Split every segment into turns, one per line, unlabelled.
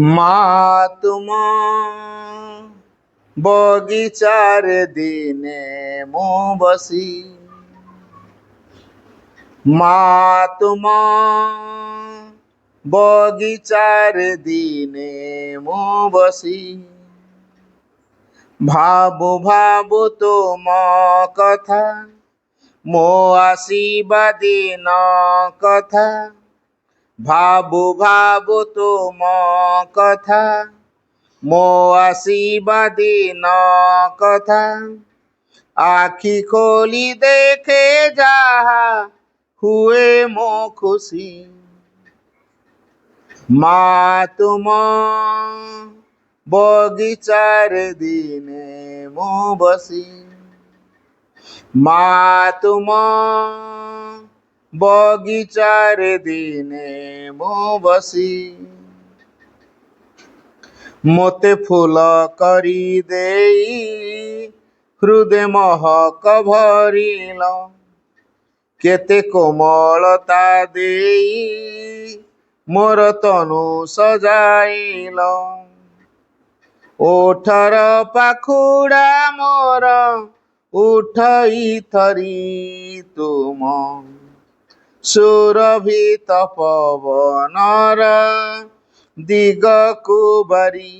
মা তুম বগিচার দিনে মু বসি মা তুম বগিচার দিনে মু বসি ভাবু ভাবু তুম কথা ମୋ ଆସିବା ଦିନ କଥା ଭାବୁ ଭାବୁ ତୁମ କଥା ମୋ ଆସିବା ଦିନ କଥା ଆଖି ଖୋଲି ଦେଖେ ଯାହା ହୁଏ ମୋ ଖୁସି ମା ତୁମ ବଗିଚାରେ ଦିନେ ମୁଁ ବସି ମା ତୁମ ବଗିଚାରେ ଦିନେ ମୁଁ ବସି ମୋତେ ଫୁଲ କରି ଦେଇ ହୃଦୟ ମହକ ଭରିଲ କେତେ କୋମଳତା ଦେଇ ମୋର ତନୁ ସଜାଇଲ ଓଠର ପାଖୁଡ଼ା ମୋର ଉଠଇ ଥରି ତୁମ ସୁରଭିତ ପବନର ଦିଗକୁ ବାରି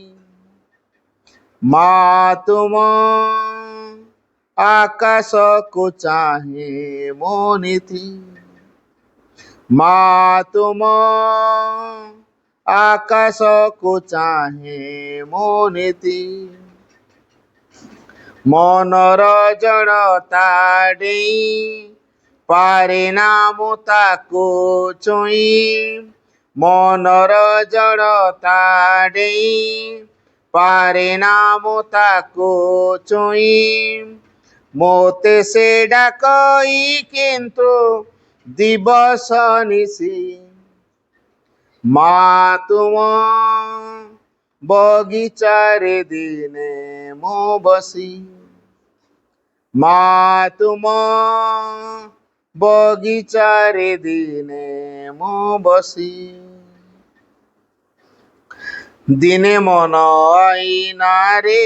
ମା ତୁମ ଆକାଶକୁ ଚାହେଁ ମୋ ନିଧି ମା ତୁମ ଆକାଶକୁ ଚାହେଁ ମୋ ନିଧି ମନର ଜଡ଼ତା ଡେଇଁ ପାରେ ନା ମୁଁ ତାକୁ ଛୁଇଁ ମନର ଜଡ଼ତା ଡେଇଁ ପାରେ ନା ମୁଁ ତାକୁ ଛୁଇଁ ମୋତେ ସେ ଡାକଇ କିନ୍ତୁ ଦିବସ ନିଶି ମା ତୁମ ବଗିଚାରେ ଦିନେ ମୁଁ ବସି ମା ତୁମ ବଗିଚାରେ ଦିନେ ମୁଁ ବସି ଦିନେ ମନ ଆଇନାରେ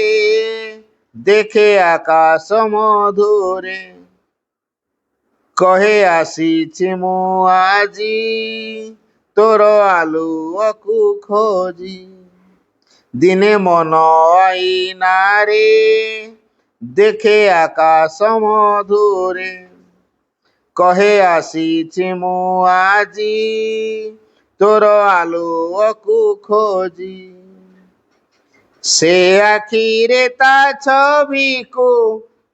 ଦେଖେ ଆକାଶ ମଧୁରେ କହେ ଆସିଛି ମୁଁ ଆଜି ତୋର ଆଲୁଅକୁ ଖୋଜି ଦିନେ ମନ ଆଇନାରେ ଦେଖେ ଆକାଶ ମଧୁରେ କହେ ଆସିଛି ମୁଁ ଆଜି ତୋର ଆଲୁଅକୁ ଖୋଜି ସେ ଆଖିରେ ତା ଛବିକୁ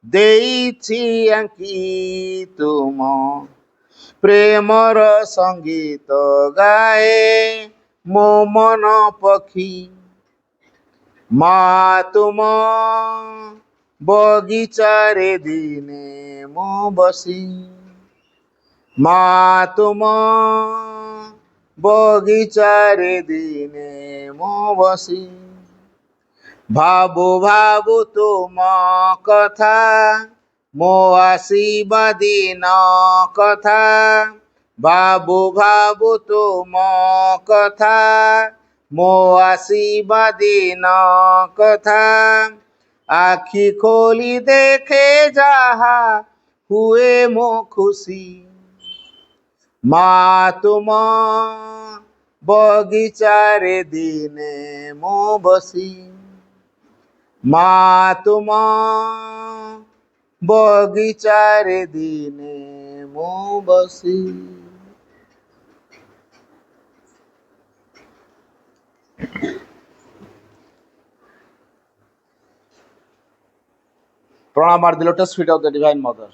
ଦେଇଛି ଆଙ୍କି ତୁମ ପ୍ରେମର ସଙ୍ଗୀତ ଗାଏ ମୋ ମନ ପକ୍ଷୀ ମା ତୁମ ବଗିଚାରେ ଦିନେ ମୁଁ ବସି ମା ତୁମ ବଗିଚାରେ ଦିନେ ମୁଁ ବସି ଭାବୁ ଭାବୁ ତୁମ କଥା ମୋ ଆସିବା ଦିନ କଥା ଭାବୁ ଭାବୁ ତୁମ କଥା ମୋ ଆସିବା ଦିନ କଥା ଆଖି ଖୋଲି ଦେଖେ ଯାହା ହୁଏ ମୋ ଖୁସି ମା ତୁମ ବଗିଚାରେ ଦିନେ ମୁଁ ବସି ମା ତୁମ ବଗିଚାରେ ଦିନେ ମୁଁ ବସି प्रणाम at the lotus feet of the divine mother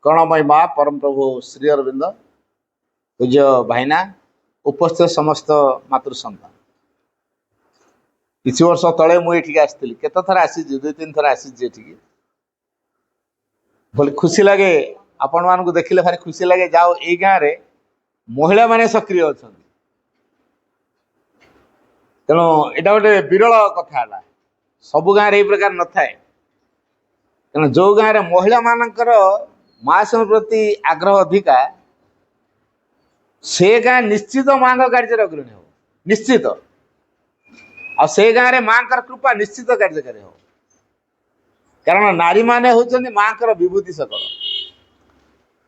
करुणामयी माँ परम प्रभु श्री अरविंद पूज्य भाईना उपस्थित समस्त मातृ सन्तान किसी वर्ष तले मुझे आसती केत थर आसी दुई तीन थर आसी भले खुशी लगे आपण मान देखिले भारी खुशी लगे जाओ ये गाँव में महिला माने सक्रिय अच्छा तेणु यहाँ गोटे विरल कथा सबु गाँव में यही प्रकार न थाए तेणु जो गाँव में महिला मानकर महासन प्रति आग्रह अधिका से गाँ निश्चित माँ का कार्य अग्रणी हो निश्चित आ से गाँव में माँ कृपा निश्चित कार्यकारी हो कारण नारी माने होचंदी माँ विभूति सकल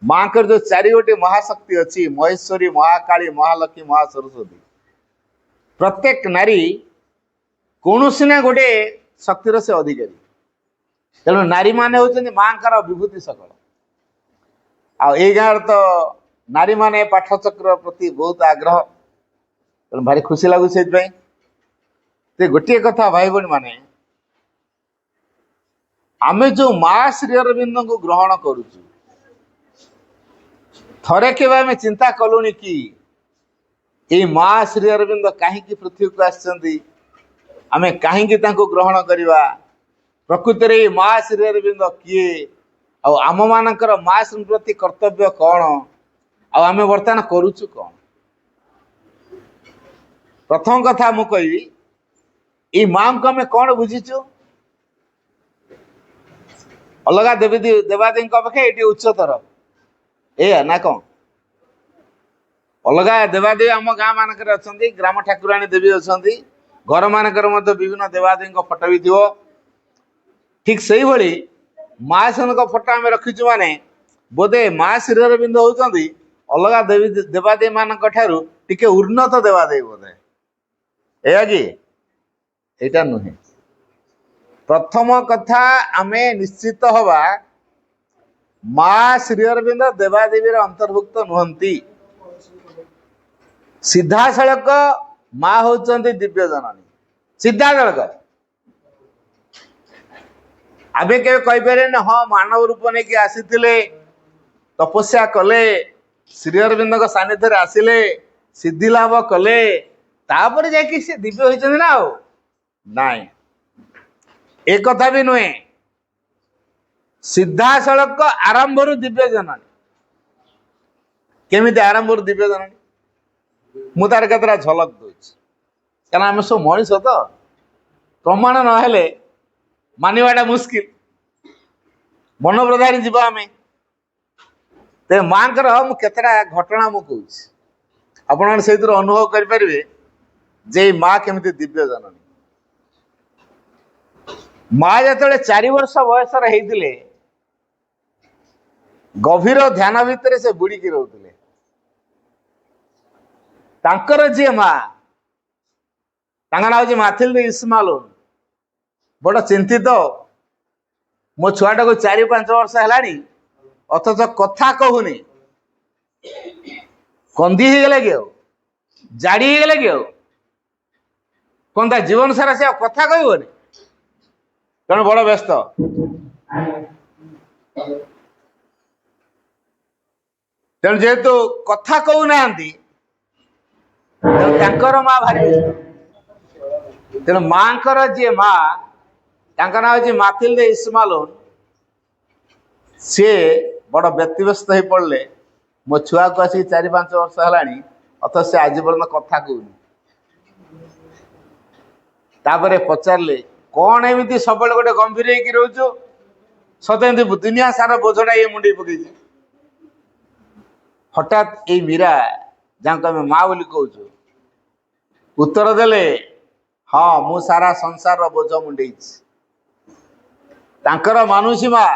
माँ जो चारि गोटी महाशक्ति अच्छी महेश्वरी महाकाली महालक्ष्मी महासरस्वती प्रत्येक नारी कौन ना गोटे शक्तिर से अधिकारी तेणु नारी माने होचंदी माँ विभूति सकल आ गाँव तो नारी माने पाठचक्र प्रति बहुत आग्रह तेणु भारी खुशी लगुच से गोटे कथा भाई बहन माने आमे जो माँ श्री अरविंद को ग्रहण करुचु थरे के आम चिंता कलुनी कि ये माँ श्री अरविंद कहीं पृथ्वी को आसछंती आमे कहीं ग्रहण करवा प्रकृति में माँ श्री अरविंद किए आम मानकर माँ श्री प्रति कर्तव्य कौन आमे वर्तमान करुचु कौन प्रथम कथा मु कही ये माँ को आम कौन बुझीचु अलग देवी देवादी अपेक्षा ये उच्चतर ए ना कौन अलग देवादेवी आम गाँ मानक अच्छा ग्राम ठाकुराणी देवी अच्छा घर मानक विभिन्न देवादेवी फटो भी थो ठीक से ही माँ सन फटो आम रखीचु माने बोधे माँ श्री अरविंद होती अलग देवी देवादेवी मान टे उन्नत देवादेवी बोधे या कि यहाँ नुहे प्रथम कथा आमे निश्चित हवा माँ श्री अरविंद देवादेवी अंतर्भुक्त नुहंती सीधा सड़क माँ होचंती दिव्य जननी सीधा सड़क आमे के कहीपर हाँ मानव रूप नहीं आसी तपस्या कले श्री अरविंद सानिध्य आसिले सिद्धि लाभ कले तापर जाकि से दिव्य होइछन्ति ना हो नाई एक कथा भी नुहे सीधा सड़क आरंभ दिव्य जननी केमिति आरंभ दिव्य जननी मु तार केतरा झलक दूची कारण आम सब मनीष तो प्रमाण ना मानवाटा मुस्किल मन प्रधानी जीव आम ते माँ केतटा घटना मु कहूँ आपण से अनुभव करें जे माँ केमिति दिव्य जननी माँ जो 4 वर्ष बयसर होते गभीर ध्यान भितर से बुड़ीकी रोते तांकर जी माँ ना हूँ माथिल्दी इस्मालोन बड़ चिंतित मो छुआटा को 4-5 वर्ष है अथच कथा कहूनी कंदी हो गले कि जाड़ी हो गले कि कौन जीवन सारा से कथा कहबनी तेणु बड़ व्यस्त तेणु जेहेतु कथा कहूना माँ भारी व्यस्त तेणु माँ जी माँ ना हूँ माथिल्दे इस्मालोन सी बड़ व्यतिव्यस्त हो पड़े मो छुआ को आसिक 4-5 वर्ष है अथ से आज पर्यटन कथा कहूनी तापर पचारे कौन एमती सब गोटे गंभीर हो सतमी दुनिया सारा बोझटा ये मुंडे पकई हठात ये मीरा जहाँ को आम माँ बोली कहूँ उत्तर देले हाँ मु सारा संसार बोझ मुंडे तांकर मानुषी माँ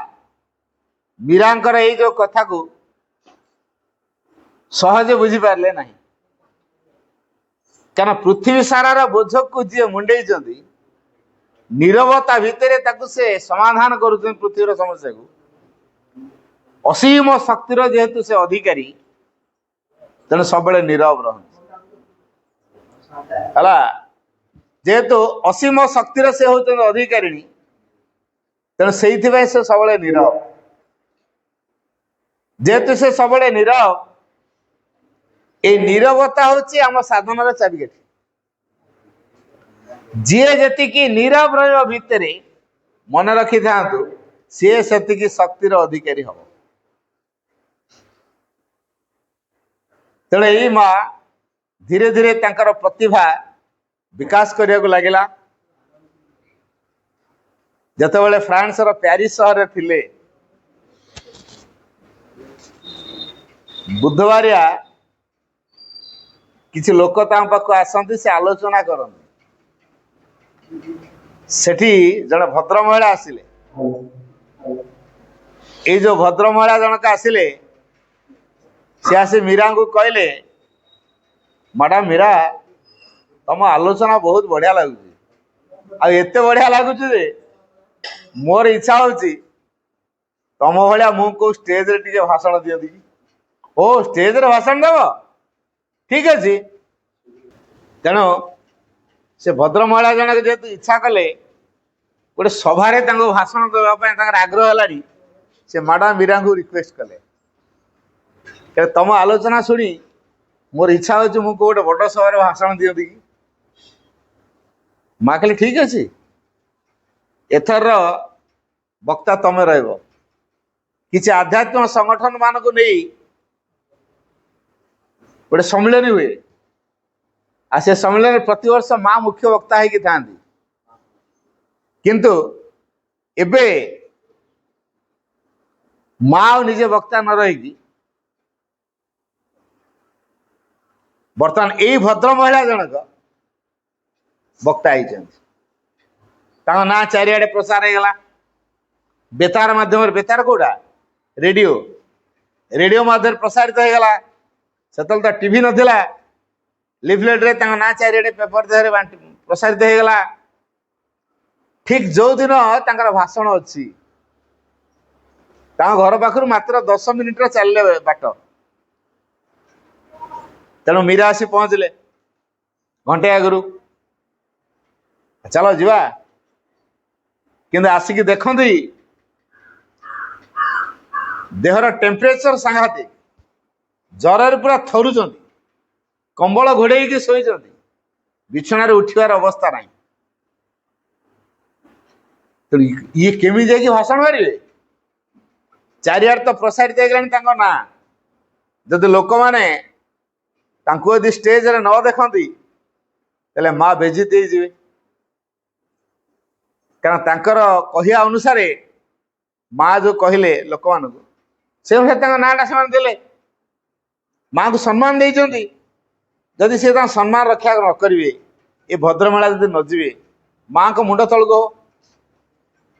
मीरांकर ये जो कथा को सहजे बुझी पारे ना क्या पृथ्वी सारार बोझ को जी मुंडे नीरवता भितर से समाधान कर पृथ्वीर समस्या को असीम शक्तिर जेहेतु से अधिकारी तेणु सब नीरव रहा जेहेतु असीम शक्तिर से होती अधिकारी तेणु से सब नीरव जेहेतु से सब नीरव ये नीरवता हूँ आम साधनार चाबिकाठी जी जी नीरव रहा भितर मन रखी था सी से शक्तिर अधिकारी हम तेणु यही माँ धीरे धीरे तांकर प्रतिभा विकास करने को लगिला जितेबाला फ्रांस पेरिस सहर थिले बुधवारिया किसी लोक पाखक आसती से आलोचना करते सेठी जड़े भद्र महिला आसिले ये जो भद्र महिला जनक आसिले सी आसी मीरा को कहले मैडम मीरा तुम आलोचना बहुत बढ़िया लगुच आते बढ़िया लगुच मोर इच्छा होची तुम भाया मु को स्टेज रे टिके भाषण दियंती ओ स्टेज रे भाषण देव ठीक अच्छे तेणु से भद्र महिला जनक जेहेतु इच्छा कले गोटे सभारे भाषण देवाई आग्रह है से मैडम मीरा को रिक्वेस्ट कले तुम आलोचना शुणी मोर इच्छा हो गोटे बड़ सभार भाषण दियंती कि माँ कहली ठीक अच्छे एथर वक्ता तमें रह किसी आध्यात्मिक संगठन मान को नहीं गोटे सम्मेलन हुए आ से सम्मेलन प्रतिवर्ष माँ मुख्य वक्ता है था किंतु एबे माँ निजे वक्ता न रही बर्तमान यही भद्र महिला जनक वक्ता होता ना चारिआडे प्रसार होगा बेतार माध्यम बेतार कौटा रेडियो रेडियो माध्यम प्रसारित होगा से तो टीवी नाला लिफलेट रे ना चारिआडे पेपर देहरे प्रसारित होगा ठीक जो दिन तांकर भाषण अच्छी घर पाखु मात्र 10 मिनिट चलले बाट तेणु मीरा आसी पहुँचले घंटे आगु चलो जीवा किंतु आसिक देखती देहर टेम्परेचर सांघातिक जर पूरा थरुंट कंबल घोड़े शोई बिछणार उठिबार अवस्था ना तो ये केमी जाकि भाषण मारे चारिआड तो प्रसारित होगा ना जदि लोक मैंने यदि स्टेज रे न देखती तेल माँ बेजित हो कारण कहया अनुसार माँ जो कहले लोक मान से नाटा से देले माँ को सम्मान देती जदि से सम्मान रक्षा न करेंगे ये भद्रमेला जब न जीवे माँ को मुंड तलक हो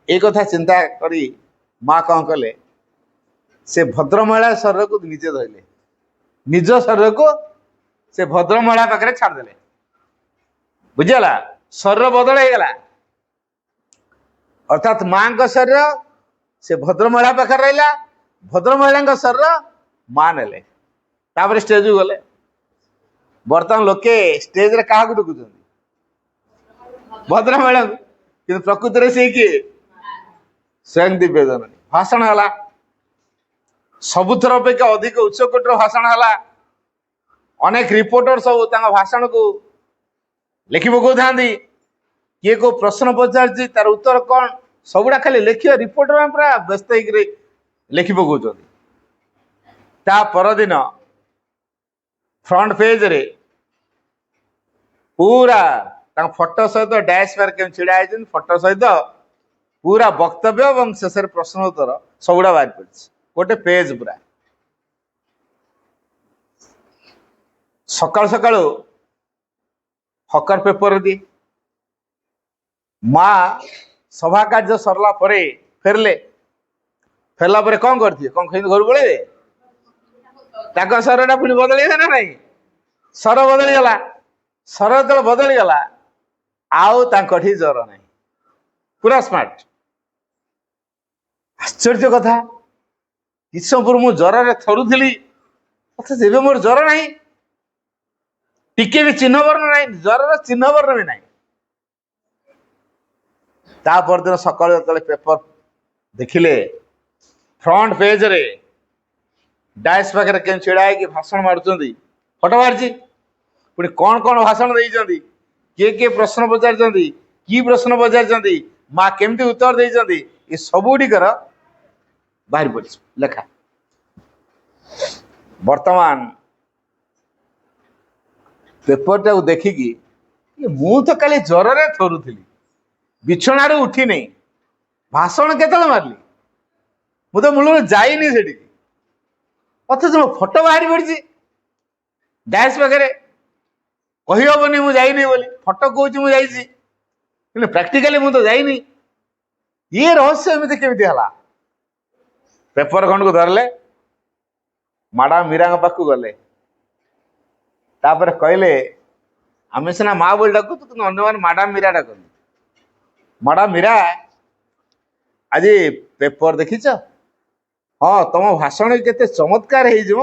ये कथा चिंता करी माँ कौन कले से भद्रमेला शरीर को निजे धरले निज शरीर को से भद्रमेला पाखे छाड़देले बुझीगला शरीर बदल होगा अर्थात माँ का शरीर से भद्रमेला पाखे रहा भद्रमेला शरीर माँ ने स्टेज को गले बर्तमान लोके स्टेज रे क्या देखुं भद्रमेला कि प्रकृति से किए स्वयं दिव्य जननी भाषण है सबुथर अपेक्षा अधिक उच्चकोटर भाषण है अनेक रिपोर्टर सब भाषण को लिखि पकाता किए को प्रश्न पचार तार उत्तर कौन सबुड़ा खाली लिखिए रिपोर्टर में पूरा व्यस्त हो लिखि पकाउछन्ति ता परदिन फ्रंट पेज रे पूरा फोटो सहित डैश पर के छिड़ा है फोटो सहित पूरा वक्तव्य और शेष प्रश्न उत्तर सबुड़ा बाहर पड़ी गोटे पेज पूरा सकाल सकाल हकर पेपर दिए माँ सभा कार्य सरला परे फेरले फेरला परे कौन करती कौन कहीं घर पड़े सरटा पुणी बदल ना नहीं सर बदली गला सर जो बदली गला आउ जर नहीं पूरा स्मार्ट आश्चर्य कथा किछ समय पूर्व मु जर थरुली अथच एवं मोर जर ना टिके भी चिन्ह वर्ण ना जर चिन्ह वर्ण भी ना ता परदिन सकाळ जतले पेपर देखिले फ्रंट पेज रे डायस पाखे के छिड़ा है भाषण मारुचंदी फोटो बाहर पुणी कौन कौन भाषण देइचंदी किए किए प्रश्न पचार कि प्रश्न पचार माँ केमती उत्तर देइचंदी ये सबुटिकर बाहर पड़ी लेखा वर्तमान पेपर टाक देखिकी मु तो काली ज्वर रे थरुली बिछणार उठी नहीं भाषण केतले मारली मु तो मूल जाइनी से अथच मो फोटो बाहरी पड़ी डैश पाखे कही हेनी मुझे फोटो कौच मुझे କିନ୍ତୁ ପ୍ରାକ୍ଟିକାଲି ମୁଁ ତ ଯାଇନି। ଇଏ ରହସ୍ୟ ଏମିତି କେମିତି ହେଲା? ପେପର ଖଣ୍ଡକୁ ଧରିଲେ, ମାଡାମ ମୀରାଙ୍କ ପାଖକୁ ଗଲେ, ତାପରେ କହିଲେ ଆମେ ସିନା ମା ବୋଲି ଡାକୁଛୁ, କିନ୍ତୁ ଅନ୍ୟମାନେ ମାଡାମ ମୀରା ଡାକନ୍ତି। ମାଡାମ ମୀରା, ଆଜି ପେପର ଦେଖିଛ? ହଁ, ତମ ଭାଷଣ କେତେ ଚମତ୍କାର ହେଇଯିବ,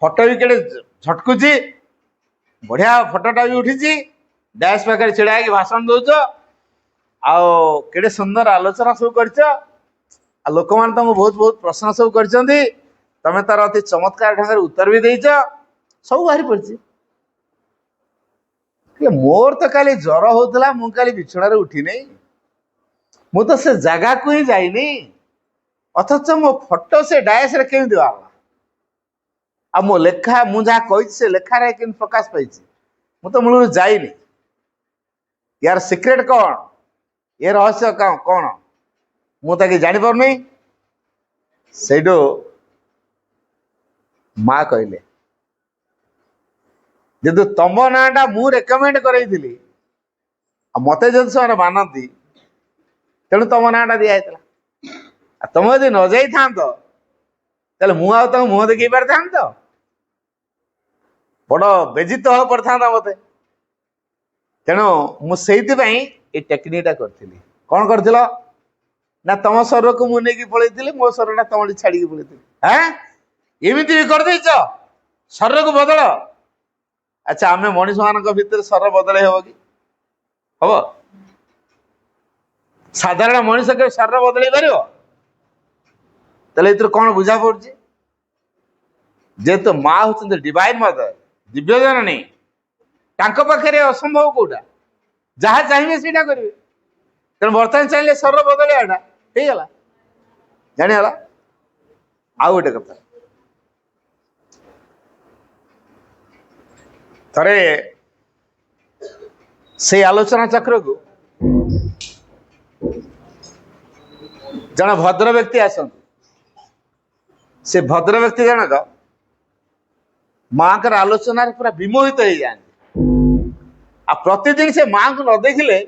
ଫଟୋ ବି କେତେ ଝଟକୁଛି, ବଢିଆ ଫଟୋଟା ବି ଉଠିଛି, ଡ୍ୟାସ୍ ପାଖରେ ଛିଡା ହେଇକି ଭାଷଣ ଦଉଛ, ଆଉ କେତେ ସୁନ୍ଦର ଆଲୋଚନା ସବୁ କରିଛ, ଆଉ ଲୋକମାନେ ତମକୁ ବହୁତ ବହୁତ ପ୍ରଶ୍ନ ସବୁ କରିଛନ୍ତି, ତମେ ତାର ଅତି ଚମତ୍କାର ଢଙ୍ଗରେ ଉତ୍ତର ବି ଦେଇଛ, ସବୁ ବାହାରି ପଡିଛି। ମୋର ତ କାଲି ଜ୍ୱର ହଉଥିଲା, ମୁଁ କାଲି ବିଛଣାରେ ଉଠିନି, ମୁଁ ତ ସେ ଜାଗାକୁ ହିଁ ଯାଇନି, ଅଥଚ ମୋ ଫଟୋ ସେ ଡାଏସରେ କେମିତି ବାହାରିଲା? ଆଉ ମୋ ଲେଖା, ମୁଁ ଯାହା କହିଛି ସେ ଲେଖାରେ କେମିତି ପ୍ରକାଶ ପାଇଛି? ମୁଁ ତ ମୂଳରୁ ଯାଇନି। ୟାର ସିକ୍ରେଟ କଣ? ଏ ରହସ୍ୟ କଣ? ମୁଁ ତାকে ଜାଣିପାରୁନି। ସେଇଠୁ ମା କହିଲେ, ଯେହେତୁ ତମ ନାଁଟା ମୁଁ ରେକମେଣ୍ଡ କରେଇଥିଲି, ଆଉ ମତେ ଯଦି ସେମାନେ ମାନନ୍ତି, ତେଣୁ ତମ ନାଁଟା ଦିଆହେଇଥିଲା। ଆଉ ତମେ ଯଦି ନ ଯାଇଥାନ୍ତ, ତାହେଲେ ମୁଁ ଆଉ ତମ ମୁହଁ ଦେଖେଇ ପାରିଥାନ୍ତି ତ? ବଡ ବେଜିତ ହବାକୁ ପଡିଥାନ୍ତା ମତେ। ତେଣୁ ମୁଁ ସେଇଥିପାଇଁ ଏ ଟେକ୍ନିକଟା କରିଥିଲି। କଣ କରିଥିଲ ନା, ତମ ଶରୀରକୁ ମୁଁ ନେଇକି ପଳେଇଥିଲି, ମୋ ଶରୀରଟା ତମଠି ଛାଡିକି ପଳେଇଥିଲି। ଏମିତି ବି କରିଦେଇଛ, ଶରୀରକୁ ବଦଳ। ଆଚ୍ଛା, ଆମେ ମଣିଷ ମାନଙ୍କ ଭିତରେ ଶରୀର ବଦଳେଇ ହବ କି? ହବ? ସାଧାରଣ ମଣିଷ କେବେ ଶରୀର ବଦଳେଇ ପାରିବ? ତାହେଲେ ଏଥିରୁ କଣ ବୁଝା ପଡୁଛି? ଯେହେତୁ ମା ହଉଛନ୍ତି ଡିଭାଇନ ମଦର, ଦିବ୍ୟ ଜନନୀ, ତାଙ୍କ ପାଖରେ ଅସମ୍ଭବ କୋଉଟା? ଯାହା ଚାହିଁବେ ସେଇଟା କରିବେ। ତେଣୁ ବର୍ତ୍ତମାନ ଚାହିଁଲେ ଶରୀର ବଦଳେଇବାଟା ହେଇଗଲା, ଜାଣିଗଲା। ଆଉ ଗୋଟେ କଥା, ଥରେ ସେଇ ଆଲୋଚନା ଚକ୍ରକୁ ଜଣେ ଭଦ୍ର ବ୍ୟକ୍ତି ଆସନ୍ତି। ସେ ଭଦ୍ର ବ୍ୟକ୍ତି ଜଣକ ମାଙ୍କର ଆଲୋଚନାରେ ପୁରା ବିମୋହିତ ହେଇଯାଆନ୍ତି। ଆଉ ପ୍ରତିଦିନ ସେ ମାଙ୍କୁ ନ ଦେଖିଲେ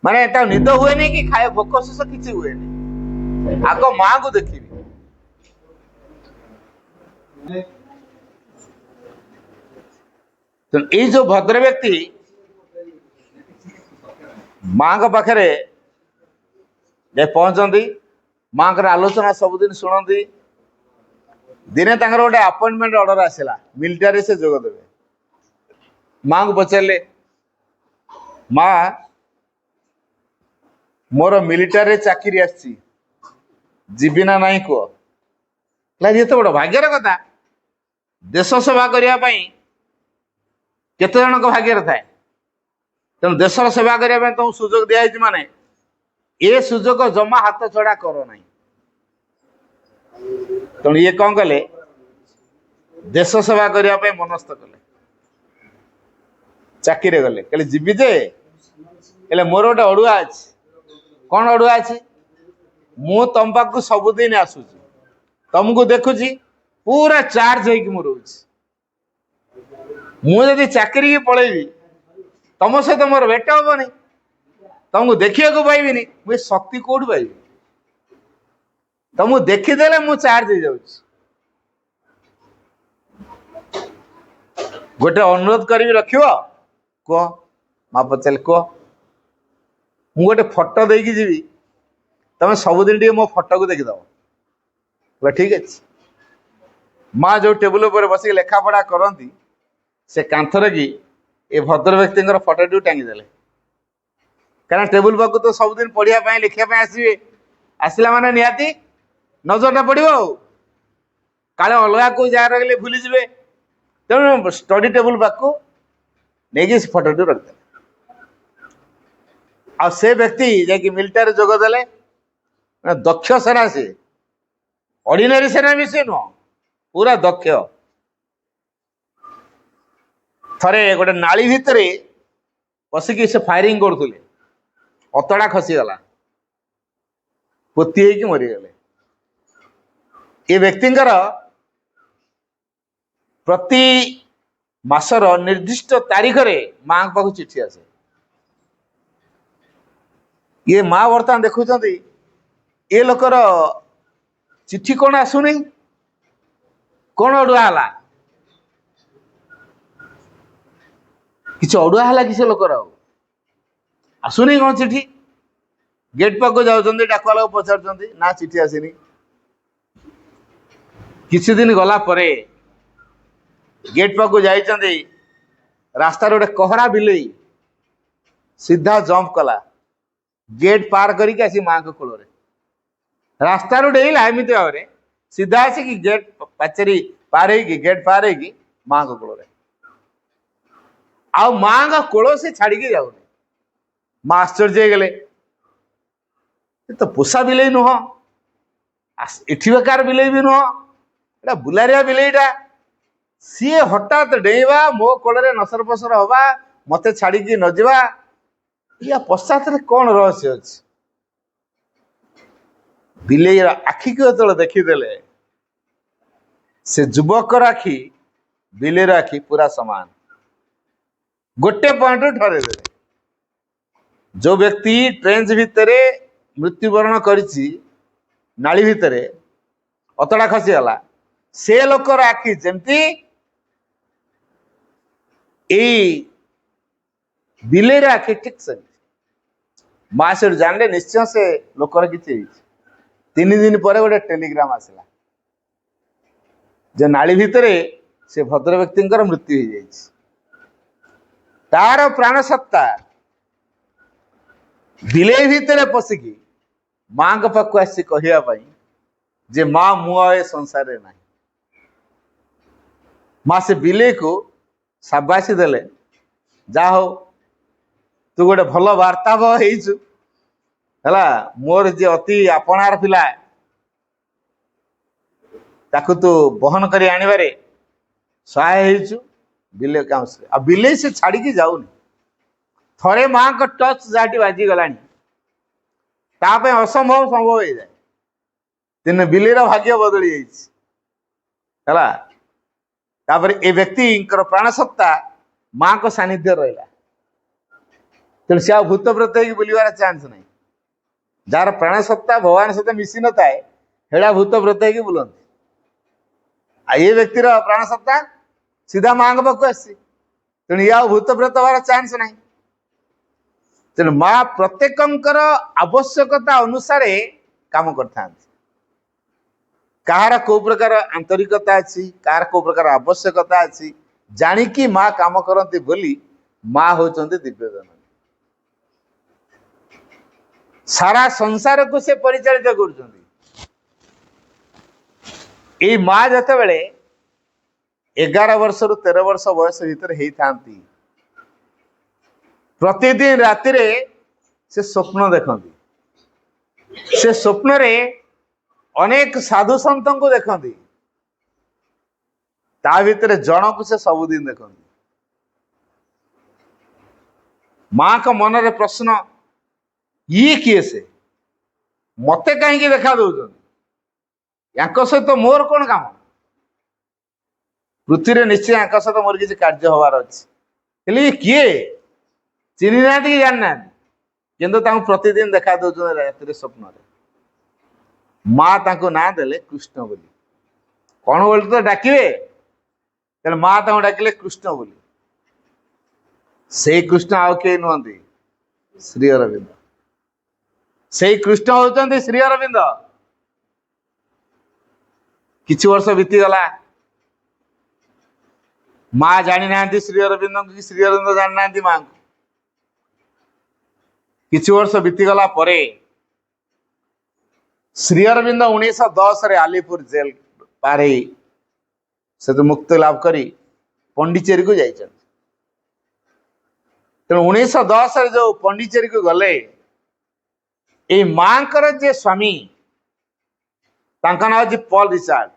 ମାନେ ତାକୁ ନିଦ ହୁଏନି, କି ଖାଇବା ଭୋକ ଶୋଷ କିଛି ହୁଏନି। ଆଗ ମାଙ୍କୁ ଦେଖିବି। ଏଇ ଯୋଉ ଭଦ୍ର ବ୍ୟକ୍ତି ମାଙ୍କ ପାଖରେ ପହଞ୍ଚନ୍ତି, ମାଙ୍କର ଆଲୋଚନା ସବୁଦିନ ଶୁଣନ୍ତି। ଦିନେ ତାଙ୍କର ଗୋଟେ ଆପଏଣ୍ଟମେଣ୍ଟ ଅର୍ଡର ଆସିଲା, ମିଲିଟାରୀ ସେ ଯୋଗ ଦେବେ। ମାଙ୍କୁ ପଚାରିଲେ, ମା ମୋର ମିଲିଟାରୀ ଚାକିରି ଆସିଛି, ଯିବି ନା ନାହିଁ କୁହ? ଏତେ ବଡ ଭାଗ୍ୟର କଥା। ଦେଶ ସେବା କରିବା ପାଇଁ କେତେ ଜଣଙ୍କ ଭାଗ୍ୟରେ ଥାଏ। ତେଣୁ ଦେଶର ସେବା କରିବା ପାଇଁ ତମକୁ ସୁଯୋଗ ଦିଆଯାଇଛି, ମାନେ ଏ ସୁଯୋଗ ଜମା ହାତ ଛଡା କର ନାହିଁ। ତେଣୁ ଇଏ କଣ କଲେ, ଦେଶ ସେବା କରିବା ପାଇଁ ମନସ୍ଥ କଲେ, ଚାକିରି ଗଲେ। କହିଲେ ଯିବି ଯେ, ହେଲେ ମୋର ଗୋଟେ ଅଡୁଆ ଅଛି। କଣ ଅଡୁଆ ଅଛି? ମୁଁ ତମ ପାଖକୁ ସବୁଦିନ ଆସୁଛି, ତମକୁ ଦେଖୁଛି, ପୁରା ଚାର୍ଜ ହେଇକି ମୁଁ ରହୁଛି। ମୁଁ ଯଦି ଚାକିରି କି ପଳେଇବି, ତମ ସହିତ ମୋର ଭେଟ ହବନି, ତମକୁ ଦେଖିବାକୁ ପାଇବିନି, ମୁଁ ଏ ଶକ୍ତି କୋଉଠୁ ପାଇବି? ତମକୁ ଦେଖିଦେଲେ ମୁଁ ଚାର୍ଜ ହେଇଯାଉଛି। ଗୋଟେ ଅନୁରୋଧ କରିବି, ରଖିବ? କୁହ। ମା ପଚାରିଲେ, କୁହ। ମୁଁ ଗୋଟେ ଫଟୋ ଦେଇକି ଯିବି, ତମେ ସବୁଦିନ ଟିକେ ମୋ ଫଟୋକୁ ଦେଖିଦବ। ଠିକ ଅଛି। ମା ଯୋଉ ଟେବୁଲ ଉପରେ ବସିକି ଲେଖାପଢା କରନ୍ତି, ସେ କାନ୍ଥରେ କି ଏ ଭଦ୍ର ବ୍ୟକ୍ତିଙ୍କର ଫଟୋଟିକୁ ଟାଙ୍ଗିଦେଲେ। କାରଣ ଟେବୁଲ ପାଖକୁ ତ ସବୁଦିନ ପଢିବା ପାଇଁ, ଲେଖିବା ପାଇଁ ଆସିବେ। ଆସିଲା ମାନେ ନିହାତି ନଜରଟା ପଡିବ, ଆଉ କାଳେ ଅଲଗା କୋଉ ଜାଗାରେ ଗଲେ ଭୁଲିଯିବେ। ତେଣୁ ଷ୍ଟଡି ଟେବୁଲ ପାଖକୁ ନେଇକି ସେ ଫଟୋଟି ରଖିଦେଲେ। ଆଉ ସେ ବ୍ୟକ୍ତି ଯାଇକି ମିଲିଟାରୀ ଯୋଗ ଦେଲେ। ଦକ୍ଷ ସେନା, ସେ ଅର୍ଡିନାରୀ ସେନା ବି ସେ ନୁହଁ, ପୁରା ଦକ୍ଷ। ଥରେ ଗୋଟେ ନାଳି ଭିତରେ ବସିକି ସେ ଫାୟାରିଂ କରୁଥିଲେ, ଅତଡା ଖସିଗଲା, ପୋତି ହେଇକି ମରିଗଲେ। ଏ ବ୍ୟକ୍ତିଙ୍କର ପ୍ରତି मासर निर्दिष्ट तारीख रे माँ पाख चिठी आसे। ये माँ बर्तमान देखुं ये लोकर चिठी कौन आसुनी कौन अड़ुआ है किसी अड़ुआ है किसी लोकर आसुनी कौन चिठी गेट पाक जाऊँ डाकुवाला पचार ना चिठी आसनी किसी दिन गला परे गेट पाक जाइए रास्ता गोटे कहरा बिलई सीधा जंप कला गेट पार करके आसी माँ को कोल रास्ता डेला एमती भाव में सीधा आसिक गेट पाचेरी पार गेट पार माँ को कोल आ माँ का कोल से छाड़ी जाऊनी माँ आश्चर्य गले तो पोषा बिलई नुह एठी बेकार बिलई भी नुह एटा बुलारिया बिलईटा सी हठात डेवा मो कोल नसर पसर हवा मत छाड़ी न जा या पश्चात कौन रहस्य अच्छे बिलईर आखि को जो देखीदे से युवकर आखि बिलईर आखि पूरा समान गोटे पॉइंट ठरे जो व्यक्ति ट्रेन भितर मृत्युवरण करिछि नाली भितर अतड़ा खसीगला से लोकर आखि जमती बिलईर आखि ठीक से माँ से जानले निश्चय से लोकर किसी 3 दिन पर गोटे टेलीग्राम आसला जो नाली भितर से भद्र व्यक्ति मृत्यु हो जाए तार प्राण सत्ता बिलई भितर पशिकी माँ के पाक आसी कहवाई जे माँ मुए संसार ना माँ से बिलई को शाबाशी देले जा हो तू गोटे भल वार्ता होइछु है मोर जे अति आपणार पिला ताकू तू बहन करी आनिबारे सहाय होइछु बिलई काम से आ बिलई से छाड़ी की जाऊनी थरे माँ को टच जाटी बाजी गलानी तापे असंभव संभव हो जाए दिन बिलईर भाग्य बदली जाइए तापर ए व्यक्ति प्राण सत्ता माँ को सानिध्य रहा तेणु से भूत प्रेत हो बुलवार चांस नहीं जार प्राण सत्ता भगवान सहित मिसी न थाए हेड़ा भूत प्रेत हो बुलती आ ये व्यक्तिर प्राण सत्ता सीधा माँ के पाक आसी तेणु ये भूत प्रेत हमार चांस नहीं तेणु माँ प्रत्येकंकर आवश्यकता अनुसार काम करता कहार को प्रकार आंतरिकता अच्छी कहार को प्रकार आवश्यकता अच्छी जानिकी माँ काम करती बोली माँ होचंती दिव्य जननी सारा संसार को से परिचालित कर माँ जते बेले 11 वर्ष रु 13 वर्ष बयस भितर होती प्रतिदिन राति से स्वप्न देखती से स्वप्न रे अनेक साधु संत को देखती ता भितर जन को से सबुदिन देखती माँ का मन रे प्रश्न ये किए से मते कहीं देखा दौरान या सहित मोर कौन काम पृथ्वी रे निश्चय या सहित मोर किसी कार्य हबार अच्छे किए चिन्ह ना कि जानना कि प्रतिदिन देखा दौरान राति स्वप्न माँ ताको ना देले कृष्ण बोली कौन बोली तो डाकिबे माँ ताको डाकिले कृष्ण बोली से कृष्ण आउ के नुहति श्री अरविंद से कृष्ण होचंती श्री अरविंद किछि वर्ष बीती गला माँ जानी ना श्री अरविंद कि श्री अरविंद जानी ना माँ को किछि वर्ष बीती गला परे श्री अरविंद 1910 रे आलीपुर जेल पार से तो मुक्ति लाभ करी पंडिचेरी को जाइए तेणु 1910 रे जो पंडिचेरी को गले ए माँ कर जे स्वामी तांका नाम जी पॉल रिचार्ड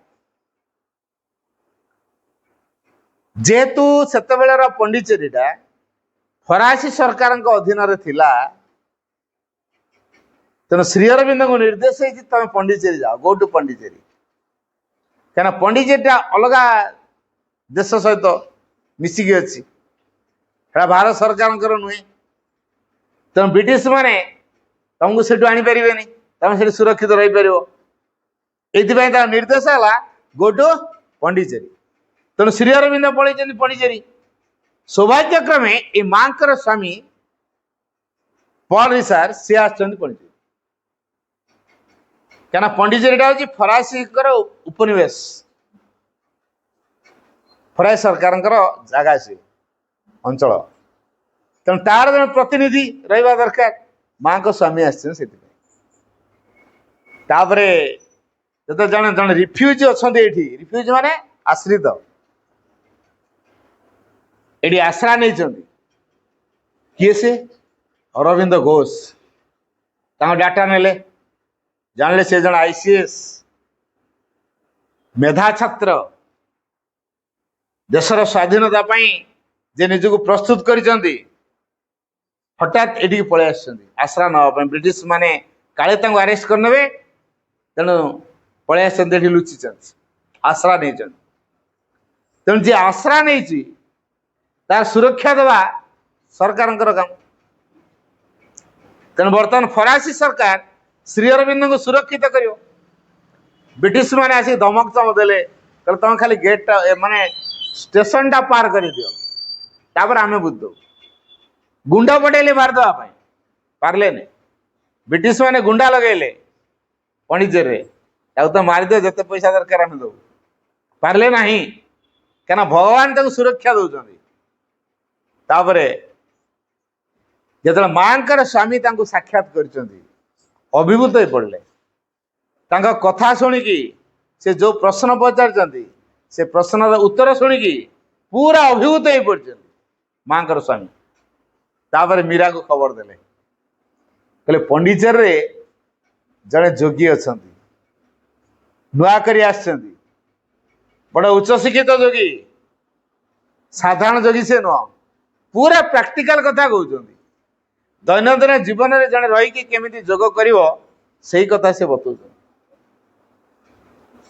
जेहेतु सेते बेलेर पंडिचेरीटा फरासी सरकार अधीन रे थिला तेना श्री अरविंद को निर्देश है तुम पंडिचेरी जाओ गो टू पंडिचेरी क्या पंडिचेरी अलग देश सहित मिसिकी अच्छी भारत सरकार नुहे तेणु ब्रिटिश माने तुमको से आनीपर तुम से सुरक्षित रही पार ये निर्देश है गो टू पंडिचेरी तेणु श्री अरविंद पलैं पंडिचेरी सौभाग्यक्रमे ये माँ स्वामी पॉल रिसार सी पंडिचेरी क्या पंडिचेरीटा हूँ फरासी उपनिवेश फरासी सरकार जगह से अंचल तेणु तार जन प्रतिनिधि रहा दरकार माँ को स्वामी आसपर जो जन जन रिफ्यूज अच्छा रिफ्यूज माने आश्रित ये आश्रा नहीं किए से अरविंद घोष डाटा नेले जानले से जन आईसीएस मेधा छात्र देशर स्वाधीनता जे निजक प्रस्तुत कर हठात ये पलि आश्रा नाप ब्रिटिश माने काले अरेस्ट करने तेणु पलि लुचि आश्रा नहीं तेणु जी आश्रा नहीं तार सुरक्षा देवा सरकार काम तेणु बर्तमान फरासी सरकार श्री अरविंद को सुरक्षित कर ब्रिटिश माने आसिक धमक चमक देले तुम खाली गेट माने स्टेशन टा पार कर दियो तापर आमे बुझ गुंडा पटेले मारदेवाई पार्ले नहीं ब्रिटिश माने गुंडा लगेले पंडिचेरी तो मारिदे जिते पैसा दरकार आम दो पार्ले ना क्या भगवान तक सुरक्षा दौरान जो माँ स्वामी साक्षात कर अभिभूत हो पड़े कथा शुणिकी से जो प्रश्न पचार से प्रश्न उत्तर शुणिकी पूरा अभिभूत हो पड़े माँ स्वामी तापर मीरा को खबर देले कहले पंडिचेरी जड़े जोगी अच्छा नुआकरी बड़ा उच्च शिक्षित जोगी साधारण जोगी से नुह पूरा प्रैक्टिकल कथा कहते दैनंदिन जीवन में जड़े रही केमी जोग कर कथा से बतौ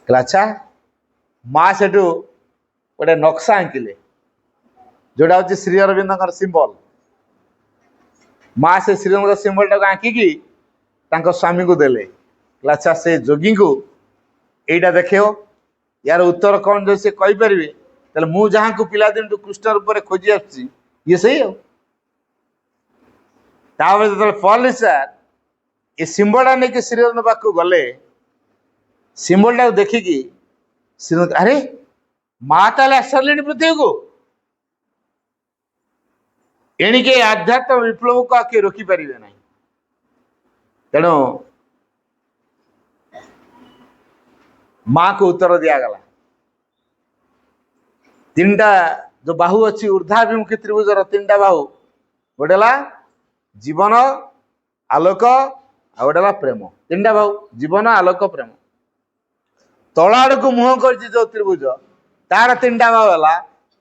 अच्छा माँ से गोटे नक्शा आंकिले जोटा हूँ श्री अरविंद सिंबल माँ से श्रीरंग सिंबल टाक आंकिकी स्वामी को देले अच्छा से जोगी को यहीटा देख यार उत्तर कौन जो से कहीपर मु जहाँ को पिलादिन कृष्ण रूप में खोजी आसुची ये सही हो जो पॉल रिसार ये सिंबलटा नहीं श्रीरंग पाक गले सिंबलटा देखिकी श्रीरंग अरे माँ ताले आसर पृथ्वी को एणिके आध्यात्म विप्लव को आके रोकी पारे ना तेणु माँ को उत्तर दिगला तीन टा जो बाहु अच्छी ऊर्धाभिमुखी त्रिभुजर तीन टा बाहु गोटे जीवन आलोक आ गोटे प्रेम तीन टा बाहु जीवन आलोक प्रेम तला को मुह कर जो त्रिभुज तार तीन टा बाहु है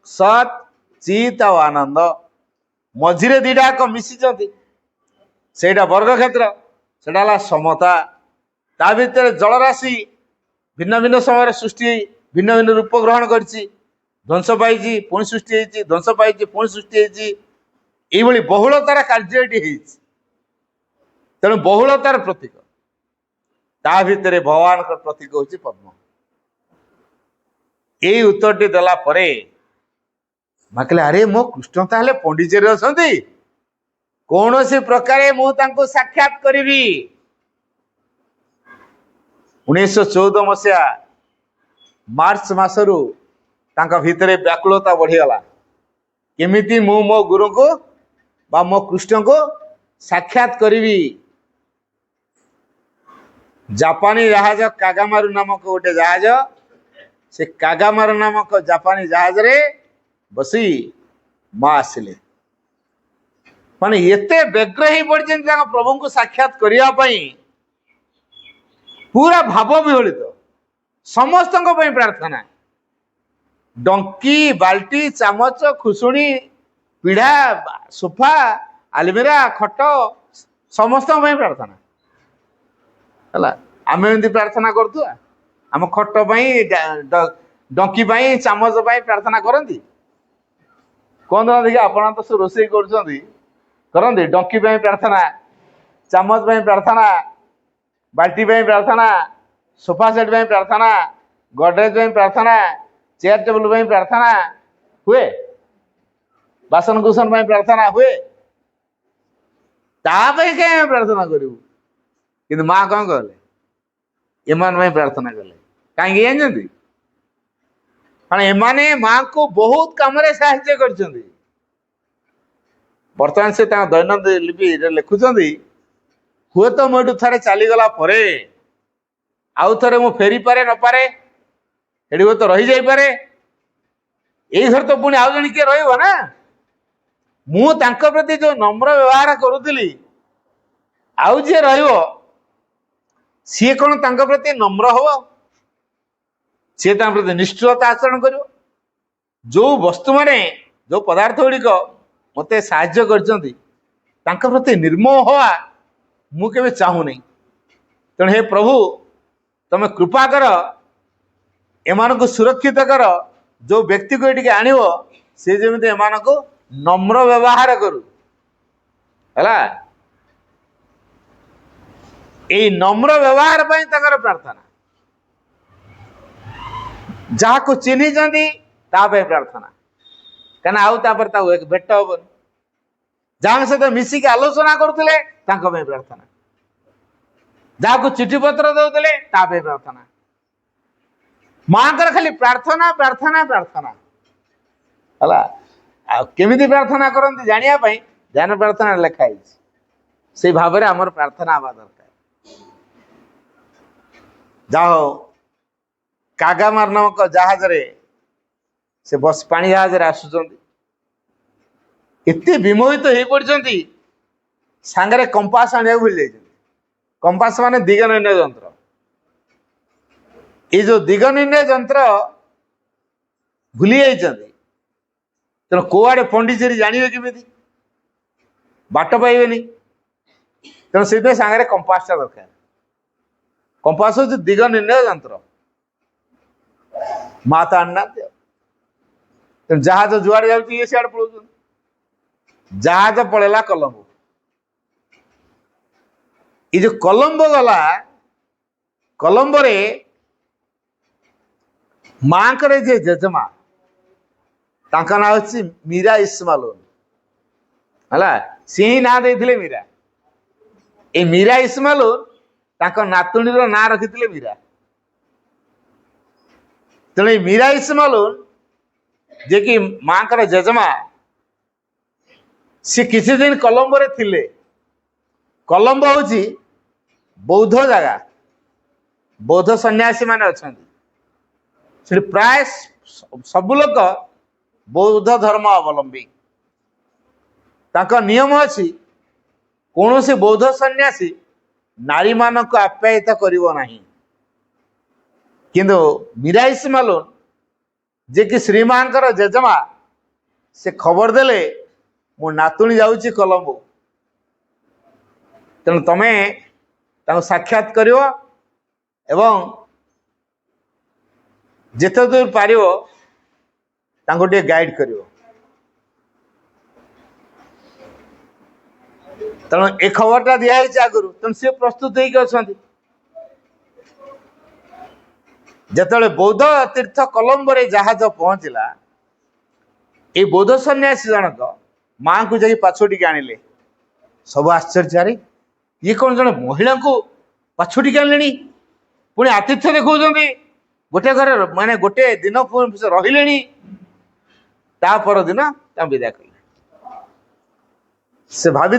सत चित आ आनंद मझिरे दीटाक मिशिंट से वर्ग क्षेत्र से समता ता भीतर जलराशि भिन्न भिन्न समय सृष्टि भिन्न भिन्न रूप ग्रहण कर ध्वंस पाई पुणी सृष्टि ध्वंस पाई पुणी सृष्टि ये बहुलतार कार्य तेणु बहुलतार प्रतीक ता भीतर भगवान प्रतीक हूँ पद्म यही उत्तरटी देला परे माँ कहले अरे मो कृष्ण ताहले पंडिचेरी अच्छा कौन सी प्रकार मुझे साक्षात करी 1914 मसीहा मार्च मसरू भितर व्याकुलता बढ़ीगला केमिति मु मो गुरु को बा मो कृष्ण को साक्षात करी जापानी जहाज कागामारू नामक गोटे जहाज से कागामारू नामक जापानी जहाज रे बसी माँ आसिले माने एते व्यग्र ही पड़ते प्रभु को साक्षात करने पूरा भाव विहलित समस्त प्रार्थना डंकी बाल्टी चामच खुशुणी पीढ़ा सोफा आलमीरा खट समस्त प्रार्थना है आम एमती प्रार्थना करूँ आम खट डंकी चामच प्रार्थना करती कहते ना देखिए आप तो सब रोषे करते डंकी प्रार्थना, चामच प्रार्थना, बाल्टी प्रार्थना, सोफा सेट प्रार्थना, गडरेज प्रार्थना, चेयर टेबल प्रार्थना हुए, बासन कुसन प्रार्थना हुए, क्या प्रार्थना करू कि माँ कौन कहले एमान प्रार्थना कले कहीं जानते कारण एमाने माँ को बहुत कम साहाय्य कर बर्तमान से दैनंदिन लिपि लिखुंट हुए तो मुझे थे चलीगला आउ थे मु फेरी पारे न पारे हे तो रही जापे यही घर तो पुणी आउ जन किए रहा प्रति जो नम्र व्यवहार करुली आउ जी सी कौन प्रति नम्र हम सी प्रति निष्ठुरता आचरण कर जो वस्तु माने जो पदार्थ गुड़िक मत साहाय्य कर प्रति निर्मोह हवा मुझे चाहूनी तेणु हे प्रभु तमें कृपा कर एमान को सुरक्षित कर जो व्यक्ति को ये आण सी जमी एमान को नम्र व्यवहार करू है यही नम्र व्यवहार प्रार्थना जहाँ को चिन्ह प्रार्थना कहना आउ एक भेट हम जहाँ सहित मिसिक आलोचना करुले प्रार्थना जहाँ को चिठी पत्र दौले प्रार्थना माँ खाली प्रार्थना प्रार्थना प्रार्थना है केमी प्रार्थना करते जानापी ध्यान प्रार्थना लिखाई से भाव में आमर प्रार्थना हवा दरकार जाओ कागामार नामक जहाज से बस पानी जहाज आसुंच एते विमोहित हो पड़ती सांगरे कंपास आने भूल जाइए कंपास माने दिग निर्णय यंत्र ये जो दिग निर्णय यंत्र भूली जाइए तेना कौआड़े पंडिचेरी जानवे केमी बाट पाइबे तेणु से सांगे कंपासटा दरकार कंपास हूँ दिग निर्णय यंत्र माँ तो आना जहाज जुआड़े जाए सियाड़े पड़ो जहाज पड़ेला कोलंबो ये जो कोलंबो गला कोलंबो रे माँ करे जे जेजेमा ताका ना होची मीरा इस्माइल हला सी ही ना देथिले मीरा ए मीरा इस्माइल ताका नातुणीर ना रखिथिले मीरा तेणु मीरा इस्माइल जे कि माँ कर जेजेमा सी किसी दिन कोलंबो रे थिले कोलंबो होची बौद्ध जगह बौद्ध सन्यासी माने अच्छा प्राय सब लोक बौद्ध धर्म अवलंबी ताका नियम अच्छी कौन से बौद्ध सन्यासी नारी मान को आप्यायित करिवो नाही किंतु मीरा इस्माइल जे कि श्रीमांकर जेजेमा से खबर देले मो नातुणी जाऊँगी कोलंबो तेणु तमें साक्षात कर एवं जिते दूर पार गाइड कर तेणु ए खबरटा दिखाई आगुरी तेणु सी प्रस्तुत होती जिते बौद्ध तीर्थ कोलंबो रे जहाज पहुंचला ये बौद्ध सन्यासी जनक माँ को जाकि पाछोटी आणिले सब आश्चर्य ये कौन जन महिला को पाछोटी आने पुणी आतिथ्य देखा गोटे घर माने गोटे दिन रही पर दिन विदा कले से भाभी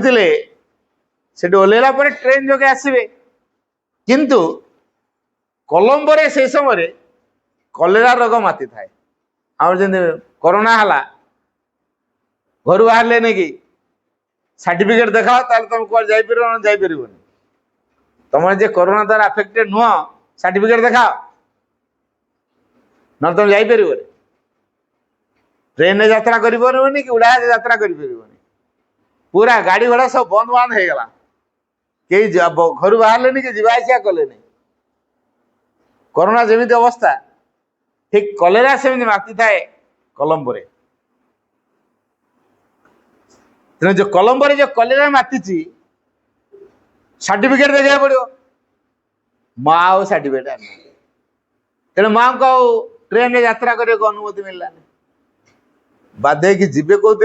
से ओल्ला ट्रेन जोगे आसवे किंतु कोलंबो रे से समय कलेरा रोग माती थाए आम जमी कोरोना है घर बाहर नहीं कि सर्टिफिकेट देखा तुम कौन जापर तुम जे कोरोना द्वारा अफेक्टेड नुह सर्टिफिकेट देखा ना तुम जापर ट्रेन में यात्रा कर कि उड़ाजाहाज यात्रा कर पूरा गाड़ी घोड़ा सब बंद बांद हो गला कई घर बाहर कि जावासिया कले कोरोना जमी अवस्था ठीक कलेरा सेमती माती थाए कोलंबो रे तेणु जो कोलंबो जो कलेरा माति सर्टिफिकेट देखा पड़ो माँ आउ सर्टिफिकेट आना तेणु माँ को ट्रेन में यात्रा करने को अनुमति मिललानी बाध्य कि जीवे कौन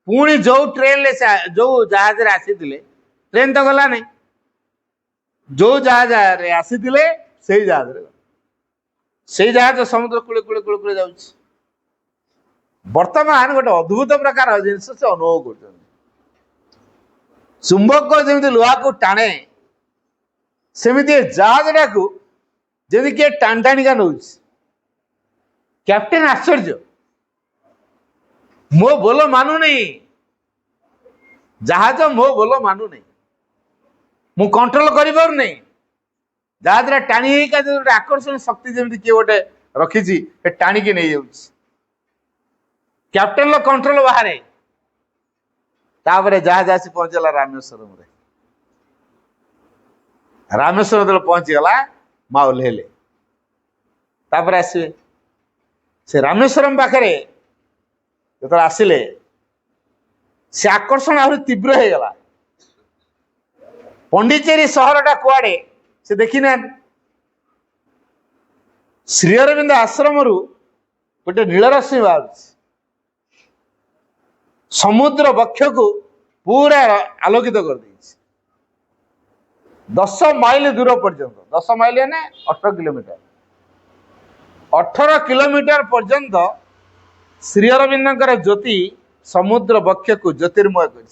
पुणी जो ट्रेन जो जहाज आसी ट्रेन तो गला नहीं जो जहाज आसी से जहाज समुद्र कूले कूले कूले कूले जाऊँ बर्तमान गोटे अद्भुत प्रकार जिनस से अनुभव कर चुंबक जमी लुहा को टाणे सेमती जहाजटा को जमी किए टाण टाणिका नौ कैप्टेन आश्चर्य मो बोल मानु नहीं जहाज मो बोल मानु नहीं मु कंट्रोल कर पार नहीं जहाज टाणी आकर्षण शक्ति जमी किए गोटे रखी टाणिकी नहीं जाऊँ कैप्टेन कंट्रोल बाहर तापर जहाज आसी पहुंचला रामेश्वरम रामेश्वरम जो पहुंचीगला माँ ओह्लैले तापर आसवे से रामेश्वरम पाखे जो आसिले से आकर्षण आहरी तीव्र हो गला पंडिचेरी सहरटा कुआड़े से देखी ना श्री अरविंद आश्रम गोटे नीलरश्मि बाहर समुद्र वक्ष को पूरा आलोकित कर दी 10 माइल दूर पर्यंत 10 माइल ने 18 किलोमीटर 18 किलोमीटर पर्यंत श्री अरविंद ज्योति समुद्र वक्ष को ज्योतिर्मय कर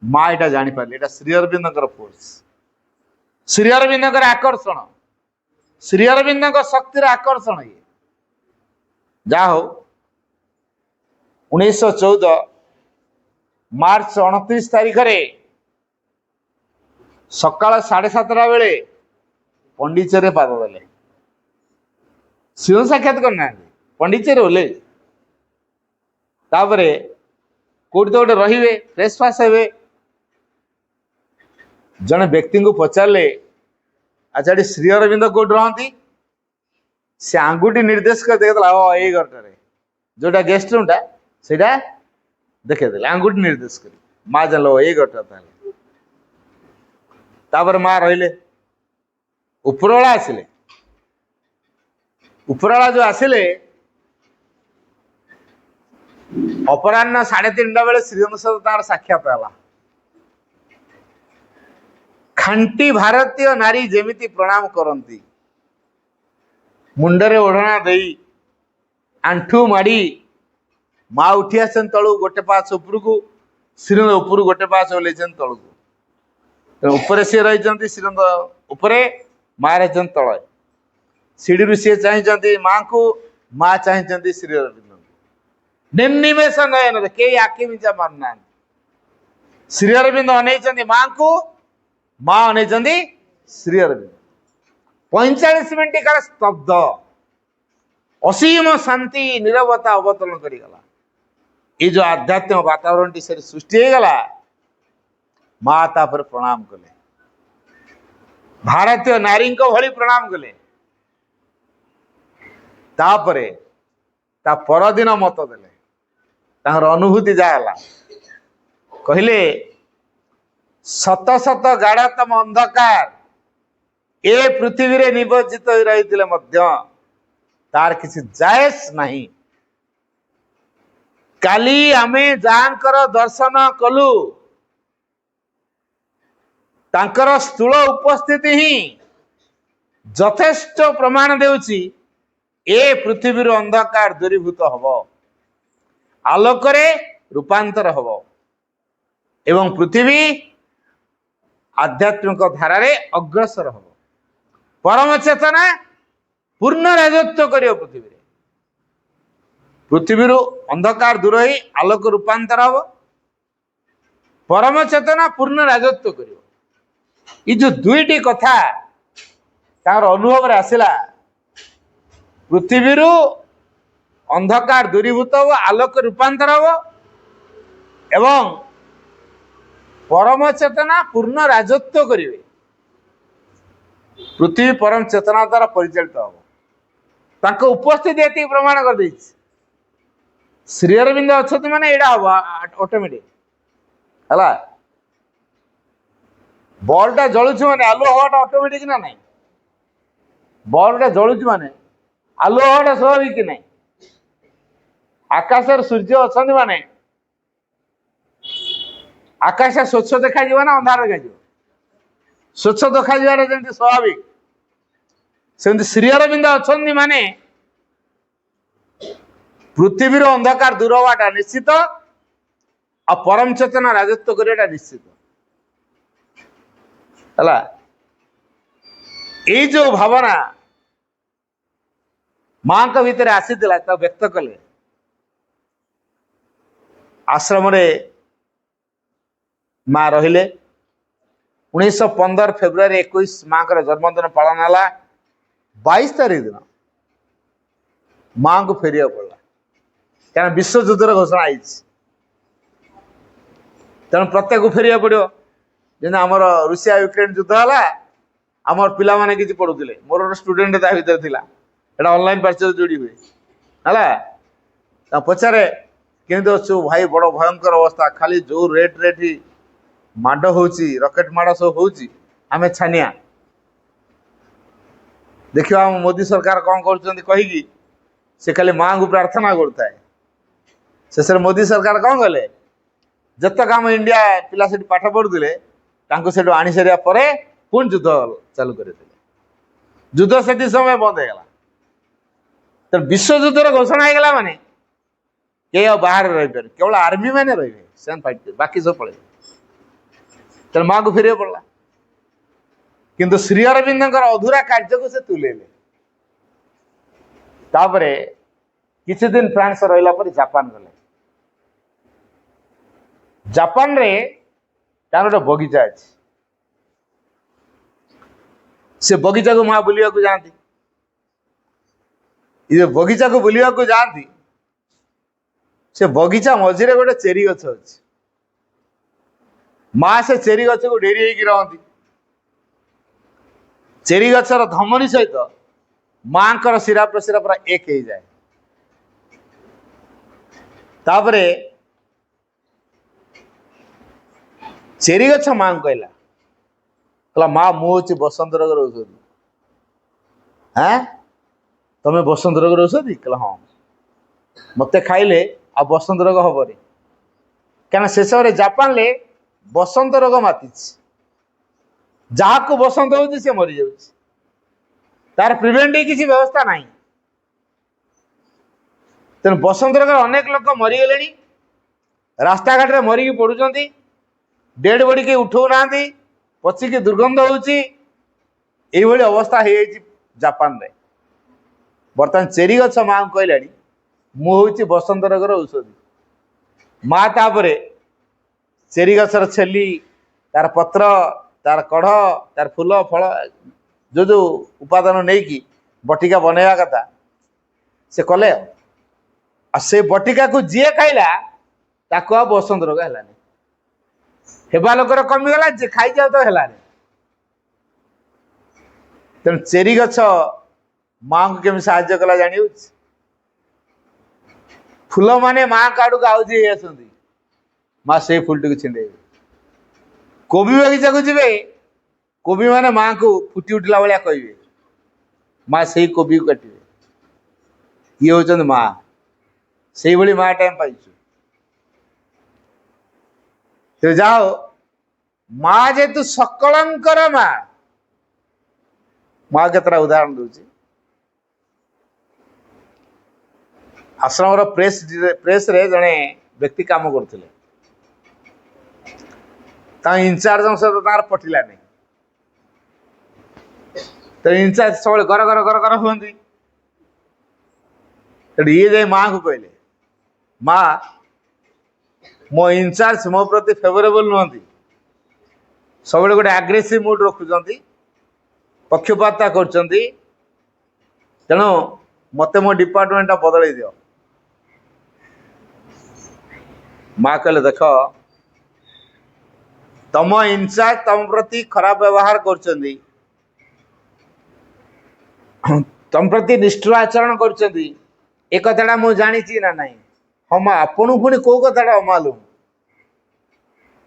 माँ यहाँ जापारे यहाँ श्री अरविंद फोर्स श्री अरविंद आकर्षण श्री अरविंद शक्तिर आकर्षण ये जा हो 1914 मार्च 29 तारीख रे सकाल 7:30 बेले पंडिचेरी पाद देले सिंह साक्षात करना पंडिचेरी ओले तापरे कोट तो गोटे रही फ्रेश फास हे जड़े व्यक्ति को पचारे अच्छा श्री अरविंद कोट रहती से आंगुठी निर्देश कर देखा यही घरटे जोटा गेस्ट रूमटा से देखे आंगुठी निर्देश कर माँ जान यही घरटा तापर माँ रहिले उपरवाला आसिले उपरवाला जो आसिले अपराह्न 3:30 बेले श्रीरंग सहित तार साक्षात है खांटी भारतीय नारी जेमिति प्रणाम करती मुंडरे ओढ़ना दे आंठू माड़ी माँ उठी आसन तलू गोटे पास उपर को श्रीरंग उपर गोटे पास ओल्ल तलू उपरे सी रही श्रीरंग उपरे माँ रही तल सीढ़ी सी चाहती माँ को माँ चाहती श्री अरविंद निर्निमेष नयन कई आखि मिंचा मारना श्री अरविंद अनै माँ को माँ अनै श्री अरविंद 45 मिनट काल स्तब्ध असीम शांति नीरवता अवतरण करगला ये जो आध्यात्मिक वातावरण टी सृष्टि होगला माँ तापर प्रणाम कले भारतीय नारी भली प्रणाम कले तापरे ता परदिन मत देले तार अनुभूति जाहला कहले शत शत गाढ़तम अंधकार ए पृथ्वी रे निबज्जित हो रही तार किसी जायस नहीं काली आमे जानकर दर्शन कलु तांकर स्थूल उपस्थिति ही यथेष्ट प्रमाण देउची ए पृथ्वी अंधकार दूरीभूत हब आलोकरे रूपांतर हब एवं पृथ्वी आध्यात्मिक धारा रे अग्रसर हब परम चेतना पूर्ण राजत्व करियो पृथ्वी रे पृथ्वी अंधकार दूर ही आलोक रूपांतर हब परम चेतना पूर्ण राजत्व करियो ये जो दुईटी कथा तार अनुभव रे आसिला पृथ्वी अंधकार दूरीभूत हो आलोक रूपांतर हो एवं परम चेतना पूर्ण राजत्व करिवे पृथ्वी परम चेतना द्वारा परिचालित हो तांको उपस्थिति एति प्रमाण कर देछि ଶ୍ରୀ ଅରବିନ୍ଦ ଅଛନ୍ତି ମାନେ ଏଇଟା ହବ ଅଟୋମେଟିକ ହେଲା। ବଲ୍ଟା ଜଳୁଛି ମାନେ ଆଲୁଅ ହବାଟା ଅଟୋମେଟିକ ନା ନାହିଁ? ବଲ୍ଟା ଜଳୁଛି ମାନେ ଆଲୁଅ ହବାଟା ସ୍ୱାଭାବିକ କି ନାହିଁ? ଆକାଶରେ ସୂର୍ଯ୍ୟ ଅଛନ୍ତି ମାନେ ଆକାଶ ସ୍ୱଚ୍ଛ ଦେଖାଯିବ ନା ଅନ୍ଧାର ଦେଖାଯିବ? ସ୍ୱଚ୍ଛ ଦେଖାଯିବାରେ ଯେମିତି ସ୍ୱାଭାବିକ, ସେମିତି ଶ୍ରୀ ଅରବିନ୍ଦ ଅଛନ୍ତି ମାନେ ପୃଥିବୀର ଅନ୍ଧକାର ଦୂର ହବାଟା ନିଶ୍ଚିତ, ଆଉ ପରମ ଚେତନା ରାଜତ୍ୱ କରିବାଟା ନିଶ୍ଚିତ ହେଲା। ଏଇ ଯୋଉ ଭାବନା ମାଙ୍କ ଭିତରେ ଆସିଥିଲା ତାକୁ ବ୍ୟକ୍ତ କଲେ। ଆଶ୍ରମରେ ମା ରହିଲେ। 1915 ଫେବୃଆରୀ 21 ମାଙ୍କର ଜନ୍ମଦିନ ପାଳନ ହେଲା। 22 ତାରିଖ ଦିନ ମାଙ୍କୁ ଫେରିବାକୁ ପଡିଲା, କାରଣ ବିଶ୍ୱଯୁଦ୍ଧର ଘୋଷଣା ହେଇଛି। ତେଣୁ ପ୍ରତ୍ୟେକକୁ ଫେରିବାକୁ ପଡିବ। ଯେମିତି ଆମର ରୁଷିଆ ୟୁକ୍ରେନ ଯୁଦ୍ଧ ହେଲା, ଆମର ପିଲାମାନେ କିଛି ପଢୁଥିଲେ, ମୋର ଗୋଟେ ଷ୍ଟୁଡେଣ୍ଟ ତା ଭିତରେ ଥିଲା, ଏଟା ଅନଲାଇନ ପାର୍ଚେଜ ଯୋଡି ହୁଏ ହେଲା। ତା ପଚାରେ କେମିତି ଅଛୁ ଭାଇ? ବଡ ଭୟଙ୍କର ଅବସ୍ଥା, ଖାଲି ଯୋଉ ରେଟ୍ରେ ଏଠି ମାଡ ହଉଛି, ରକେଟ ମାଡ ସବୁ ହଉଛି, ଆମେ ଛାନିଆ। ଦେଖିବା ଆମ ମୋଦୀ ସରକାର କଣ କରୁଛନ୍ତି କହିକି ସେ ଖାଲି ମାଙ୍କୁ ପ୍ରାର୍ଥନା କରୁଥାଏ। ଶେଷରେ ମୋଦୀ ସରକାର କଣ କଲେ? ଯେତେକ ଆମ ଇଣ୍ଡିଆ ପିଲା ସେଠି ପାଠ ପଢୁଥିଲେ ତାଙ୍କୁ ସେଠୁ ଆଣି ସାରିବା ପରେ ପୁଣି ଯୁଦ୍ଧ ଚାଲୁ କରିଥିଲେ। ଯୁଦ୍ଧ ସେଠି ସମୟ ବନ୍ଦ ହେଇଗଲା। ତ ବିଶ୍ୱଯୁଦ୍ଧର ଘୋଷଣା ହେଇଗଲା ମାନେ କେହି ଆଉ ବାହାରେ ରହିପାରିବେ, କେବଳ ଆର୍ମି ମାନେ ରହିବେ, ସେମାନେ ଫାଇଟ୍ କରିବେ, ବାକି ସବୁ ପଳେଇବେ। ତେଣୁ ମାକୁ ଫେରିବାକୁ ପଡିଲା। କିନ୍ତୁ ଶ୍ରୀ ଅରବିନ୍ଦଙ୍କର ଅଧୁରା କାର୍ଯ୍ୟକୁ ସେ ତୁଲେଇଲେ। ତାପରେ କିଛି ଦିନ ଫ୍ରାନ୍ସ ରହିଲା ପରେ ଜାପାନ ଗଲେ। ଜାପାନରେ ତାର ଗୋଟେ ବଗିଚା ଅଛି। ସେ ବଗିଚାକୁ ମା ବୁଲିବାକୁ ଯାଆନ୍ତି। ଏ ବଗିଚାକୁ ବୁଲିବାକୁ ଯାଆନ୍ତି, ସେ ବଗିଚା ମଝିରେ ଗୋଟେ ଚେରି ଗଛ ଅଛି। ମା ସେ ଚେରି ଗଛକୁ ଡେରି ହେଇକି ରହନ୍ତି। ଚେରି ଗଛର ଧମନୀ ସହିତ ମାଙ୍କର ଶିରା ପ୍ରଶିରା ପୁରା ଏକ ହେଇଯାଏ। ତାପରେ ଚେରି ଗଛ ମାଙ୍କୁ କହିଲା, ମା ମୁଁ ହଉଛି ବସନ୍ତ ରୋଗର ଔଷଧି। ତମେ ବସନ୍ତ ରୋଗର ଔଷଧି? କହିଲା ହଁ, ମତେ ଖାଇଲେ ଆଉ ବସନ୍ତ ରୋଗ ହବନି। କାରଣ ଶେଷରେ ଜାପାନରେ ବସନ୍ତ ରୋଗ ମାତିଛି। ଯାହାକୁ ବସନ୍ତ ହଉଛି ସେ ମରିଯାଉଛି, ତାର ପ୍ରିଭେଣ୍ଟିଭ କିଛି ବ୍ୟବସ୍ଥା ନାହିଁ। ତେଣୁ ବସନ୍ତ ରୋଗରେ ଅନେକ ଲୋକ ମରିଗଲେଣି, ରାସ୍ତାଘାଟରେ ମରିକି ପଡୁଛନ୍ତି, ଡେଡ୍ ବଡି କେହି ଉଠଉନାହାନ୍ତି, ପଚିକି ଦୁର୍ଗନ୍ଧ ହଉଛି। ଏଇଭଳି ଅବସ୍ଥା ହେଇଯାଇଛି ଜାପାନରେ। ବର୍ତ୍ତମାନ ଚେରି ଗଛ ମାଙ୍କୁ କହିଲାଣି ମୁଁ ହଉଛି ବସନ୍ତ ରୋଗର ଔଷଧି। ମା ତାପରେ ଚେରି ଗଛର ଛେଲି, ତାର ପତ୍ର, ତାର କଢ, ତାର ଫୁଲ ଫଳ, ଯୋଉ ଯୋଉ ଉପାଦାନ ନେଇକି ବଟିକା ବନେଇବା କଥା ସେ କଲେ। ଆଉ ସେ ବଟିକାକୁ ଯିଏ ଖାଇଲା ତାକୁ ଆଉ ବସନ୍ତ ରୋଗ ହେଲାନି। ହେବା ଲୋକର କମିଗଲା, ଯିଏ ଖାଇଯାଉ ତ ହେଲାନି। ତେଣୁ ଚେରି ଗଛ ମାଙ୍କୁ କେମିତି ସାହାଯ୍ୟ କଲା ଜାଣି ହଉଛି? ଫୁଲ ମାନେ ମାଙ୍କ ଆଡକୁ ଆଉଜି ହେଇ ଆସନ୍ତି, ମା ସେଇ ଫୁଲଟିକୁ ଛିଣ୍ଡେଇବେ। କୋବି ବଗିଚାକୁ ଯିବେ, କୋବି ମାନେ ମାଙ୍କୁ ଫୁଟି ଉଠିଲା ଭଳିଆ କହିବେ, ମା ସେଇ କୋବିକୁ କାଟିବେ। ଇଏ ହଉଛନ୍ତି ମା। ସେଇଭଳି ମା ଟାଇମ ପାଇଛୁ। ଯାଅ ମା ଯେହେତୁ ସକଳଙ୍କର ମା, ମା କେତେଟା ଉଦାହରଣ ଦଉଛି। ଆଶ୍ରମର ପ୍ରେସରେ ଜଣେ ବ୍ୟକ୍ତି କାମ କରୁଥିଲେ। ତାଙ୍କ ଇନଚାର୍ଜଙ୍କ ସହିତ ତାଙ୍କର ପଟିଲାନି। ତ ଇନଚାର୍ଜ ସବୁବେଳେ ଗର ଗର ଗର ଗର ହୁଅନ୍ତି। ସେଠି ଇଏ ଯାଇ ମାଙ୍କୁ କହିଲେ, ମା ମୋ ଇନଚାର୍ଜ ମୋ ପ୍ରତି ଫେଭରେବଲ ନୁହନ୍ତି, ସବୁବେଳେ ଗୋଟେ ଆଗ୍ରେସିଭ ମୁଡ ରଖୁଛନ୍ତି, ପକ୍ଷପାତ କରୁଛନ୍ତି। ତେଣୁ ମତେ ମୋ ଡିପାର୍ଟମେଣ୍ଟଟା ବଦଳେଇ ଦିଅ। ମା କହିଲେ ଦେଖ, ତମ ଇନଚାର୍ଜ ତମ ପ୍ରତି ଖରାପ ବ୍ୟବହାର କରୁଛନ୍ତି, ତମ ପ୍ରତି ନିଷ୍ଠୁର ଆଚରଣ କରୁଛନ୍ତି, ଏ କଥାଟା ମୁଁ ଜାଣିଛି ନା ନାହିଁ। ହଁ ମା ଆପଣଙ୍କୁ ପୁଣି କୋଉ କଥାଟା ଅମାଲୁମ?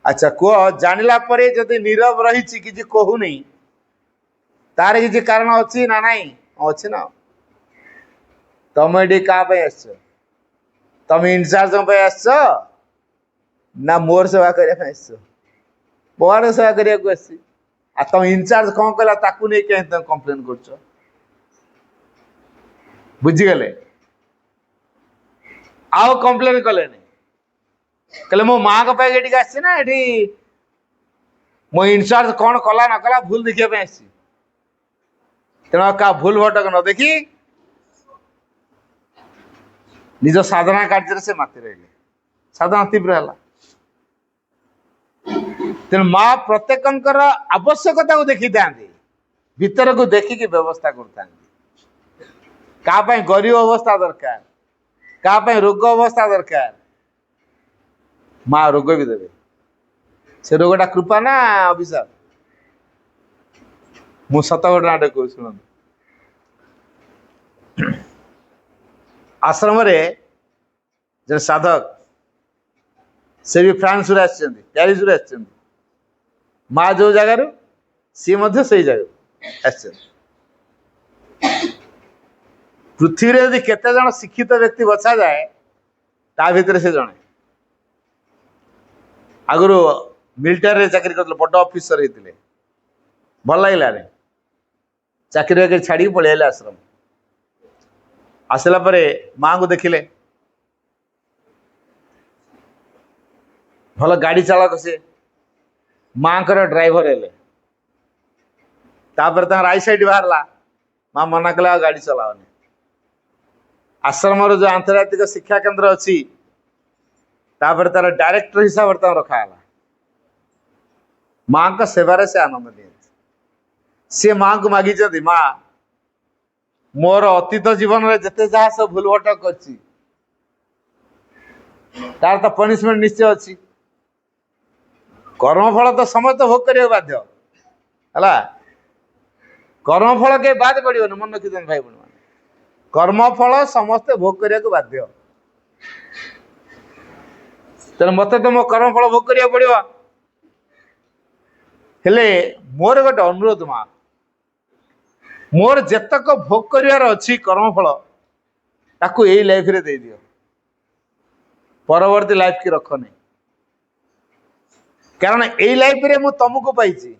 ଆଚ୍ଛା କୁହ, ଜାଣିଲା ପରେ ଯଦି ନୀରବ ରହିଛି କିଛି କହୁନି, ତାର କିଛି କାରଣ ଅଛି ନା ନାଇଁ? ଅଛି ନା। ତମେ ଏଠି କାହା ପାଇଁ ଆସିଛ? ତମେ ଇନଚାର୍ଜ ପାଇଁ ଆସିଛ ନା ମୋର ସେବା କରିବା ପାଇଁ ଆସିଛ? ବହାର ସେବା କରିବାକୁ ଆସିଛି। ଆଉ ତମ ଇନଚାର୍ଜ କଣ କହିଲା ତାକୁ ନେଇ କେମିତି ତମେ କମ୍ପ୍ଲେନ କରୁଛ? ବୁଝିଗଲେ? ଆଉ କମ୍ପ୍ଲେନ କଲେନି, କହିଲେ ମୋ ମାଙ୍କ ପାଇଁ ଏଠିକି ଆସିଛି ନା ଏଠି ମୋ ଇନଚାର୍ଜ କଣ କଲା ନ କଲା ଭୁଲ ଦେଖିବା ପାଇଁ ଆସିଛି। ତେଣୁ କାହା ଭୁଲ ଭଟକ ନ ଦେଖି ନିଜ ସାଧନା କାର୍ଯ୍ୟରେ ସେ ମାତି ରହିଲେ, ସାଧନା ତୀବ୍ର ହେଲା। ତେଣୁ ମା ପ୍ରତ୍ୟେକଙ୍କର ଆବଶ୍ୟକତାକୁ ଦେଖିଥାନ୍ତି, ଭିତରକୁ ଦେଖିକି ବ୍ୟବସ୍ଥା କରୁଥାନ୍ତି। କାହା ପାଇଁ ଗରିବ ଅବସ୍ଥା ଦରକାର, କାହା ପାଇଁ ରୋଗ ଅବସ୍ଥା ଦରକାର, ମା ରୋଗ ବି ଦେବେ। ସେ ରୋଗଟା କୃପା ନା ଅଭିଶାପ? ମୁଁ ସତ ଘଟଣାଟେ କହୁଛି ଶୁଣନ୍ତୁ। ଆଶ୍ରମରେ ଯେ ସାଧକ, ସେ ବି ଫ୍ରାନ୍ସରୁ ଆସିଛନ୍ତି, ପ୍ୟାରିସରୁ ଆସିଛନ୍ତି। ମା ଯୋଉ ଜାଗାରୁ, ସିଏ ମଧ୍ୟ ସେଇ ଜାଗାରୁ ଆସିଛନ୍ତି। ପୃଥିବୀରେ ଯଦି କେତେ ଜଣ ଶିକ୍ଷିତ ବ୍ୟକ୍ତି ବଛାଯାଏ, ତା ଭିତରେ ସେ ଜଣେ। ଆଗରୁ ମିଲିଟାରୀରେ ଚାକିରି କରିଥିଲେ, ବଡ ଅଫିସର ହେଇଥିଲେ। ଭଲ ଲାଗିଲାନି, ଚାକିରି ବାକିରି ଛାଡ଼ିକି ପଳେଇ ଆଇଲେ ଆଶ୍ରମ। ଆସିଲା ପରେ ମାଙ୍କୁ ଦେଖିଲେ, ଭଲ ଗାଡ଼ି ଚାଳକ ସିଏ, ମାଙ୍କର ଡ୍ରାଇଭର ହେଲେ। ତାପରେ ତାଙ୍କର ଆଇସାଇଟ୍ ବାହାରିଲା, ମା ମନା କଲେ ଆଉ ଗାଡ଼ି ଚଲାଅନି। ଆଶ୍ରମର ଯୋଉ ଆନ୍ତର୍ଜାତିକ ଶିକ୍ଷା କେନ୍ଦ୍ର ଅଛି, ତାପରେ ତାର ଡାଇରେକ୍ଟର ହିସାବରେ ତାଙ୍କୁ ରଖାଗଲା। ମାଙ୍କ ସେବାରେ ସେ ଆନନ୍ଦ ନିଅନ୍ତି। ସେ ମାଙ୍କୁ ମାଗିଛନ୍ତି, ମା ମୋର ଅତୀତ ଜୀବନରେ ଯେତେ ଯାହା ସବୁ ଭୁଲ ଭଟକ କରିଛି, ତାର ତ ପନିଶମେଣ୍ଟ ନିଶ୍ଚୟ ଅଛି। କର୍ମଫଳ ତ ସମସ୍ତେ ଭୋଗ କରିବାକୁ ବାଧ୍ୟ ହେଲା। କର୍ମଫଳ କେହି ବାଦ ପଡ଼ିବନି, ମନେ ରଖିଛନ୍ତି ଭାଇ ଭଉଣୀ ମାନେ। କର୍ମଫଳ ସମସ୍ତେ ଭୋଗ କରିବାକୁ ବାଧ୍ୟ। ତେଣୁ ମତେ ତ ମୋ କର୍ମଫଳ ଭୋଗ କରିବାକୁ ପଡ଼ିବ। ହେଲେ ମୋର ଗୋଟେ ଅନୁରୋଧ, ମା ମୋର ଯେତକ ଭୋଗ କରିବାର ଅଛି କର୍ମଫଳ, ତାକୁ ଏଇ ଲାଇଫରେ ଦେଇଦିଅ, ପରବର୍ତ୍ତୀ ଲାଇଫ କି ରଖନି। କାରଣ ଏଇ ଲାଇଫରେ ମୁଁ ତମକୁ ପାଇଛି,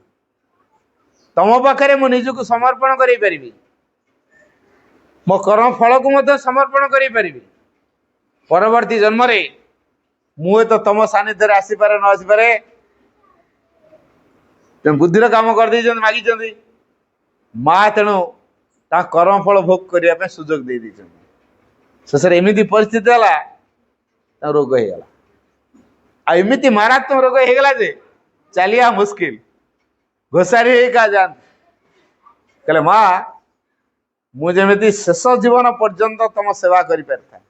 ତମ ପାଖରେ ମୁଁ ନିଜକୁ ସମର୍ପଣ କରିପାରିବି, ମୋ କର୍ମ ଫଳକୁ ମଧ୍ୟ ସମର୍ପଣ କରିପାରିବି। ପରବର୍ତ୍ତୀ ଜନ୍ମରେ ମୁଁ ତ ତମ ସାନ୍ନିଧ୍ୟରେ ଆସିପାରେ ନ ଆସିପାରେ। ତେଣୁ ବୁଦ୍ଧିର କାମ କରିଦେଇଛନ୍ତି, ମାଗିଛନ୍ତି ମା, ତେଣୁ ତା କର୍ମଫଳ ଭୋଗ କରିବା ପାଇଁ ସୁଯୋଗ ଦେଇ ଦେଇଛନ୍ତି। ଶେଷରେ ଏମିତି ପରିସ୍ଥିତି ହେଲା, ତା ରୋଗ ହେଇଗଲା। ଆଉ ଏମିତି ମାରାତ୍ମକ ରୋଗ ହେଇଗଲା ଯେ ଚାଲିବା ମୁସ୍କିଲ, ଘୋଷାରି ହେଇକା ଯାଆନ୍ତି। କହିଲେ ମା ମୁଁ ଯେମିତି ଶେଷ ଜୀବନ ପର୍ଯ୍ୟନ୍ତ ତମ ସେବା କରିପାରିଥାଏ,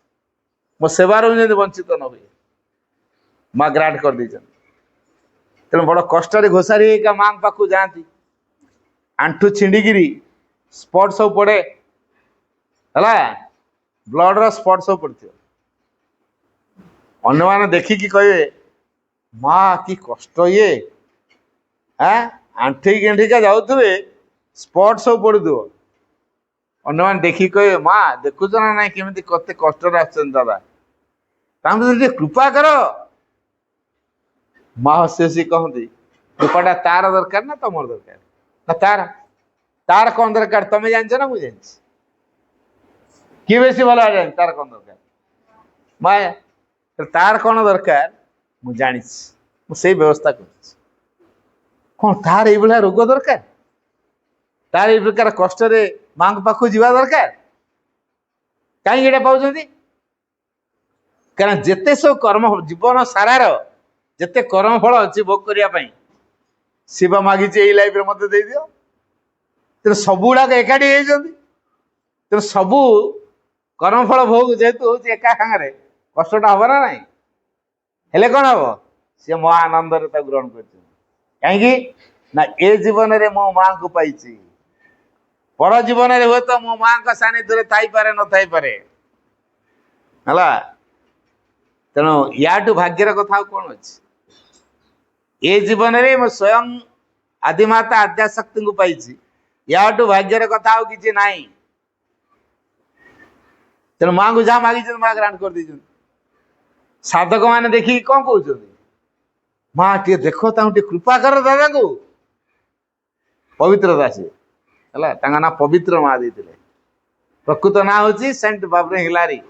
ମୋ ସେବାରୁ ଯେମିତି ବଞ୍ଚିତ ନ ହୁଏ, ମା ଗ୍ରାଣ୍ଟ କରିଦେଇଛନ୍ତି। ତେଣୁ ବଡ଼ କଷ୍ଟରେ ଘୋଷାରି ହେଇକା ମାଙ୍କ ପାଖକୁ ଯାଆନ୍ତି। ଆଣ୍ଠୁ ଛିଣ୍ଡିକିରି ସ୍ପଟ୍ ସବୁ ପଡ଼େ ହେଲା, ବ୍ଲଡର ସ୍ପଟ୍ ସବୁ ପଡ଼ିଥିବ। ଅନ୍ୟମାନେ ଦେଖିକି କହିବେ, ମା କି କଷ୍ଟ ଇଏ, ଆଣ୍ଠେଇ ଗେଣ୍ଠେଇକା ଯାଉଥିବେ, ସ୍ପଟ୍ ସବୁ ପଡୁଥିବ। ଅନ୍ୟମାନେ ଦେଖିକି କହିବେ, ମା ଦେଖୁଛ ନା ନାଇଁ କେମିତି କେତେ କଷ୍ଟରେ ଆସିଛନ୍ତି ଦାଦା, ତାଙ୍କୁ ଟିକେ କୃପା କର। ମା ହସି ହସି କହନ୍ତି, କୃପାଟା ତାର ଦରକାର ନା ତମର ଦରକାର? ନା ତାର। ତାର କଣ ଦରକାର ତମେ ଜାଣିଛ ନା ମୁଁ ଜାଣିଛି? କିଏ ବେଶୀ ଭଲ ଜାଣିଛି ତାର କଣ ଦରକାର? ମା ତାର କଣ ଦରକାର ମୁଁ ଜାଣିଛି, ମୁଁ ସେଇ ବ୍ୟବସ୍ଥା କରିଛି। କଣ ତାର ଏଇଭଳିଆ ରୋଗ ଦରକାର, ତାର ଏଇ ପ୍ରକାର କଷ୍ଟରେ ମାଙ୍କ ପାଖକୁ ଯିବା ଦରକାର? କାହିଁକି ଏଇଟା ପାଉଛନ୍ତି? କାରଣ ଯେତେ ସବୁ କର୍ମ ଜୀବନ ସାରାର ଯେତେ କର୍ମ ଫଳ ଅଛି ଭୋଗ କରିବା ପାଇଁ, ଶିବ ମାଗିଛି ଏଇ ଲାଇଫରେ ମତେ ଦେଇଦିଅ। ତେଣୁ ସବୁ ଗୁଡାକ ଏକାଠି ହେଇଛନ୍ତି। ତେଣୁ ସବୁ କର୍ମଫଳ ଭୋଗ ଯେହେତୁ ହଉଛି ଏକା ସାଙ୍ଗରେ, କଷ୍ଟଟା ହବ ନା ନାହିଁ? ହେଲେ କଣ ହବ? ସେ ମହା ଆନନ୍ଦରେ ତାକୁ ଗ୍ରହଣ କରିଛନ୍ତି। କାହିଁକି ନା ଏ ଜୀବନରେ ମୋ ମାଙ୍କୁ ପାଇଛି, ପର ଜୀବନରେ ହୁଏତ ମୋ ମାଙ୍କ ସାନ୍ନିଧ୍ୟରେ ଥାଇପାରେ ନଥାଇପାରେ ହେଲା। तेणु याठू भाग्यर कथा कौन अच्छे ये जीवन रे मो स्वयं आदिमाता आद्याशक्ति को पाई याठू भाग्यर कथा कि ना तेणु माँ को जहाँ मागी माँ ग्रांट कर दी साधक मैंने देखिए कौन कौन माँ टे देख कृपा कर दादा को पवित्रता से है ना पवित्र माँ देते प्रकृत ना हूँ सेंट बाबरे हिलारी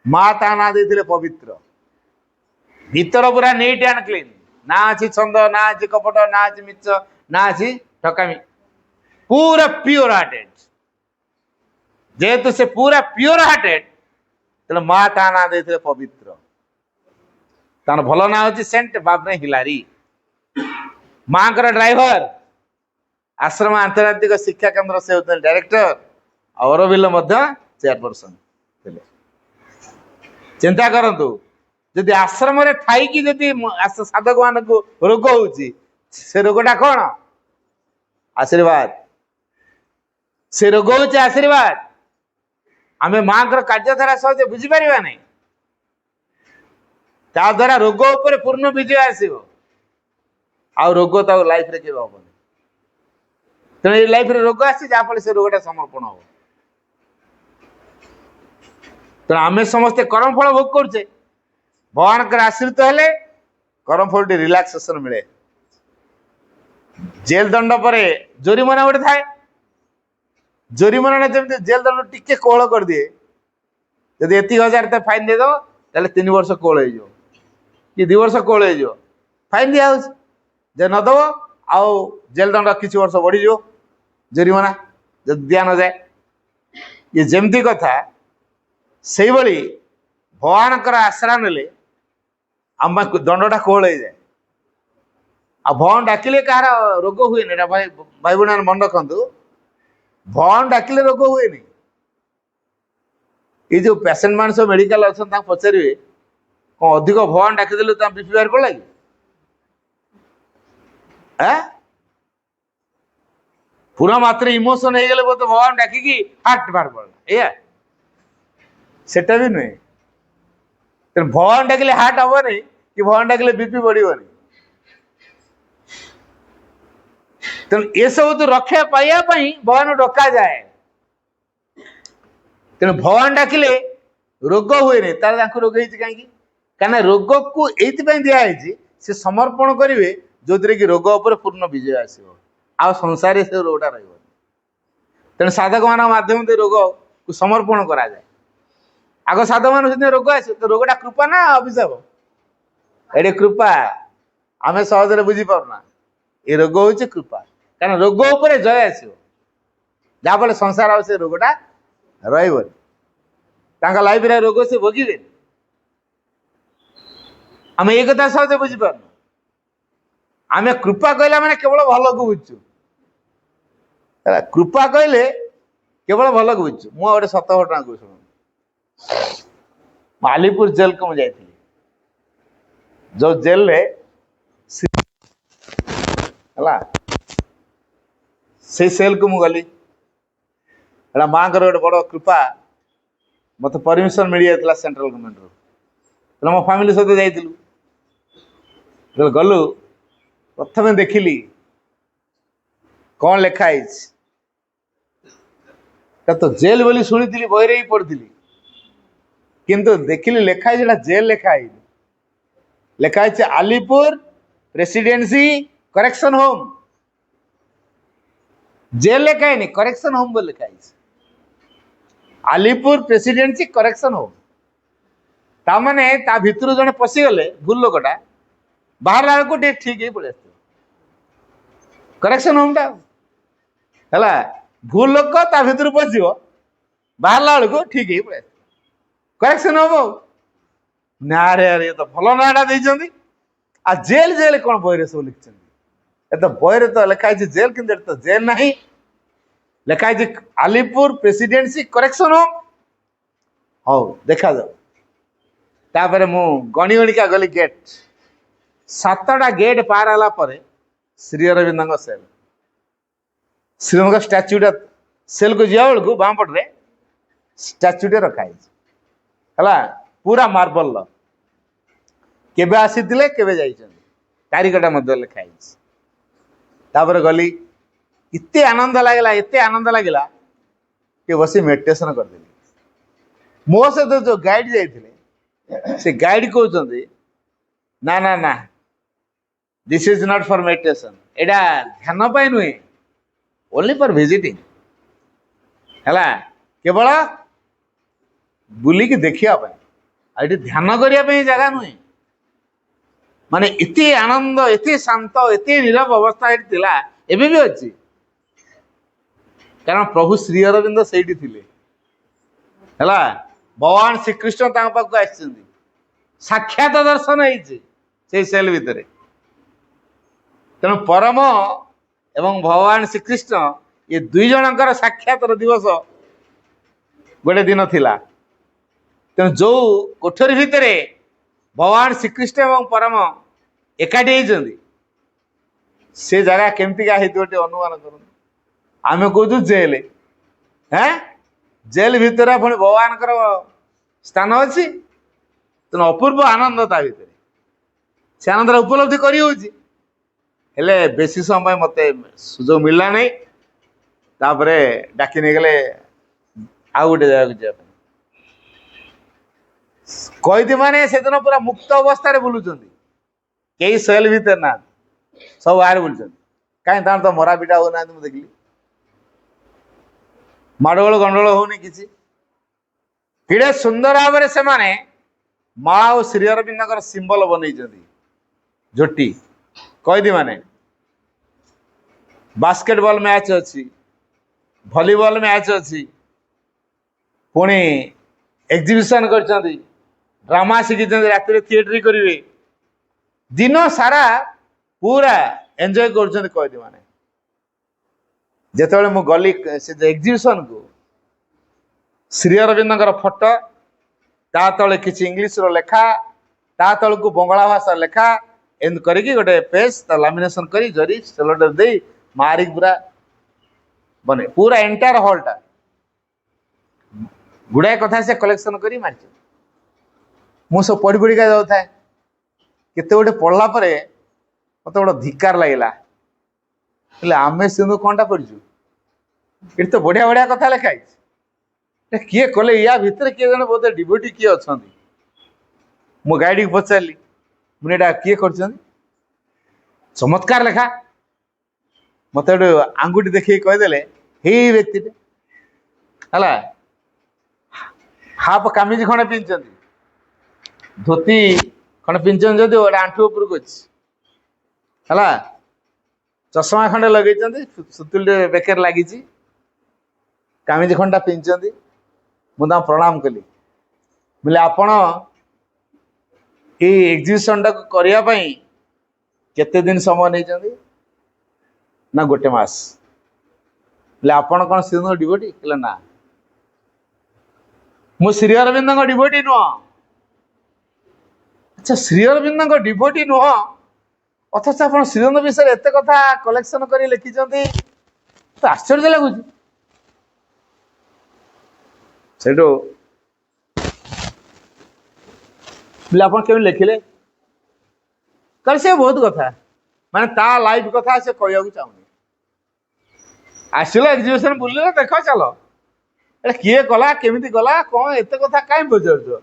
माँ ता ना देते पवित्र भीतर पूरा नीट एंड क्लीन ना अच्छी छंद ना अच्छी कपट ना अच्छी मिच ना अच्छी ठकामी पूरा प्योर हार्टेड जेहेतु से पूरा प्योर हार्टेड तेना माँ ता ना देते पवित्र तार भल ना हूँ सेंट बाबरे हिलारी माँ कर ड्राइवर आश्रम आंतर्जातिक शिक्षा केंद्र से होते डायरेक्टर औरबिल चेयरपर्सन चिंता करंतु जदि आश्रम रे थाई कि जदि साधक मान को रोग होउची से रोगटा कौन आशीर्वाद से रोग होउची आशीर्वाद आमे माँ कर कार्यधारा सहज बुझी परिबा नहीं ता द्वारा रोग ऊपर पूर्ण विजय आसीबो आ रोग ता लाइफ रे केबे होबो तेणु लाइफ रे रोग आसी जाफल से रोगटा समर्पण हो तेणु आम समस्ते कर्म फल भोग करुचे भगवान के आश्रित हेले कर्म फल टी रिलैक्सेशन मिले जेल दंड पर जोरीमाना गोटे थाए जोरीमाना जमी जेल दंड टिके कोहल कर दिए जदि एति हजार फाइन दे दो 3 वर्ष कोहल हो कि 2 वर्ष कोहल हो फाइन दिया जे न दब आउ जेल दंड किसी वर्ष बढ़ी जोरीमाना जब दिया न जाए ये जमती कथा से भगवान आश्रा ने आम दंडटा कोहल जाए आ भगवान डाकिले कहार रोग हुए भाई भाई भाई मन रखु भगवान डाकिले रोग हुए ये जो पेसेंट मान सब मेडिकल अच्छा पचारे कौन अधिक भगवान डाकिदेलु बीपी बाहर पड़ा कि पूरा मात्र इमोशन हो गले बोलते भगवान डाकिकी हार्ट बाहर पड़ा या सेटा भी नुहे भगवान डाकिले हार्ट हम नहीं कि भगवान डाकिले बीपी बढ़ोनी तेणु ये सब तो रक्षा पाइबापी भगवान डका जाए तेणु भगवान डाकिले रोग हुए नहीं तार रोग कहीं रोग को ये दिखाई से समर्पण करेंगे जो थी कि रोग उपर पूर्ण विजय आसो आ संसार से रोगटा रही तेणु साधक मान मध्यम रोग को समर्पण करा जाए आग साधक मान रोग आस तो रोगटा कृपा ना अभिशाप ये कृपा आम सहज बुझी पारना ये रोग हूँ कृपा कारण रोग उपर जय आसो जहाँफल संसार आ से रोगटा लाइफ रे रोग से भोगे आम ये कथा सहज बुझीपार आम कृपा कहले मैंने केवल भल को बुझु कृपा कहले केवल भल को बुझु मु गोटे सत घटना को शुणु आलीपुर जेल को मुझे जो जेल रे से सेल को मुझे गली माँ को गोटे बड़ कृपा मत परमिशन मिल जाता सेंट्रल गवर्नमेंट रू मो फैमिली सहित जा गलु प्रथम देखिली कौन लिखाई तो जेल बोली शुणी बही ही पढ़ी किंतु देखिली लिखाई जेल लिखाई लिखाई Alipore presidency correction home jail लिखाई करेक्शन होम बोली लिखाई आलीपुर प्रेसिडेंसी करेक्शन होम ताने ता भितर जड़े पशिगले भूल लोकटा बाहर बेलू ठीक ही पड़े करेक्शन होम टा है भूल लोक ता भितर पशि बाहर बेलू ठीक ही पड़े करेक्शन होम ना रे तो भल नाटा देखते आ जेल जेल कौन बही सब लिखी तो बही तो लिखाई जेल कि तो जेल ना लिखाई आलीपुर प्रेसिडेंसी करेक्शन होम हौ देखा जाओ तापर मु गणी गणिका गली गेट 7टा गेट पार होला पर श्री अरविंद सेल श्रीरंग स्टाच्यूटा सेल को जा बेलू बाम पटे स्टाच्यूटे रखाई है पूरा मार्बल केबे आसीथिले केबे जाइछन तारिखटा मध्य लिखा है। तापर गली इत्ते आनंद लगला कि बसी मेडिटेशन करदेली। मो सहित जो गाइड जाइथिले से गाइड कहउछन्ती ना ना ना this is not for meditation, एडा ध्यान पाई नुहे, ओनली फॉर विजिटिंग हैला, केवल बुलिकी देखिया पाई, आइटी ध्यान करिया पाई जगह नुहे। माने इति आनंद, इति शांत, इति नीरव अवस्था एटी थिला, एबे भी अछि। कारण प्रभु श्री अरविंद सेठी थिले हैला, भगवान श्रीकृष्ण तांग पाखु आछिसंती, साक्षात दर्शन होइछि से सेल भितरे। तेणु परम एवं भगवान श्रीकृष्ण ये दुई जनकर साक्षात दिवस गोटे दिन थिला। तेणु जो कोठरी भितरे भगवान श्रीकृष्ण एवं परम एकाठी होइछन्ती से जगह केमतिका हेतुटे अनुमान करूँ। आमे कहूँ जेल, हैं जेल भितर पुणी भगवान स्थान अच्छी। तेणु अपूर्व आनंद ता भितर, से आनंद उपलब्धि करी होउछि। हेले बेसी समय मते सुजोग मिलला नहीं। तापरे डाकी नहीं गले आउ गोटे जगह कैदी माने से दिन पूरा मुक्त अवस्था बुलुचंती, कई सेल भीतर ना, सब बाहर बुलुचंती। कहीं तो मरा पिटा हो ना, मुझे देखली माड़गोल गंडोल होनी किसी किड़े सुंदर भाव से माने माँ और श्री अरविंद सिंबल बन झोटी कैदी माने। बास्केटबॉल मैच अच्छी, भलीबॉल मैच अच्छी, पुणी एग्जिबिशन कर ड्रामा शिखी रात थिएटर करेंगे, दिन सारा पूरा एंजॉय कर कैदी माने। जिते मु गली से एग्जिबिशन को श्री अरविंद फोटो, ता तले किसी इंग्लिश रो लेखा, ता तल को बंगला भाषा लेखा, एम करके गोटे पेज लामिनेशन करी जरी सेलोटेप दे मारिक पूरा बने पूरा एंटायर हॉलटा गुड़ाए कथा से कलेक्शन करी मार। मु सब पढ़ी पढ़ी का जाऊ थाए, केते गोटे पढ़ला परे मत गोटे धिकार लगिला, आमे सिंधु कौनटा पढ़ी ये तो बढ़िया बढ़िया कथा लिखाई किए कले या भितर किए जन बोधे डिवोटी किए अच्छा। मो गाइड को पचारि मुझे किए कर चमत्कार लेखा, मत आंगुठी देखिए कहीदेले हे व्यक्ति है हाफ कामिज खंडे पिंधि, धोती खंडे पिंधि जो गोटे आंठू उपरक अच्छी है, चषमा खंडे लगे सुतुल बेकर लगी, कामिज खंडा पिंधि। मुझे प्रणाम कली, बोले आपण ये एग्जिबिशन टाक करने केते दिन समय नहीं ना गोटे मास। बोले आपण कौन श्री डिवोटी कहले ना मु श्री अरविंद डिवोटी नुह। अच्छा श्री अरविंद डिवोटी नुह अथच आप श्रीअरविंद विषय एत कथा कलेक्शन कर लिखिं तो आश्चर्य लगुच। से आप लिखिले कल से बहुत कथा माने ता लाइफ कथा से कहू चाहूनी। आसिल एग्जिबिशन बुल देख चल एटा किए कला केमिति कला कौन एत कथा कहीं पचार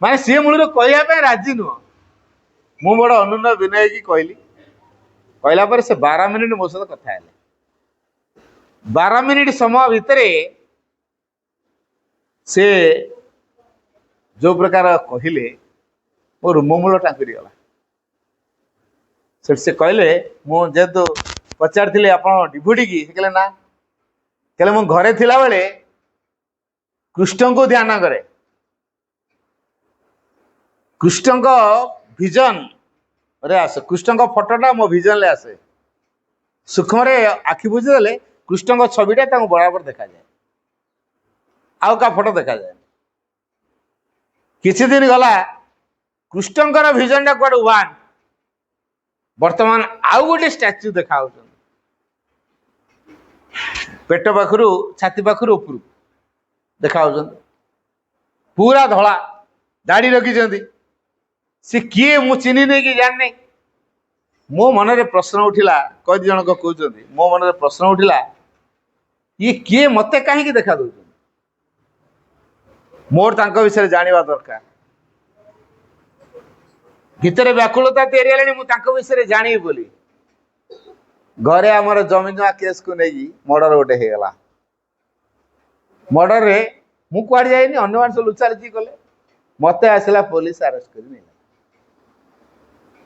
माने सी मूल कहवाई राजी नुह। मु बड़ अनुनय विनय की कहली, कहला पर से 12 मिनिट मो सहित कथा है। 12 मिनिट समय भितर से जो प्रकार कहले मो रोममूल टांकुरी गला। से कहले मुझे पचारि आप डिवोटी की कहले ना, कहले मु घरे थिला बेले कृष्ण को ध्यान करे, कृष्ण को विजन रे आसे, कृष्ण को फोटोटा मो विजन ले आसे, सूक्ष्म रे आखि बुझीदेले कृष्ण को छविटा बराबर देखा जाए, आउ का फोटो देखा जाए। किछि दिन गला कृष्णकर विजन टा कुआडे वन वर्तमान आउ गोटे स्टैच्यू देखा पेट पाखु छाती पाखु उपर देखा पूरा धला दाढ़ी रखी सी किए मु चिन्ह नहीं कि जानी मो मन में प्रश्न उठिला कई जन कहते मो मन में प्रश्न उठिला ये किए मत कहीं देखा दौर मोर तांको विषय जानिबा दरकार भितर व्याकुलता तैयारी मुझे विषय जानी बोली घरे आमर जमी जुआ केस को नहीं मर्डर गोटे होगला मर्डर रे मु कुआड़े जाइनी अन्य मान सब लुचालुची कले मत आसला पुलिस अरेस्ट कर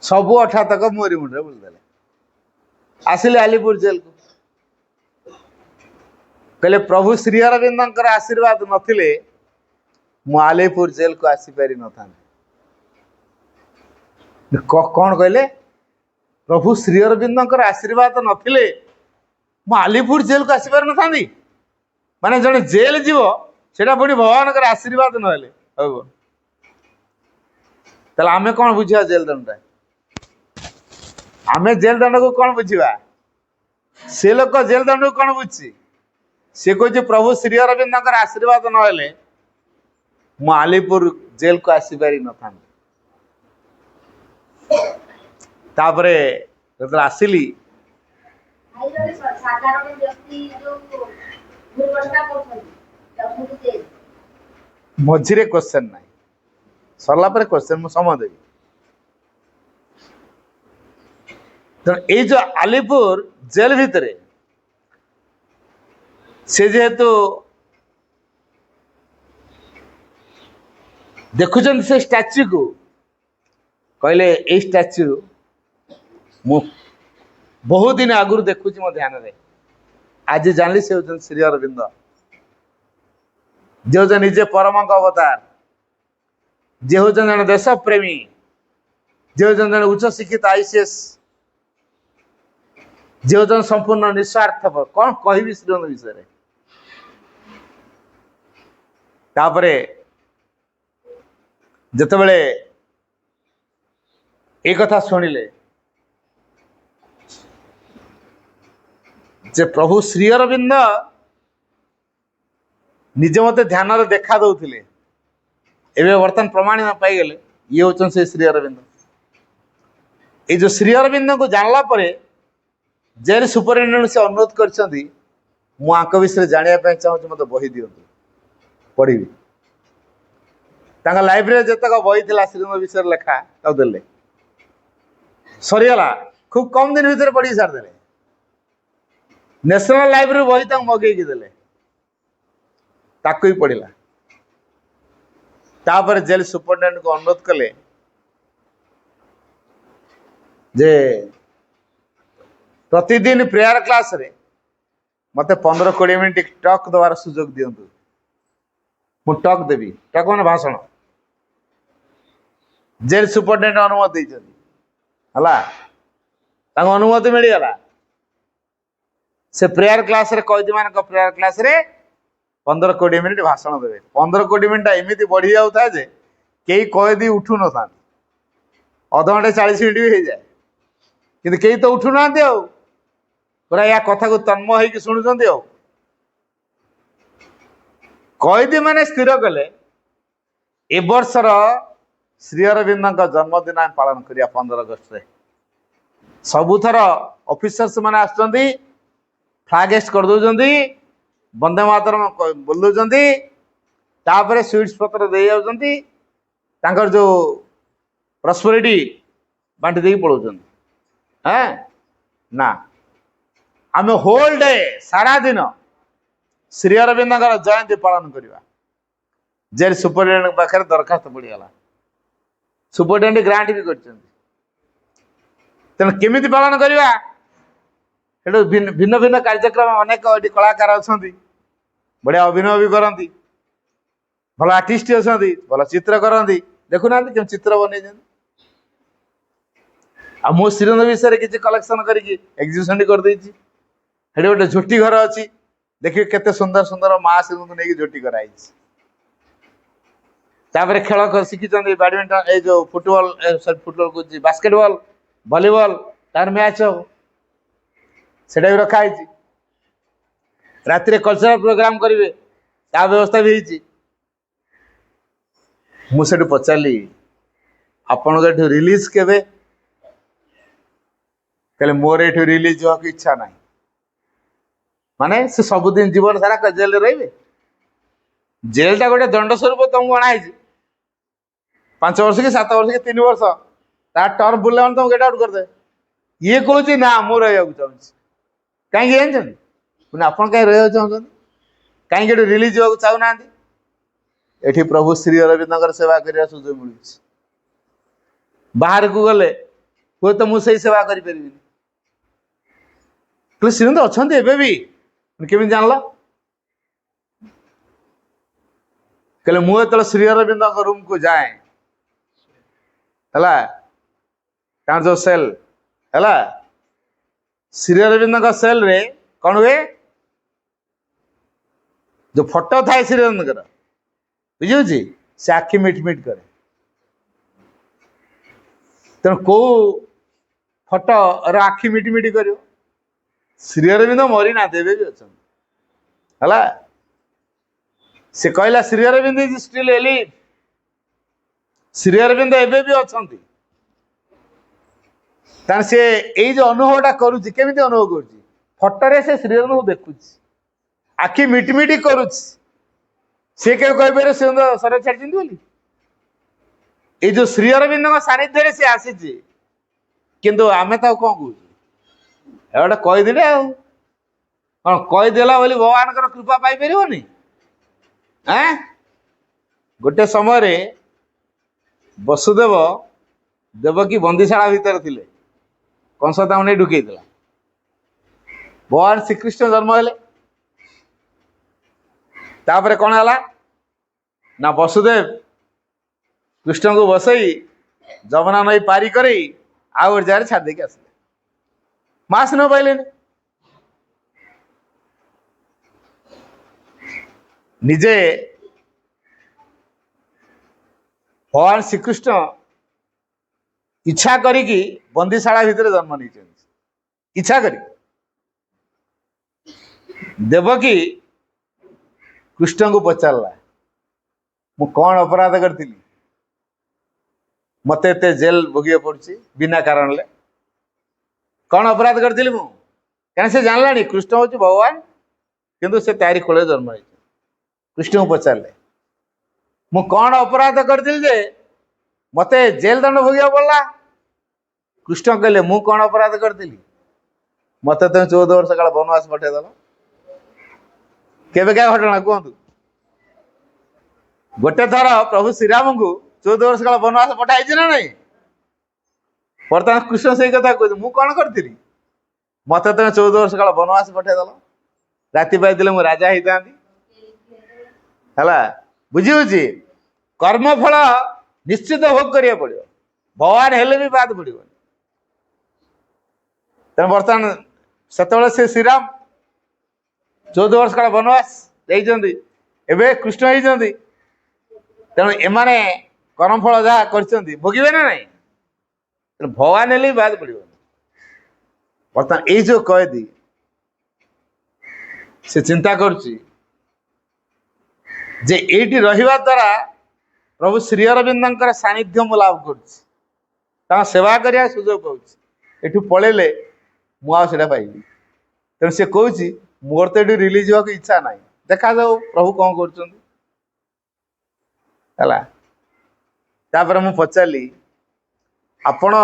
सबू अठा तक मोरी मुंडे बुलदेले आसिले आलीपुर जेल को कहले प्रभु श्री अरविंद आशीर्वाद नथिले मु आलीपुर जेल को आसीपारि न था कौन कहले प्रभु श्री अरविंद आशीर्वाद नथिले मु आलीपुर जेल को आसीपारि न था माने जने जेल जीव सेटा पुणी भगवान आशीर्वाद नहेले हम ताले आमे कौन बुझा जेल दंड आमे जेल दंड को कौन बुझा से लोक जेल दंड को कौन बुझी सी कह प्रभु श्री अरविंद आशीर्वाद नहेले मु आलीपुर जेल को आसीपारि न था तापरे जब आसिली मझे क्वेश्चन ना सरला पर क्वेश्चन मु समय देवी तो ये जो आलीपुर जेल भितर से जेहेतु देखुं से स्टैच्यू को कहले ये स्टैच्यू मु बहुत दिन आगुरी देखुची मो ध्यान रे आज जानली से होचन श्री अरविंद जे निजे परमंग अवतार जे होचन जन देश प्रेमी जे होचन जन उच्च शिक्षित आईसीएस जे होचन संपूर्ण निस्वार्थपर कौन कहबी श्री अरविंद विषय तापरे जेतेबेले एक कथा शुणिले जे प्रभु श्री अरविंद निजे मत ध्यान देखा दौले एवं बर्तमान प्रमाणित पाईगले ये होचन से श्री अरविंद ये जो श्री अरविंद को जानला परे जेल सुपरिटेडेंट से अनुरोध करछंती मु आंक विषय जानिया चाहूँ मत बही दियंतु पढ़ी लाइब्रेरी जितक बही थी श्रीरंग विषय लेखा देले सरीगला खूब कम दिन भीतर पढ़ी सारिदे नेशनल लाइब्रेरी बही तक मगेकी देले ताकू ही पढ़ला तापर जेल सुपरिटेडेंट को अनुरोध कले जे प्रतिदिन प्रेयर क्लास रे मते 15-20 मिनट टॉक दवार सुजोग दियंतु मु टॉक देवी टॉक माने भाषण जेल सुपरिटेडेंट अनुमति हला अनुमति मिलगला से प्रेयर क्लास रे कैदी मान प्रेयर क्लास रे 15-20 मिनट भाषण देवे 15-20 मिनट एमती बढ़ी जाता जे कई कैदी उठू न था अधघंटे 40 मिनट भी हो जाए कि कई तो उठू ना पूरा या कथा को तन्मय होगी शुणुंट कैदी माने स्थिर कले ए वर्षर श्री अरविंद जन्मदिन आम पालन करिया 15 अगस्त रे सबुथर ऑफिसर्स माने आछंती फ्लैग कर दौरान वंदे मातरम बोल दौरान तापर स्वीट्स पत्र दे जाउछंती तांकर जो प्रॉस्पेरिटी बांटी दे पळौछंती हैं ना आम होल डे सारा दिन श्री अरविंद जयंती पालन करवा जेल सुपरिटेडेंट पाखे दरखास्त पड़गला सुपरिटेडेंट ग्रांट भी कर केमी पालन करवा भिन्न भिन्न कार्यक्रम अनेक कलाकार अच्छा बढ़िया अभिनय भी करती भल आर्टिस्ट अच्छा भल चित्र करती देखुना कि चित्र बन मो श्रीरंग विषय किसी कलेक्शन करके एग्जिबिशन कर गोटे झोटी घर अच्छी देखिए केते सुंदर सुंदर माँ श्रीरंग नहीं झोटी कराई तापर खेल शिखी बैडमिंटन ये जो फुटबॉल फुटबॉल को बास्केटबॉल वॉलीबॉल तार मैच से रखाई राति कल्चरल प्रोग्राम करेंगे ता व्यवस्था भी होती मुझे पचारि आपण रिलीज केवे कहले मोर ये रिलीज होगा इच्छा ना माने से सबुदिन जीवन सारा जेल रे जेलटा गोटे दंड स्वरूप तुमको अणाई 5 वर्ष कि 7 वर्ष कि 3 वर्ष ता टर्म बुले तुम गेट आउट करदे ये कहूँ ना मु रहा चाहूँ कहीं जानते आप रहा चाहते कहीं रिलीज होगा चाहूना एठी प्रभु श्री अरविंद सेवा करने सुजोग मिलूँ बाहर को गले हुए तो मुझे सेवा करें श्री तो अच्छा एवं भी केमी जान कहले मुझे श्री अरविंद रूम को जाए है जो सेल है श्री अरविंद सेल रे कौन हुए जो फोटो थाए श्री अरविंद बुझे से आखि मिट मिट करे तेणु कौ फोटो आखि मिट मिट कर श्री अरविंद मरी ना देवे भी अच्छा है से कहला Shri Aurobindo is still alive Shri Aurobindo एबे भी अच्छा से यही जो अनुभवटा करुच्ची केमी अनुभव कर फोटो से श्री अरविंद को देखु आखि मिटमिटी करुच्ची सी क्या कहीपर से शरीर छाड़ी बोली ये जो श्री अरविंद सानिध्य से आसी किंतु आमे तो कौन कह गोटे कहीदेले कौन कहीदेला बोली भगवान कृपा पाई गोटे समय वसुदेव देवकी बंदीशाला भितर थिले कंस नहीं ढुकई भगवान श्रीकृष्ण जन्म हेले तापर कौन है ना वसुदेव कृष्ण को बसई जमुना नई पारी कर आउ गोटे जगह छाड़ देके आसले मास न पाइले निजे भगवान श्रीकृष्ण इच्छा करी बंदीशाला भितर जन्म नहीं इच्छा करी देवकी कृष्ण को पचारला मु कौन अपराध करी मत जेल भोगे पड़ी बिना कारण ले कौन अपराध करी मु क्या से जानला कृष्ण हूँ भगवान किंतु से तारी कोले जन्म हो कृष्ण को पचारे मु कौन अपराध करी जे मत जेल दंड भोगे पड़ा कृष्ण कहले मु कौन अपराध करी मत तुम 14 वर्ष काल वनवास पठेदेल केवे क्या घटना कहतु गोटे थर प्रभु श्रीराम को 14 वर्ष काल वनवास पठाई ना नहीं बर्तमान कृष्ण से कथा कहते मु कौन करी मत तुम 14 वर्ष काल वनवास पठेदेल राति पाई मु राजा होता है बुझी कर्मफल निश्चित भोग करिया पड़ो भगवान हेले भी बाद पड़ो तेना बर्तमान से श्रीराम 14 वर्ष काल वनवास एवं कृष्ण होती तेणु एमाने कर्मफल जहाँ कर भोगे ना नहीं भगवान हेले भी बाद पड़ो बर्तमान ये जो कैदी से चिंता करुच्ची जे एटी रहिबा द्वारा प्रभु श्री अरविंद सानिध्य मु लाभ कर सेवा करने सुजोग पाऊँ पलैले मुझा पाइबी तेणु से कौच मोर तो ये रिलीज होगा इच्छा ना देखा जाऊ प्रभु कौन कर मु पचारि आपण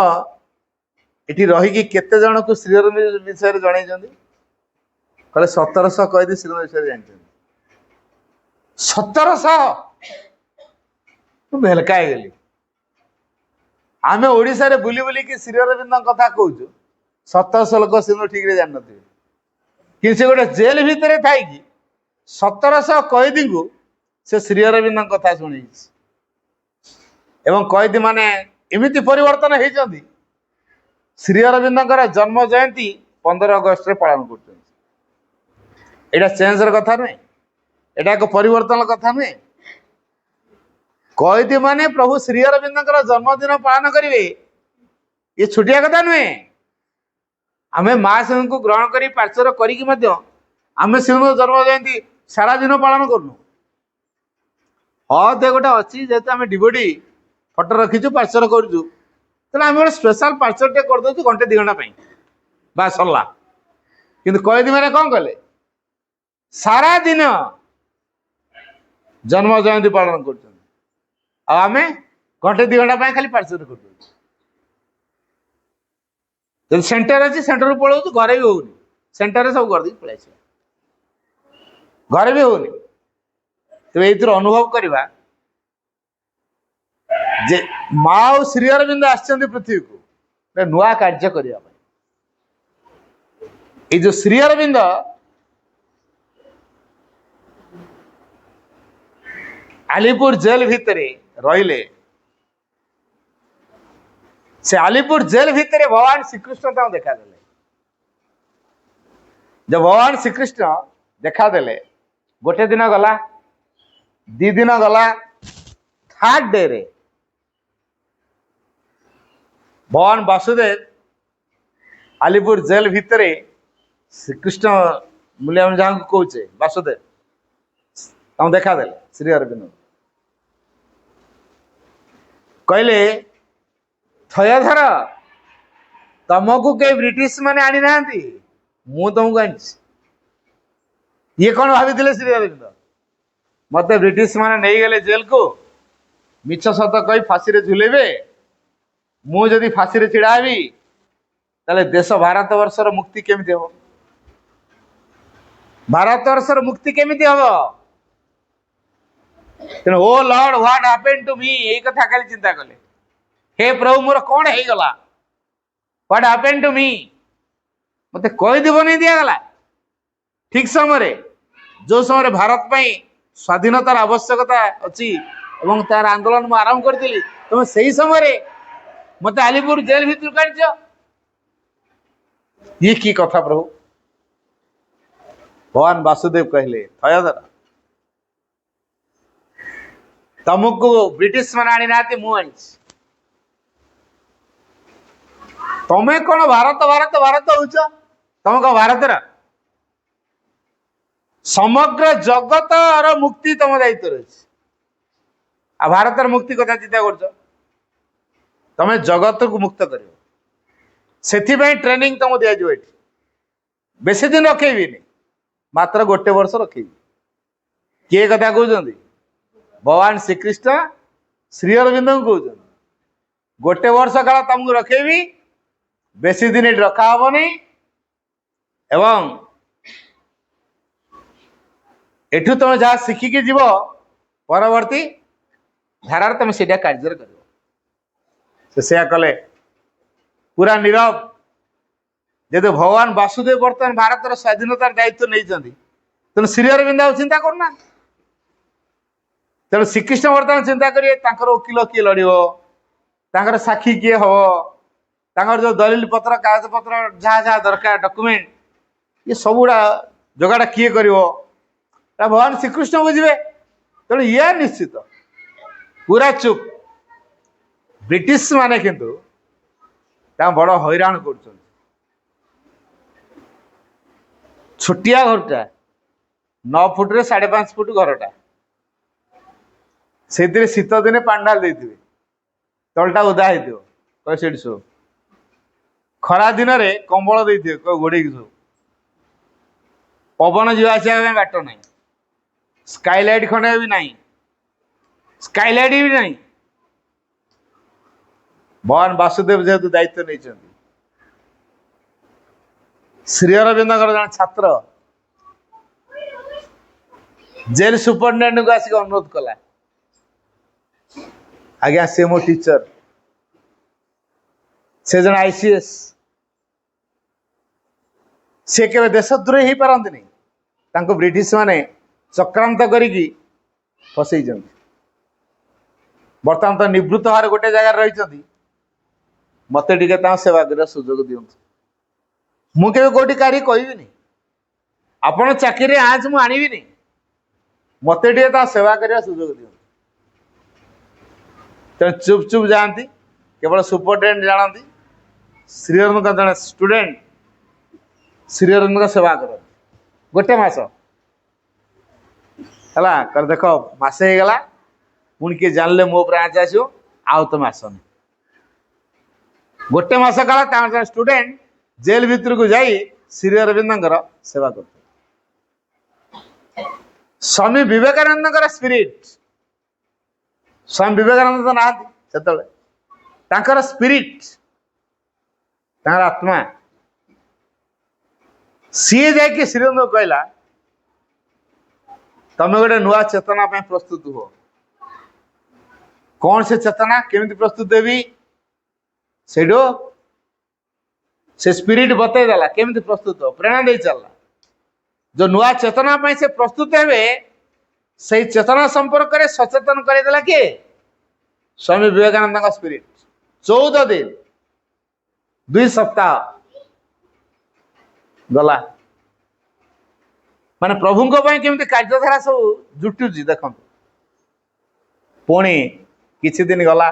ये रही केते जन को श्री अरविंद विषय जन कहले 1700 कैदी श्री विषय जानते 1700 भेलका गली आम ओडिशा रे बुली बुली कि श्री अरविंद कथा कहूँ 1700 लोक सिंह ठीक रे जान नथिबे कि से गोटे जेल भितर थाई कि 1700 कैदी को से श्री अरविंद कथा शुणी एवं कैदी माने एमिति परिवर्तन होती श्री अरविंद जन्म जयंती 15 अगस्त रे पालन कर चेंज कथा नुहे एटा एक परिवर्तन कथा नुहे कैदी माने प्रभु श्री अरविंद जन्मदिन पालन करेंगे ये छुटिया कथा नुहे आमे माँ सिंह को ग्रहण कर पार्श्वर करके आमे सिंह जन्म जयंती सारा दिन पालन करूँ हाँ दे गोटे अच्छी जेहतु आम डिवोटी फटो रखीचु पार्सल करूँ तेना आम गोटे स्पेशल पार्सल टे कर दे घंटे 2 घंटा बस सरला किंतु कैदी मैंने कौन कले सारा दिन जन्म जयंती पालन करें घंटे 2 घंटा खाली पार्सल कर जब सेंटर अच्छी सेंटर पलाऊ घरे भी होनी सेंटर सब करदे पलि घरे भी होनी तेज ये अनुभव करवा जे माँ और श्री अरविंद आसचंदी पृथ्वी को नुआ कार्य करने ये जो श्री अरविंद आलीपुर जेल भितर रहिले से आलीपुर जेल भितर भगवान श्रीकृष्ण देखा देले जब भगवान श्रीकृष्ण देखा देले गोटे दिन गला 2 दिन गला 3rd डे रे भगवान वासुदेव आलीपुर जेल भितर श्रीकृष्ण मूल्य जहाँ कहे वासुदेव देखा देले श्री अरविंद कहले थयधर तुमको कई ब्रिटिश माने आनी ना मु तुमको आनी ये कौन भाभी श्री अरविंद मत ब्रिटिश माने नहीं गले जेल को मिछ सत कही फांसी रे झुलेबे मु जदि फांसी रे छिड़ाबी ताले देश भारत वर्षर मुक्ति केमिति हो भारत वर्षर मुक्ति केमिति हो तेणु O Lord what happened to me यही कथा खाली चिंता कले हे प्रभु मोर कौन है गला व्हाट हैपेंड टू मी मते कोई दिबो नहीं दिया गला ठीक समय जो समय भारत पई स्वाधीनतार आवश्यकता अच्छी एवं तार आंदोलन मु आरंभ करथिली तुम सही समय मते आलीपुर जेल भीतर काढिछ ये की कथा प्रभु भगवान वासुदेव कहले थयधर तुमको ब्रिटिश मान आनी ना मु आनी तमें कौन भारत भारत भारत हो तुम कौन भारत समग्र जगत मुक्ति तुम दायित्व रही आ भारत मुक्ति कथा चिंता कर तमें जगत को मुक्त कर से ट्रेनिंग तुम दिज्व बेस दिन रखेबी मात्र गोटे वर्ष रखेबी किए कथा कहते भगवान श्रीकृष्ण श्री अरविंद कहते गोटे वर्ष काल तुमको रखेबी बेसी दिन रखा हेनी एवं एठू तुम जहाँ शिखिकी जीव परवर्ती धारार तुम से कार्य कर कले पूरा नीरव जेहेतु भगवान वासुदेव बर्तमान भारत स्वाधीनतार दायित्व नहीं तेणु श्री अरविंद चिंता करना तेणु श्रीकृष्ण बर्तमान चिंता करेंगे वकिल किए लड़ साक्षी किए हम जो दलिल पत्र कागज पत्र जहाँ जहाँ दरकार डॉक्यूमेंट ये सबुड़ा जोगाड़ा किए कर भगवान श्रीकृष्ण बुझे तेणु ये निश्चित पूरा चुप ब्रिटिश माने किंतु बड़ हैरान कर छोटिया घरटा 9 फुट रे 5.5 फुट घरटा से शीत दिन पांडाल देते तलटा उदा हो शो खरा दिन में कंबल देते घोड़े शो पवन जावास बाट ना स्काईलाइट खंडे भी ना स्काईलाइट भी ना भगवान वासुदेव जेहेतु दायित्व नहीं श्री अरविंद जन छात्र जेल सुपरिटेडेंट को आसिक अनुरोध कला आज्ञा सी मो टीचर से जन आईसीएस से केवे देशद्रोही हो पारती नहीं ब्रिटिश माने चक्रांत करी फसई बर्तमान तो निवृत्त भाव गोटे जगार रही मत सेवा कर सुजोग दिंतु मुझे कौटी कार्य कहबी आपण चाकरी आज मुझे आणबी मत सेवा करने सुजोग दिंतु तेना चुप चुप जाती केवल सुपरिटेडेंट जानती श्री अरविंद जन स्टूडेंट श्री अरविंद सेवा कर गोटे मस है देख मसे गला पुणी किए जानले मो ब्रांच आसो आउ तुम आसनी गोटे मास काल स्टूडेंट जेल भितर को जाई श्री अरविंदर सेवा करते स्वामी विवेकानंद स्पिरिट स्वामी विवेकानंद तो ना से स्पिरिट आत्मा सी जाकि श्रीरंग कहला तमें गोटे नुआ चेतना प्रस्तुत हो कौन से चेतना केमिति प्रस्तुत देवी से स्पिरिट बतईदेला केमिति प्रस्तुत हो प्रेरणा दे चलला जो नुआ चेतना से प्रस्तुत हे से चेतना संपर्क में सचेतन करदेला किए स्वामी विवेकानंद का स्पिरिट 14 दिन 2 सप्ताह गला माने प्रभु केमिति कार्यधारा सब जुटुची देखो पुणी किछि दिन गला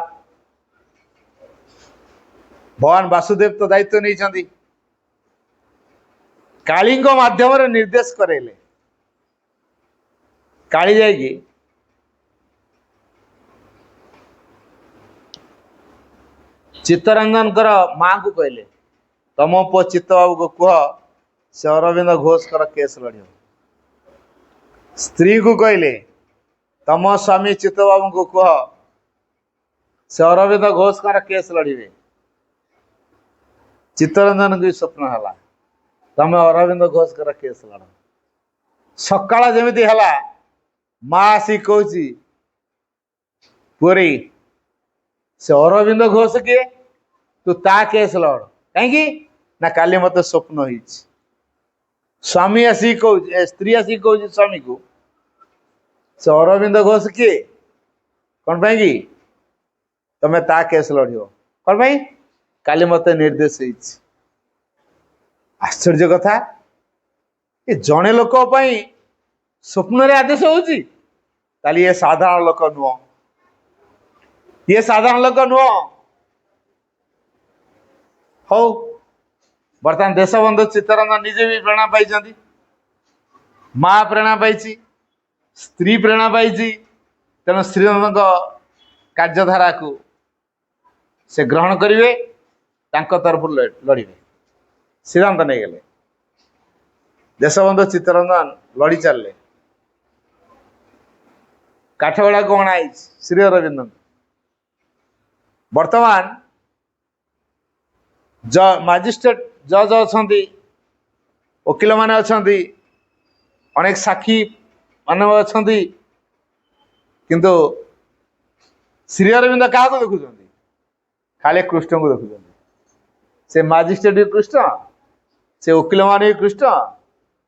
भगवान वासुदेव तो दायित्व नहीं काली माध्यम निर्देश करेले काली जाएगी चित्तरंजन माँ को कहले तम पु चित्त बाबू को कह से अरविंद घोष कर केस लड़ स्त्री को कहले तम स्वामी चित्त बाबू को कह से अरविंद घोष कर केस लड़े चित्तरंजन की स्वप्न है तमें अरविंद घोष कर केस लड़ सकाळ जमीती है माँ आसी कह पुरी से अरविंद घोष किए तू ता केस लड़ कहीं ना काली मत स्वप्न हो स्वामी आसी कह स्त्री आसी कह स्वामी को से अरविंद घोष किए कौन पाई तमें ता केस लड़ कौन पाई काली मत निर्देश आश्चर्य कथा ये जड़े लोक स्वप्न रे आदेश होची ताली ये साधारण लोक नुह ये साधारण लोक नुह हो बर्तमान देशबंधु चित्तरंजन निजे भी प्रेरणा पाई माँ प्रेरणा पाई स्त्री प्रेरणा पाई तेणु श्रीरंग कार्यधारा को से ग्रहण करेंगे तरफ लड़े सिद्धांत नहीं गले देशबंधु चित्तरंजन लड़ी चलले काठगड़ा को अणाई श्री अरविंद वर्तमान मजिस्ट्रेट जज अच्छा वकिल मान अच्छा अनेक साक्षी मान अच्छा किंतु श्री अरविंद क्या देखुं खाली कृष्ण को देखुं से मजिस्ट्रेट भी कृष्ण से वकिल मान भी कृष्ण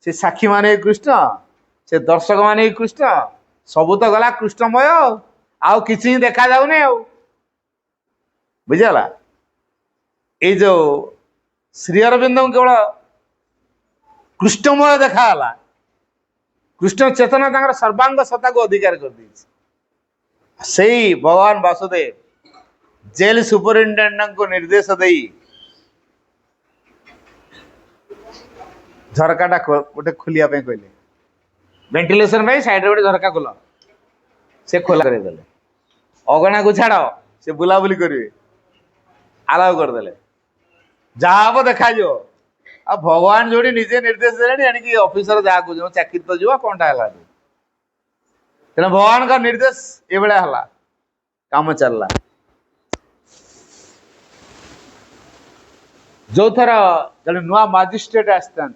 से साक्षी मान भी कृष्ण से दर्शक मान भी कृष्ण सबू तो गला कृष्णमय आउ किसी देखा जाऊनी बुझेगा ये जो श्री अरविंद केवल कृष्णमय देखाला कृष्ण चेतना तंकर सर्वांग सत्ता को अधिकार कर दी से भगवान वासुदेव जेल सुपरिटेडेंट को निर्देश दे झरकाटा गोटे खोलिया कहले वेंटिलेशन भाई साइड रे गोटे झरका खोल से खोला करदे अगणा को छाड़ से बुलाबुली करेंगे आलाउ करदे जहाँ हम देखा जो आ भगवान जोड़ी निजे निर्देश देले यानी ऑफिसर जहाँ को चाकरी तो जीवा कौनटा है तेना भगवान का निर्देश ये भाया है काम चलला जो थर जड़े नुआ मजिस्ट्रेट आसता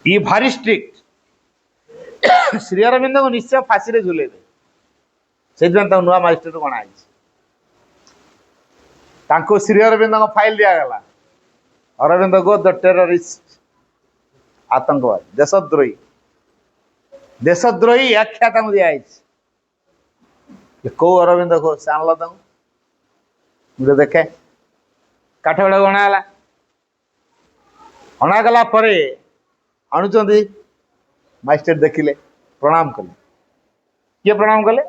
ये भारी स्ट्रिक्ट श्री अरविंद को निश्चय फांसी रे झुलेबे से नुआ मजिस्ट्रेट गणाई श्री अरविंद को फाइल दिगला अरविंद को द टेररिस्ट आतंकवादी देशद्रोही आख्या दिखाई कौ अरविंद को जानल मुझे देखे काठगड़ा अणागला अणागला आणुचंदी मजिस्ट्रेट देखिले प्रणाम कले किए प्रणाम कले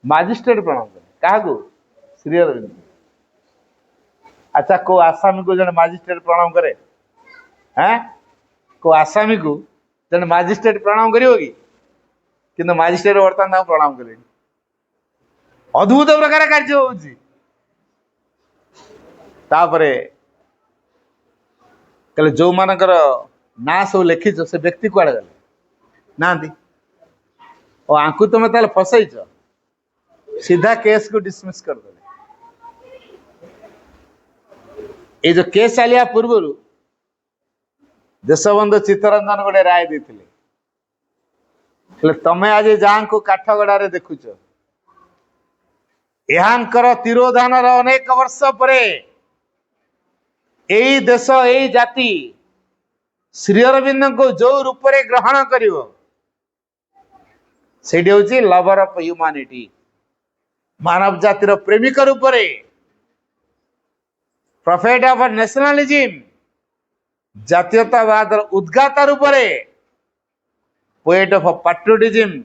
मजिस्ट्रेट प्रणाम कले क्या श्री अरविंद अच्छा को आसामी को जन मजिस्ट्रेट प्रणाम करे हैं को आसामी को जन मजिस्ट्रेट प्रणाम करियो कि किंतु मजिस्ट्रेट वर्तमान प्रणाम कले अद्भुत प्रकार कार्य होउची तापरे कहले जो मानकर ना सब लिखिच से व्यक्ति कुआड़े गले ना और आंकु तुम ताले फसैच सीधा केस को डिसमिस कर दे ये जो केस चलिया पूर्व देशबंधु चित्तरंजन गोटे राय देते तमें आज जहाँ को काठगड़े देखुच यांकर तिरोधान अनेक वर्ष पर यही देश यही जाति श्री अरविंद को जो रूप में ग्रहण कर लवर ऑफ ह्यूमैनिटी मानव जातिर प्रेमिक रूप में प्रोफेट ऑफ नेशनलिज्म जातीयतावाद उद्गाता रूप में पोएट ऑफ पैट्रियोटिज्म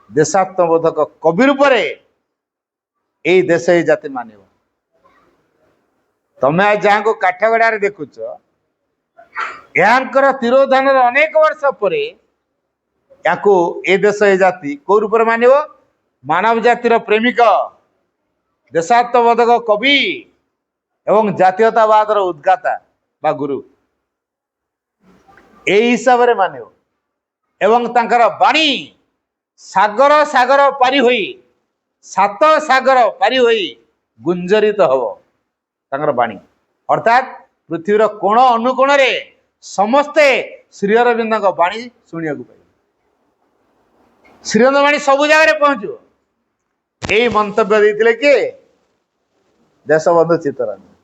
देशात्मबोधक कवि रूप में यही देश ही जाति मानव तमें आज जहाँ को काठगड़े देखुच यांकर तिरोधान अनेक वर्ष पर ए देश ए जाति कौ रूप मानव मानव जातिर प्रेमिक देशात्मबोधक कवि एवं जातीयतावाद उद्गाता बा गुरु यही हिसाब से मानव एवं तांकर बाणी सागर सागर पारी होई सात सागर पारी होई गुंजरित हब तांकर बाणी अर्थात पृथ्वीर कोण अनुकोण रे समस्ते श्री अरविंद बाणी शुणा पाइबे श्रीअरविंद बाणी सब जगह पहुंचो यही मंतव्य देते कि देशबंधु चित्तरंजन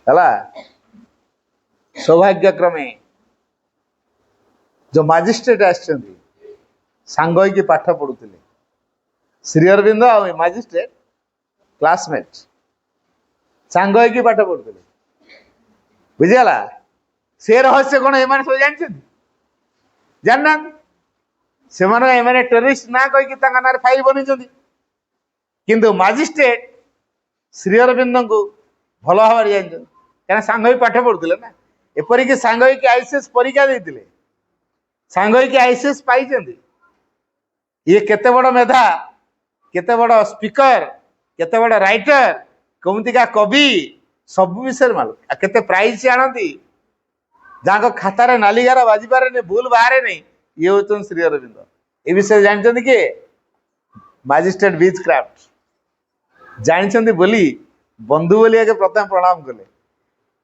है सौभाग्य क्रमे जो मजिस्ट्रेट सांग होगी पाठ पढ़ुते श्री अरविंद आ मजिस्ट्रेट क्लासमेट सांग होगी पाठ पढ़ुते बुझीगला से रहस्य कौन एम सब जानना से टेररिस्ट ना कहीकि ना फाइल बनी किंतु मजिस्ट्रेट श्री अरविंद को भल भाव जानते क्या सांग पाठ पढ़ुते ना एपरिक सांग आईसीएस परीक्षा देते सांग आईसीएस पाई ये केते बड़ मेधा केते बड़ स्पीकर केते बड़ राइटर कौमतिका कवि सब विषय मालूम केते प्राइज आणती जहाँ खातार नालीगार बाजी पारे नहीं भूल बाहर नहीं ये हूँ श्री अरविंद ये विषय जानते कि मजिस्ट्रेट बीच क्राफ्ट जानते बोली बंधु बोली आगे प्रथम प्रणाम कले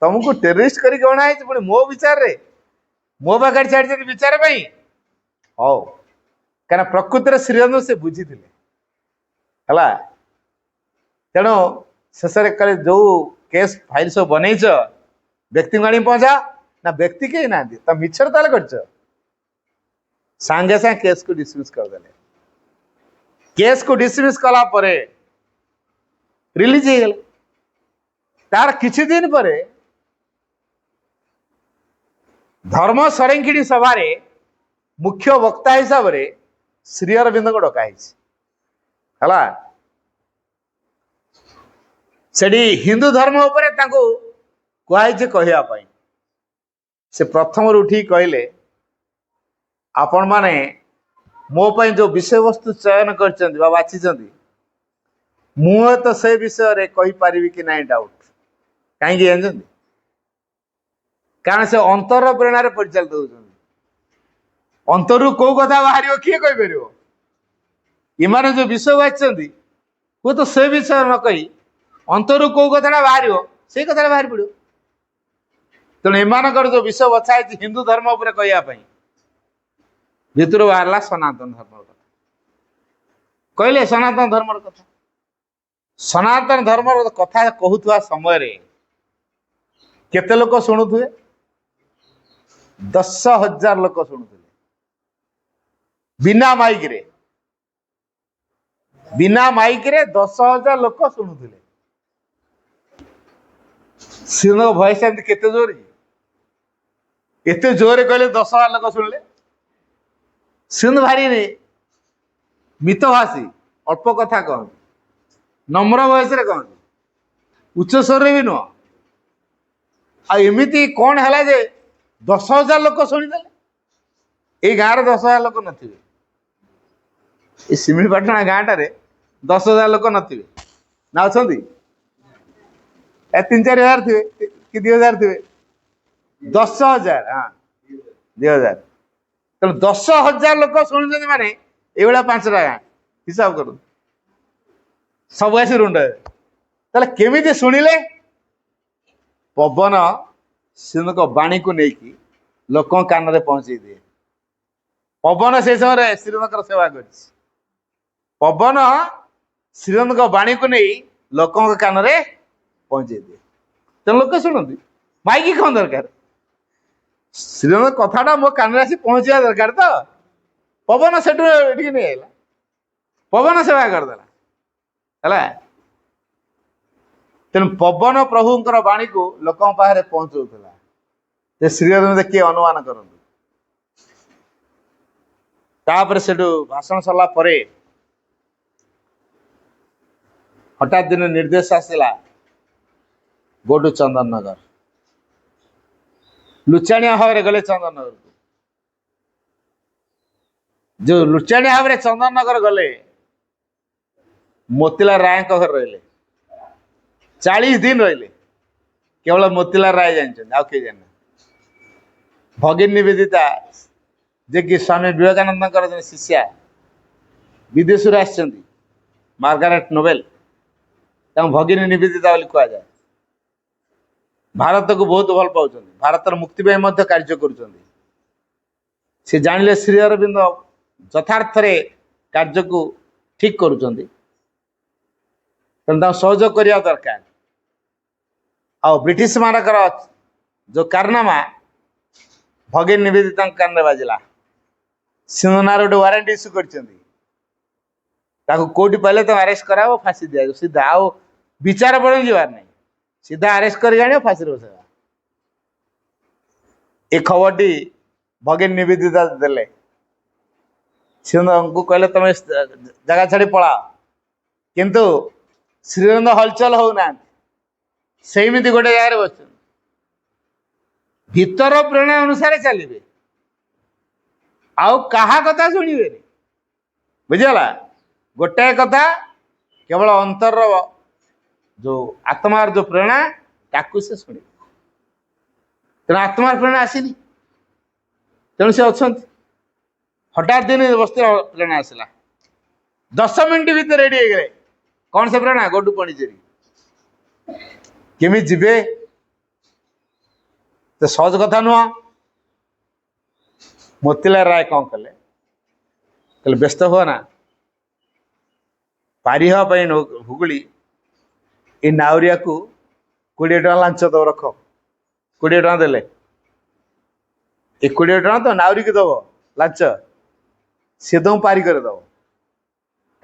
तुमको टेररिस्ट करके अणाई पुणी मो विचार रे मो पाखे छाड़ी विचार हौ क्या प्रकृति श्रीअरविंद से बुझी है तेणु शेष जो केस फाइल सब बनईच व्यक्ति को आनी पहुंचा ना व्यक्ति कहीं ना मिछर ताल कर सांगे सांगे केस को डिसमिस करदे केस को डिसमिस कला परे रिलीज हो गले तार किछि दिन पर धर्म संरक्षिणी सभा मुख्य वक्ता हिसाब से श्री अरविंद को डकाई सेठी हिंदू धर्म उपरे कहुई कहवाई से प्रथम उठी कहले आपण माने मो पई जो विषय वस्तु चयन कर बाछी मुझे तो से विषय रे कही पारिबी कि नहीं डाउट कहीं जानते कारण से अंतर प्रेरणा परिचालित होती अंतरु कौ कथा बाहर किए कहीपर इमान जो विषय बाछी वो तो से विषय न कही अंतरु कौ कथा बाहर से कथा बाहर पड़ो तेणु एमानकर जो विषय बछा हिंदू धर्म उपर कहवाई भितर बाहर सनातन धर्म कथा कहले सनातन धर्म कथा सनातन धर्म कथा कहूवा समय केते लोक शुणुवे 10,000 लोक शुणुले बिना माइक रे 10,000 लोक शुणुले सिंह भयस केते जोर एते जोर कहले 10,000 लोक शुणिले सिंह भारी रे मितभाषी अल्प कथा कहते नम्र वयस कहते उच्च स्वर भी नुह आमती कौन है 10,000 लोक शुणीदे ये गाँव 10,000 लोक नथिबे सिमिलपाटना गाँटारे 10,000 लोक नथिबे ना अछंती 3-4 हजार थे कि 2,000 थे 10,000 हाँ 2,000 तेणु 10,000 लोक शुणुंट माने ये 5टा गाँ हिसाब कर सब आसी रुंड केमी शुणिले पवन सिंह बाणी को लेकिन लोक कान में पहुंचे दिए पवन से समय श्रीरंगर सेवा कर पवन श्रीरंग बाणी को नहीं लोक कान में पहुंचे दिए तेना लोक शुणती माइकी कौन दरकार श्रीरंग कथाटा मो कान में आसी पहुंचा दरकार तो पवन से नहीं आला पवन सेवा करदेला तेणु पवन प्रभुंर बाणी को लोक पाखे पहुंचाऊला श्रीरंग किए अनुमान करते से भाषण सरला हठात दिन निर्देश आसला गो टू चंदन नगर लुचाणिया भाव गले चंदन नगर को जो लुचाणिया भाव चंदन नगर गले मोतीलाल राय घर रहिले 40 दिन रहिले केवल मोतीलाल राय जानते आउ किए जाना भगिनी निवेदिता जे कि स्वामी विवेकानंद शिष्या विदेश मार्गारेट नोबेल भगिनी निवेदिता कह जाए भारत को बहुत भल पाँच भारत मुक्ति कार्य कर जानिले श्री अरविंद यथार्थ कार्य को ठीक करुँच सहयोग करने दरकार आ ब्रिटिश मानकर जो कारनामा भगिनी निवेदिता कान में बाजिला सिंहनार गोटे वारंट इश्यू करोटी पाइले तो अरेस्ट करा फांसी दिया सीधा आउ विचार पड़ जार नहीं सीधा अरेस्ट कर फांसी बसवा ये खबर भगिनी निवेदिता देले सिंह को कहले तुम जगह छाड़ी पलाओ किंतु श्रीरंग हलचल होना सेमती गोटे जगह बस भीतर प्रेरणा अनुसार चलिए आउ कहा कथा शुणे बुझीगला गोटाए कथा केवल अंतर जो आत्मार जो प्रेरणा ताकू से शुणे तेना आत्मार प्रेरणा आसनी तेणु से अच्छा हठात दिन बस्ती प्रेरणा आसला 10 मिनिट भीतर रेडी हो गए कौन से प्रेरणा गोडू पंडिचेरी केमी जीवे तो सहज कथा नुह मोतीलाल राय कौन कले कले व्यस्त हुआ ना पारी हाँपाई हुगुली ये नाउरिया को 20 टका लांच दब रख 20 टका देले 20 टका तो नाउरी की दब लांच सी तुम पारी कर दब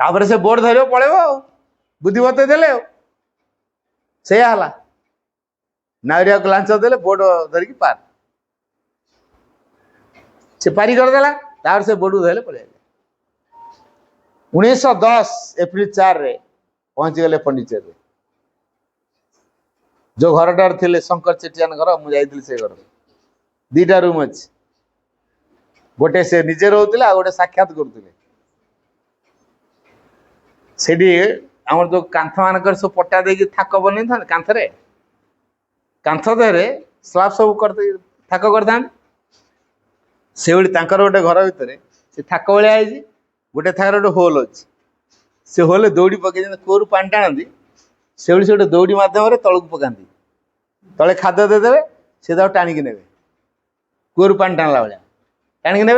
तापर से बोर्ड धर पड़ेब बुद्धि बते देले से नाउरिया को लांच देले बोर्ड धरिकी पार से पारी करदेला तार से बोर्ड धरले पड़े 1910 एप्रिल 4 रे पहुंची गले पंडिचेरी जो घरटार थे शंकर चेटियान घर मुझे से घर 2टा रूम अच्छी गोटे से निजे रोते आ गोटे साक्षात करते आम जो कांथ मान सब पट्टा दे थाक बन था कांथरे कांथ देहरे स्लाब सब करते थाक करता से गोटे घर भितर से थाक भाया गोटे थाक गोटे होल अच्छी से होल दौड़ी पकई कूर पानी टाणती से गोटे दौड़ी मध्यम तलक पकाती तले खाद्य देदेवे से टाणिकी ने कूर पानी टाणला भाया टाणिकी ने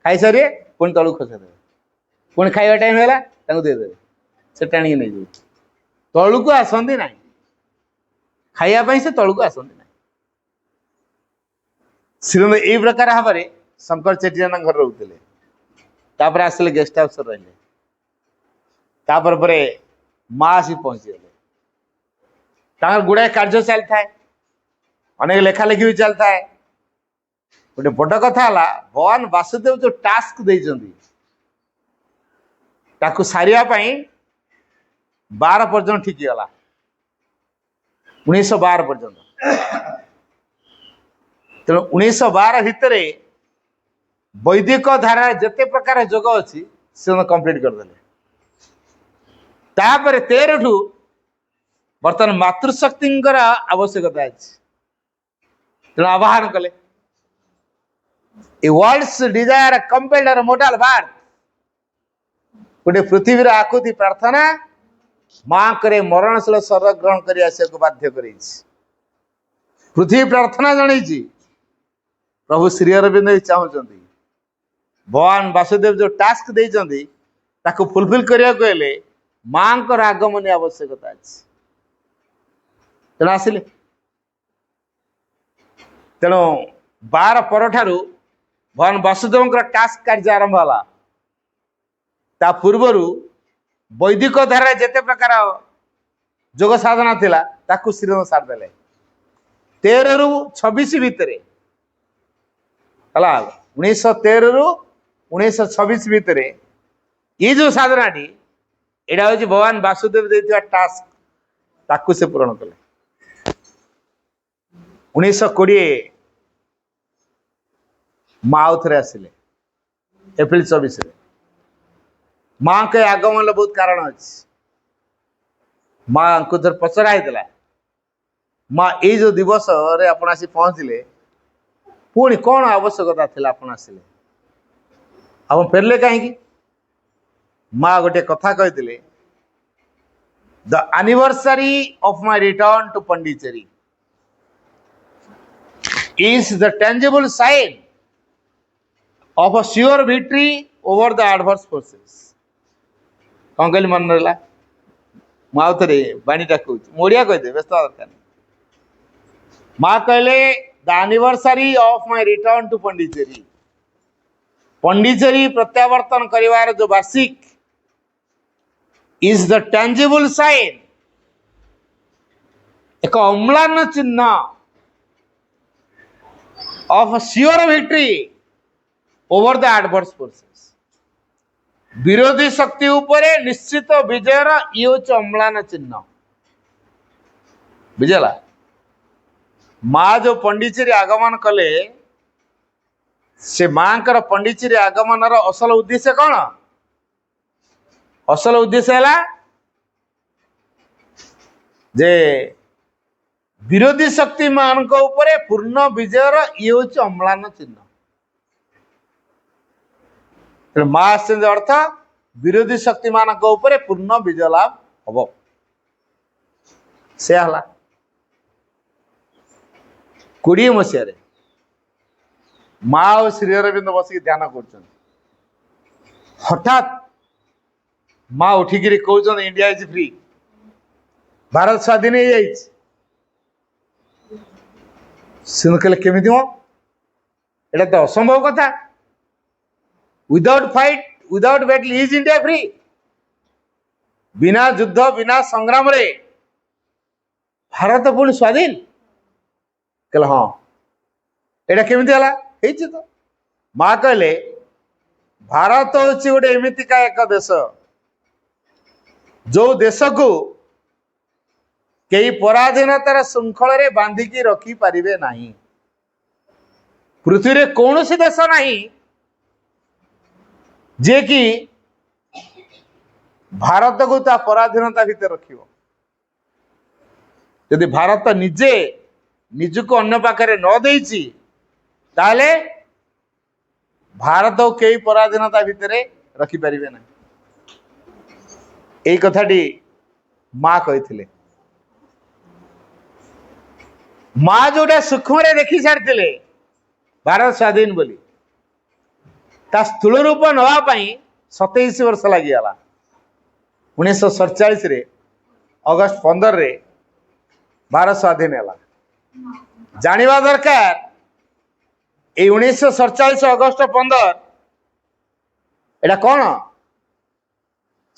खाई सारे पुणी तलक खसेदे पुणी खाଇବା टाइम है देदेवे से टाणिकी नहीं तलू को आसती ना खाइबाई से तलू को आसती ना श्रीरंग यही प्रकार भाव में शंकर चेटियान घर रोते तापर आसिले गेस्ट हाउस रही तापर पर माँ आसी पहुंची गले गुड़ाए कार्य चली था अनेक लेखालेखी भी चलता है गोटे बड़ कथा है भगवान वासुदेव जो टास्क देइछंती ताकू सारिया 12 पर्यंत ठीक गला 1912 पर्यंत तेणु 1912 भितर वैदिक धारा जिते प्रकार जोग अच्छी से कंप्लीट करदे। तापर 13 ठू बर्तमान मातृशक्ति आवश्यकता अच्छी तेणु आह्वान कले वर्ल्ड्स डिजायर कंपेल्ड अर मोर्टल बार्थ गोटे पृथ्वी आकुति प्रार्थना मां करे मरणशील शरीर ग्रहण कर आसिया बाध्य कर पृथ्वी प्रार्थना जन प्रभु श्री अरविंद भी चाहते भगवान वासुदेव जो टास्क देते फुलफिल करने को हेले मां को आगमन आवश्यकता अच्छी तेणु आसिले तेणु 12 पर भगवान वासुदेव टास्क कार्य आरंभ है ता पूर्वर वैदिक धारा जिते प्रकार जोग साधना थिला ताकू श्रीराम सारदेले 13 रु 26 भितर 1913 रु 1926 भितर ये जो साधना टी एटा हूँ भगवान वासुदेव देथिबा टास्क ताकू से पूरण कले 1920 माँ थे आसिले एप्रिल 24 माँ के आगमन बहुत कारण अच्छी माँ को जब पचरा माँ ये जो दिवस रे आप आसी पहुँचले पुणी कौन आवश्यकता थी आप आसिले आप फेरले कहीं माँ गोटे कथा कहते the anniversary of my return to Pondicherry is the tangible sign of a sure victory over the adverse forces कौन कहली मन रहा माँ थे बाणीटा कहूँ मोड़िया कहदे व्यस्त दरकार माँ कहले the anniversary of my return to Pondicherry Pondicherry प्रत्यावर्तन करिवार जो वार्षिक इज द टेंजिबल साइन एक अम्लान चिन्ह of a sure victory over the adverse forces विरोधी शक्ति उपरे निश्चित विजयर ये हूँ अम्लान चिन्ह बुझला माँ जो पंडिचेरी आगमन कले से माँ कर पंडिचेरी आगमन असल उद्देश्य कौन असल उद्देश्य है जे विरोधी शक्ति मान उपरे पूर्ण विजयर ये हूँ अम्लान चिन्ह महाश्चर्य अर्थ विरोधी शक्ति मान पूर्ण विजय लाभ हम से 20 मसीह माँ और श्री अरविंद बसिक ध्यान कर हठात माँ उठिक कहते इंडिया इज फ्री भारत स्वाधीन हो जाए कहले केमी एटा तो असंभव कथा without fight without battle is India free बिना युद्ध बिना संग्राम रे भारत पुणी स्वाधीन कहले हाँ एटा केमिति हला हेछि तो माँ कहले भारत हूँ गोटे एमितिका एक देश जो देश को कई पराधीनतार श्रृंखल रे बांधिकी रखी पारिबे नहीं पृथ्वी रे कौन सी देश नहीं जे कि भारत को ता पराधीनता भितर रखियो यदि भारत निजे निजको अन्य पाखे न देइछि ताले भारत को कई पराधीनता भितर रखी पारिबे ना एई कथाटी माँ कहिथिले माँ जोटा सूक्ष्म रे देखि सारथिले भारत स्वाधीन बोली ता स्थूल रूप नापी 27 वर्ष लगिगला 1947 अगस्त 15 रे भारत स्वाधीन है जानिबा दरकार ये 1947 अगस्त 15 एटा कौन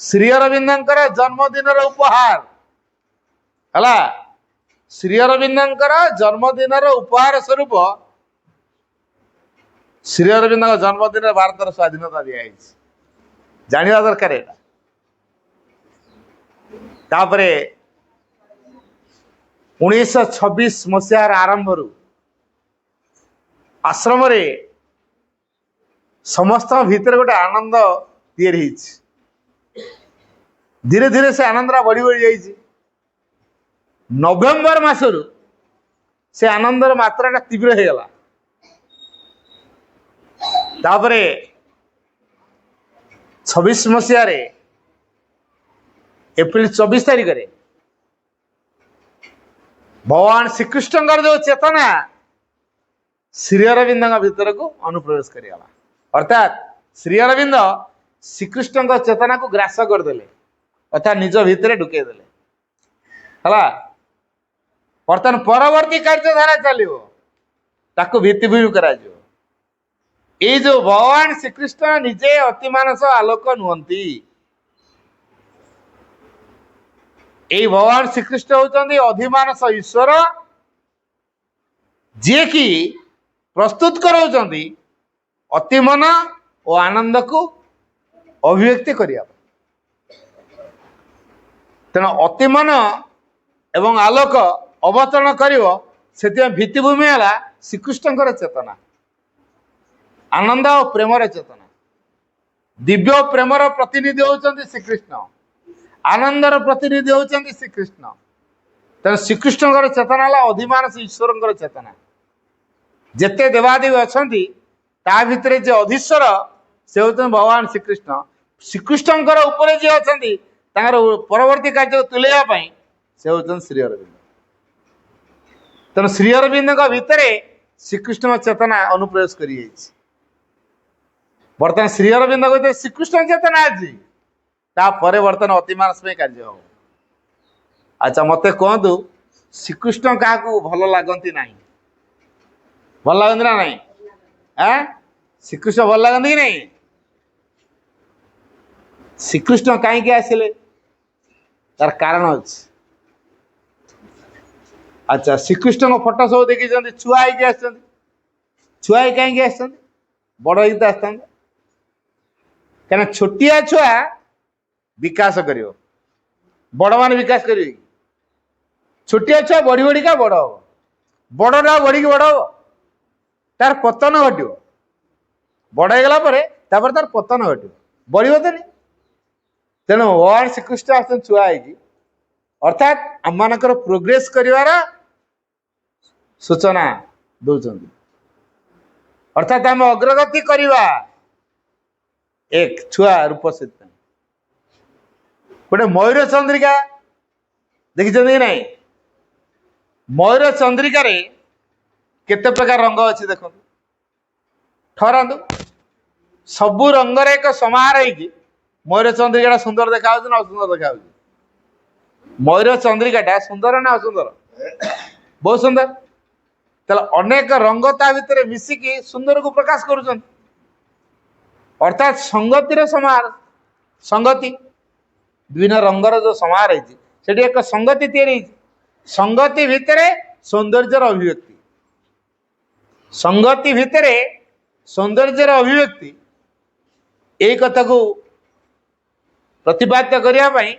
श्री अरविंदर जन्मदिन उपहार है श्री अरविंदर जन्मदिन उपहार स्वरूप श्री अरविंद जन्मदिन भारत स्वाधीनता दिखाई जाना दरकार तापर 1926 मसीहार आरंभ आश्रम समस्त भितर गोटे आनंद तैयारी धीरे धीरे से आनंद बढ़ी बढ़ी जाइए नवेम्बर मासरू से आनंदर मात्रा तीव्र हो गला तापरे 26 मसीह एप्रिल 24 तारीख रे भगवान श्रीकृष्ण जो चेतना श्री अरविंद भीतर को अनुप्रवेश करगला अर्थात श्री अरविंद श्रीकृष्ण चेतना को ग्रास करदे अर्थात निज भितर ढुकईदे है बर्तमान परवर्ती कार्यधारा चलो ताको भित्तिभूमि करा ये जो भगवान श्रीकृष्ण निजे अति मानस आलोक नुहंती ये भगवान श्रीकृष्ण होती अधिमानस ईश्वर जी कि प्रस्तुत कराउछंती अति मन और आनंद को अभिव्यक्ति करिया तेना अति मन एवं आलोक अवतरण करिवो से भित्तिभूमि है श्रीकृष्ण चेतना आनंद और प्रेमर चेतना दिव्य प्रेमर प्रतिनिधि होती श्रीकृष्ण आनंदर प्रतिनिधि होती श्रीकृष्ण तेना श्रीकृष्ण चेतना है अधिमानस ईश्वर चेतना जेते देवादेवी अच्छा ता भितर जे अधीश्वर से होते भगवान श्रीकृष्ण श्रीकृष्ण उपरे जे अच्छा परवर्ती कार्य तुलेवाई से होते श्री अरविंद तेना श्री अरविंद भितर श्रीकृष्ण चेतना अनुप्रवेश कर बर्तमान श्री अरविंद भीतर श्रीकृष्ण चेतना अच्छी तापर बर्तमान अतिमानस कार्य हो अच्छा मत कहतु श्रीकृष्ण क्या भल लगती ना भल लगती ना नहीं श्रीकृष्ण भल लगती कि नहीं श्रीकृष्ण कहीं आसिले तार कारण अच्छे अच्छा श्रीकृष्ण फोटो सब देखी छुआ छुआ कहीं आस बड़ ही आसता क्या छोटिया छुआ विकास कर बड़ मान विकास कर छोटिया छुआ बढ़ी बढ़ी का बड़ हम बड़ा बढ़ी बड़ हम तार पतन घटो बड़ होगला तार पतन घटो बढ़ तो नहीं तेणु भगवान श्रीकृष्ण आस छुआ अर्थात आम मानकर प्रोग्रेस कर सूचना दौरान अर्थात आम अग्रगति करवा एक छुआ रूप से गोटे मयूर चंद्रिका देखी कि ना मयूर चंद्रिका केते प्रकार रंग अच्छी देखो ठहरातु सबू रंगर एक समाहार है मयूर चंद्रिका सुंदर देखा ना असुंदर देखा मयूर चंद्रिका सुंदर ना असुंदर बहुत सुंदर तेल अनेक रंग ता भितर मिसिकी सुंदर को प्रकाश करुछन अर्थात संगतिर समाहार संगति विभिन्न रंगर जो समाहार है एक संगति तैयारी संगति भितर सौंदर्यर अभिव्यक्ति संगति भितर सौंदर्यर अभिव्यक्ति यही कथा को प्रतिपाद्य करने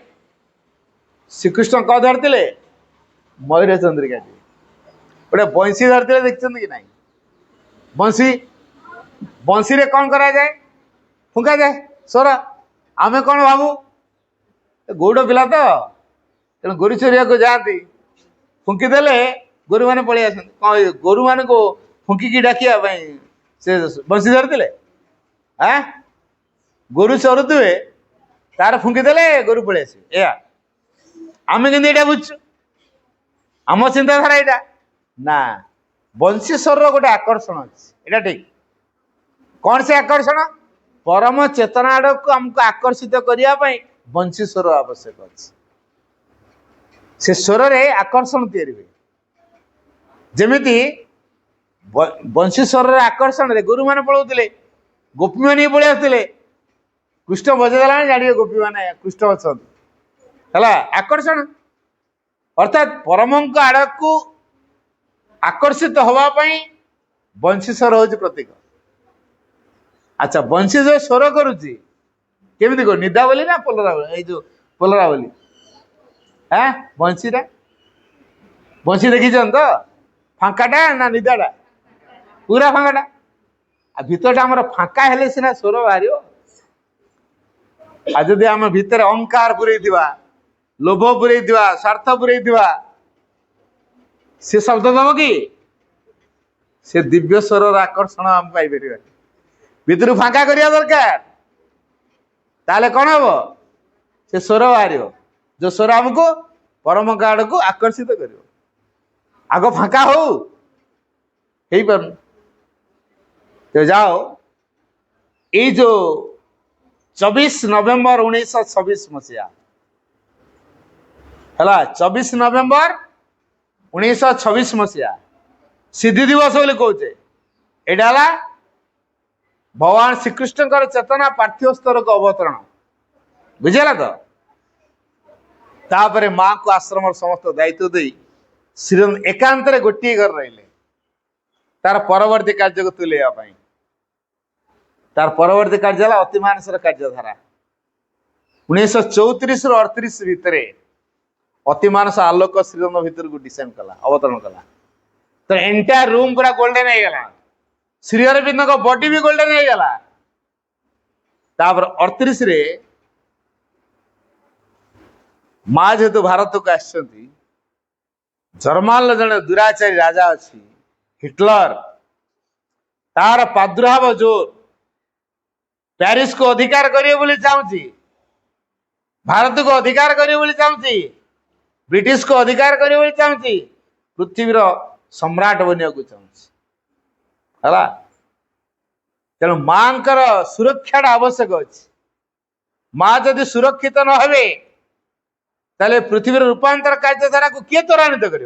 श्रीकृष्ण कौ धरते मयूर चंद्रिका गोटे बंशी धरते देखते कि ना बंशी बंशी रे कौन करा जाए फुंका जाए स्वर आमे कौन भावु गौड़ पिला तो तेणु गोरु चोरिया को जाती फुंकीदे गोरु मैंने पलि आस कौन गोरु मान को फुंकिकी डाकिया से बंशी धरते गोरु चरुवे तार फुंकीदे गोरु पलि आस आम कि बुझु आम चिंताधारा यहाँ ना बंशी स्वर गोटे आकर्षण अच्छे ठीक कौन से आकर्षण परम चेतना आड़ को आमको आकर्षित करने बंशी स्वर आवश्यक अच्छे से स्वर रे आकर्षण तैयारी हुए जमीती बंशी स्वर आकर्षण रे गुरु मान पलाउले गोपी मैंने पलि आसते कृष्ण बजेदेला जानिए गोपी मैंने कृष्ण अच्छा आकर्षण अर्थात परमंक आड़ को आकर्षित होवाई बंशी स्वर हूँ प्रतीक अच्छा बंशी जो स्वर करुच्ची केमी को निदा बोली ना पोलरा बोली जो पोलरा बोली बंशीटा बंशी देखी तो फांकाटा ना निदाटा पूरा फांकाटा भितरटा आमर फांका हेले सिना स्वर बाहर आदि आम भितर अहंकार पुरे लोभ पुरे स्वार्थ पुरे से शब्द दब कि से दिव्य स्वर आकर्षण आम पाई भितर फांका करिया दरकार ताले कौन हम से स्वर बाहर जो स्वर आमको परम गाड़ को आकर्षित कर आग फांका हो पार तो जाओ ये जो 24 नवेम्बर 1926 मसीहा है 24 नवेम्बर 1926 मसीहा सिद्धि दिवस बोले कहे यहाँ भगवान श्रीकृष्ण चेतना पार्थिव स्तर को अवतरण बुझेगा तो तापर माँ को आश्रम समस्त दायित्व दे श्रीरंग एकांत गोटे घर रही तार परवर्ती कार्य को तुलेवाई तार परवर्ती कार्य अतिमानसर कार्यधारा 1934 रु 38 भितर अतिमानस आलोक श्रीरंग भितर को डिसेंड कला अवतरण कला तो एंटायर रूम पूरा गोल्डन हो गला श्री अरविंद को बॉडी भी गोल्डन हो गला तापर 38 रे माँ जेहेतु भारत को आसछंती जर्मान जड़े दुराचारी राजा अच्छी हिटलर तार प्रादुर्भाव जोर पेरिस को अधिकार करिए बोली चाहूची भारत को अधिकार करिए बोली चाहूची ब्रिटिश को अधिकार करिए बोली चाहूची पृथ्वीर सम्राट बनिया को चाहूची है तेणु मांकर सुरक्षा आवश्यक अच्छी माँ जदि सुरक्षित न हे ताले पृथ्वी रूपांतर कार्यधारा को किए त्वरान्वित कर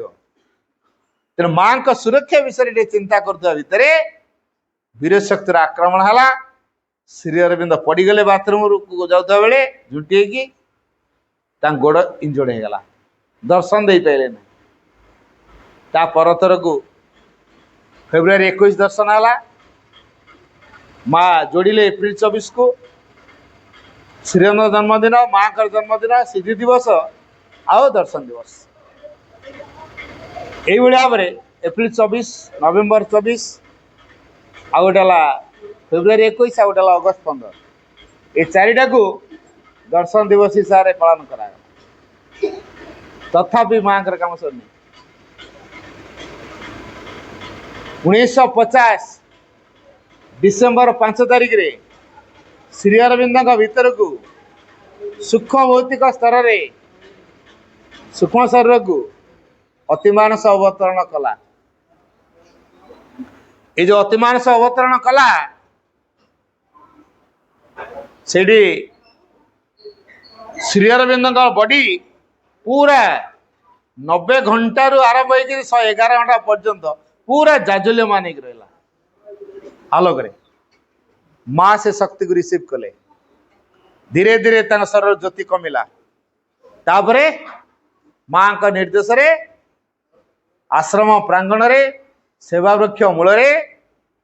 तेणु माँ का सुरक्षा विषय चिंता करते भितर वीर शक्तिर आक्रमण है श्री अरविंद पड़गले बाथरूम को जाता बेले झुटी गोड़ इंजोर्ड हो गला दर्शन दे पारे ना परथर को फेब्रुआरी 21 दर्शन है माँ जोड़िले एप्रिल 24 को श्रीरंग जन्मदिन माँ का जन्मदिन सिद्धि दिवस आओ दर्शन दिवस यही भाव में एप्रिल 24 नवेम्बर 24 आ गोटे फेब्रुआरी 21 आ गोटे अगस्त 15 ये चारिटा को दर्शन दिवस हिसाब से पालन करागला तथापि माँ काम सरनी 1950 डिसेम्बर 5 तारिख रे श्री अरविंद भीतर को सूक्ष्म भौतिक स्तर रे सूक्ष्म शरीर को अतिमानस अवतरण कला ये जो अतिमानस अवतरण कला से श्री अरविंद बॉडी पूरा 90 घंटा रू आरंभ हो 111 घंटा पर्यंत पूरा जाजुल्यमान रहा आलोक रे माँ से शक्ति को रिसीव कले धीरे धीरे शरीर ज्योति कमिला तापरे माँ का निर्देश रे आश्रम प्रांगण रे सेवा वृक्ष मूल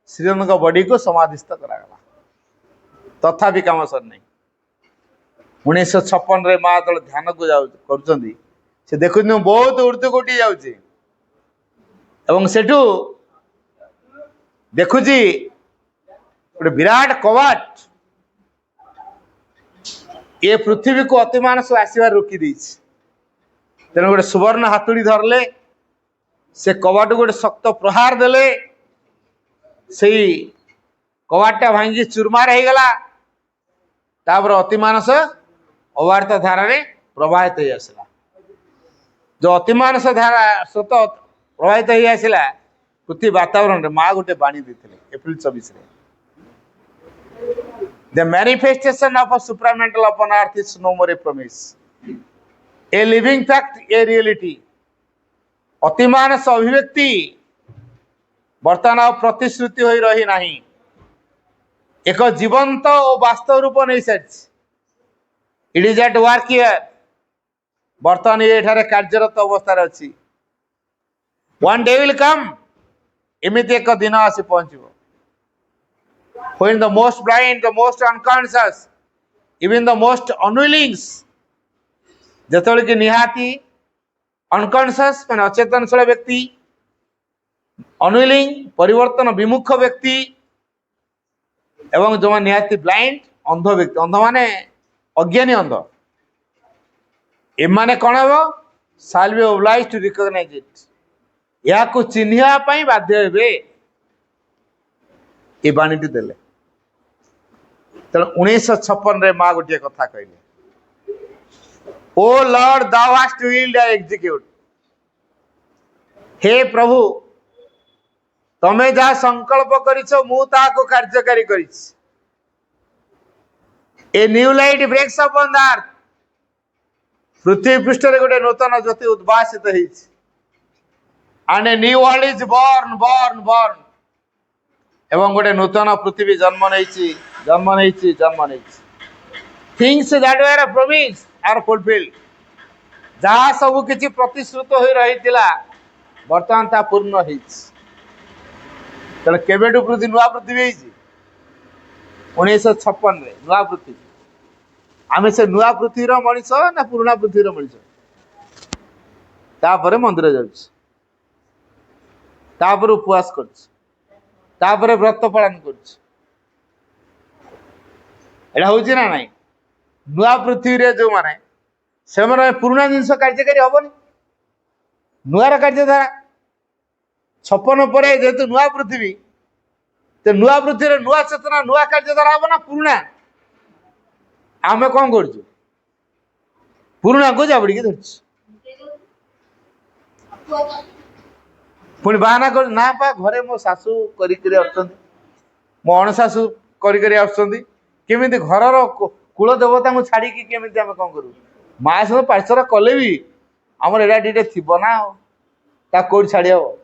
श्रीरंग बॉडी को समाधिस्थ करागला तथापि काम सर नहीं 1956 रे माँ तले ध्यान को कर देखु बहुत ऊर्ध्व कोटि जाऊँगी सेठू देखुची गोटे विराट कवाट ये पृथ्वी को अतिमानस आसबार रोकी तेणु गोटे सुवर्ण हाथुड़ी धरले से कवाट गोटे शक्त प्रहार देले से कवाटा भांगी चूरमार हो गला तापर अतिमानस अवार्त धारा रे प्रवाहित हो आसला जो अतिमानस धारा स्रोत प्रवाहित हो आसला पृथ्वी वातावरण रे माँ गोटे बाणी देते एप्रिल 24 रे The manifestation of a supramental upon earth is no more a promise. A living fact, a reality. अतिमानस अभिव्यक्ति वर्तमान प्रतिश्रुति हो रही नहीं एक जीवंत और वास्तव रूप नहीं सारी it is at work here वर्तमान ये कार्यरत अवस्था अच्छी वन डे विल कम एमती एक दिन आसी पहुंचो when the most blind, the most unconscious, even the most unwillings, जतोल की निहाती अनकॉन्शियस माने अचेतनशील व्यक्ति, अनविलिंग परिवर्तन विमुख व्यक्ति एवं जो निहाती ब्लाइंड अंध व्यक्ति अंध माने अज्ञानी अंध एमाने कौन हम shall be obliged to recognise it या को चिन्हिया पई बाध्य हेबे ए बाणीटी देले तेणु 1956 रे माँ गोटे कथा कहले O Lord thou hast willed I execute हे प्रभु तमे जहाँ संकल्प करिछ मु ताको कार्यकारी करिछ a new light breaks upon the earth पृथ्वी पृष्ठ रे गोटे नूतन ज्योति उद्भासित होइछ and a new world is born born born एवं गोटे नूतन पृथ्वी जन्म नहीं things that were promised are fulfilled जहाँ सब किछि प्रतिश्रुत हो रही वर्तमान ता पूर्ण होइछ तेणु केवेठु पृथ्वी नुआ पृथ्वी होइछि 1956 रे नुआ पृथ्वी आमे से नुआ पृथ्वीर मनीष ना पुराना पृथ्वीर मनीष तापर मंदिर जाउछ तापर उपवास करछ तापर व्रत पालन करछ एटा होउछि ना नाही नुआ पृथ्वी रे जो माने से माने पुराना जिंस कार्यकारी हबनी नुआर कार्यधारा 56 पर जेहेतु नुआ पृथ्वी तो नुआ पृथ्वी रे नुआ चेतना नुआ कार्यधारा हम ना पुराना आमे कौन करछु पुराना को जाबड़ी के धरछ पुणी बाहाना कर ना पा घरे मो सासू करी करी आछंती मो अण सासू करी करी आछंती केमिति घरर कुल देवता मु छाड़ी कि केमिति आमे कौन करू माँ सब पार्श्वर कले भी आमर एडा टीटे थिबो ना ता कोड छाड़ी हो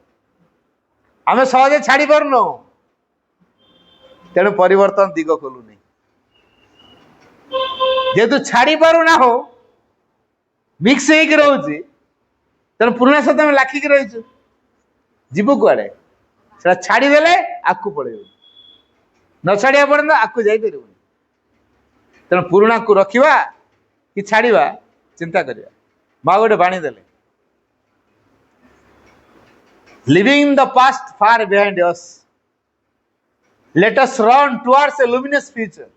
आमे सहजे छाड़ी पारुनो तेणु परिवर्तन दिग खोलु नहीं जेहेतु छाड़ी पारु ना हो मिक्स होइक रहउछि तेणु पुराना सहित आमे लाखिक रहिछु जीवु कुआडे से छाड़ी देले आकु पड़े न छाड़िया पर्यंत आकु जाई पारिबो तेणु पुराना को रखिबा कि छाड़िबा चिंता करिया माँ गोटे बाणी देले living the past far behind us let us run towards a luminous future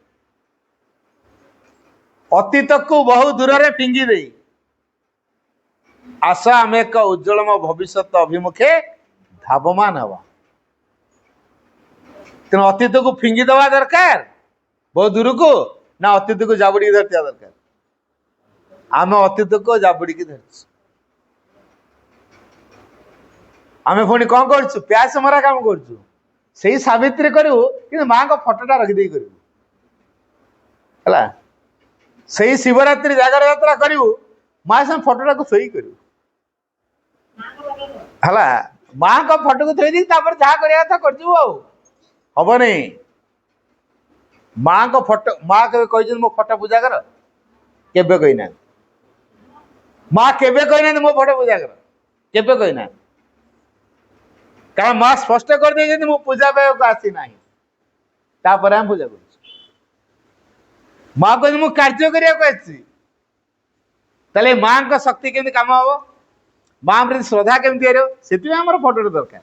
अतीत को बहु दूर रे फिंगी देई आशा आम एक उज्जवलम भविष्य अभिमुखे धावमान हवा तेणु अतीत को फिंगी दवा दरकार बहुत दूर को ना अतीत को जाबड़ी धरतिया दरकार आम अतीत को जाबड़ी की धरछ आम पुणी कौन कर प्यास मरा काम कर सावित्री करू कि माँ को फटोटा रखिदे करू है शिवरात्रि जागर यात्रा करू माँ से फटोटा को सोई करू है माँ को फटो को थोड़ी जहाँ कर हम नहीं माँ को फटो माँ के मो फटो पूजा कर केबे कहना माँ केबे कहना मो फटो पूजा कर केबे कहना कारण माँ स्पष्ट कर दे मो पूजा पाइबा को आसी ना तापर हम पूजा कर माँ कह कार्य करने माँ का शक्ति केमती काम हम माँ प्रति श्रद्धा केमती से फटोटे दरकार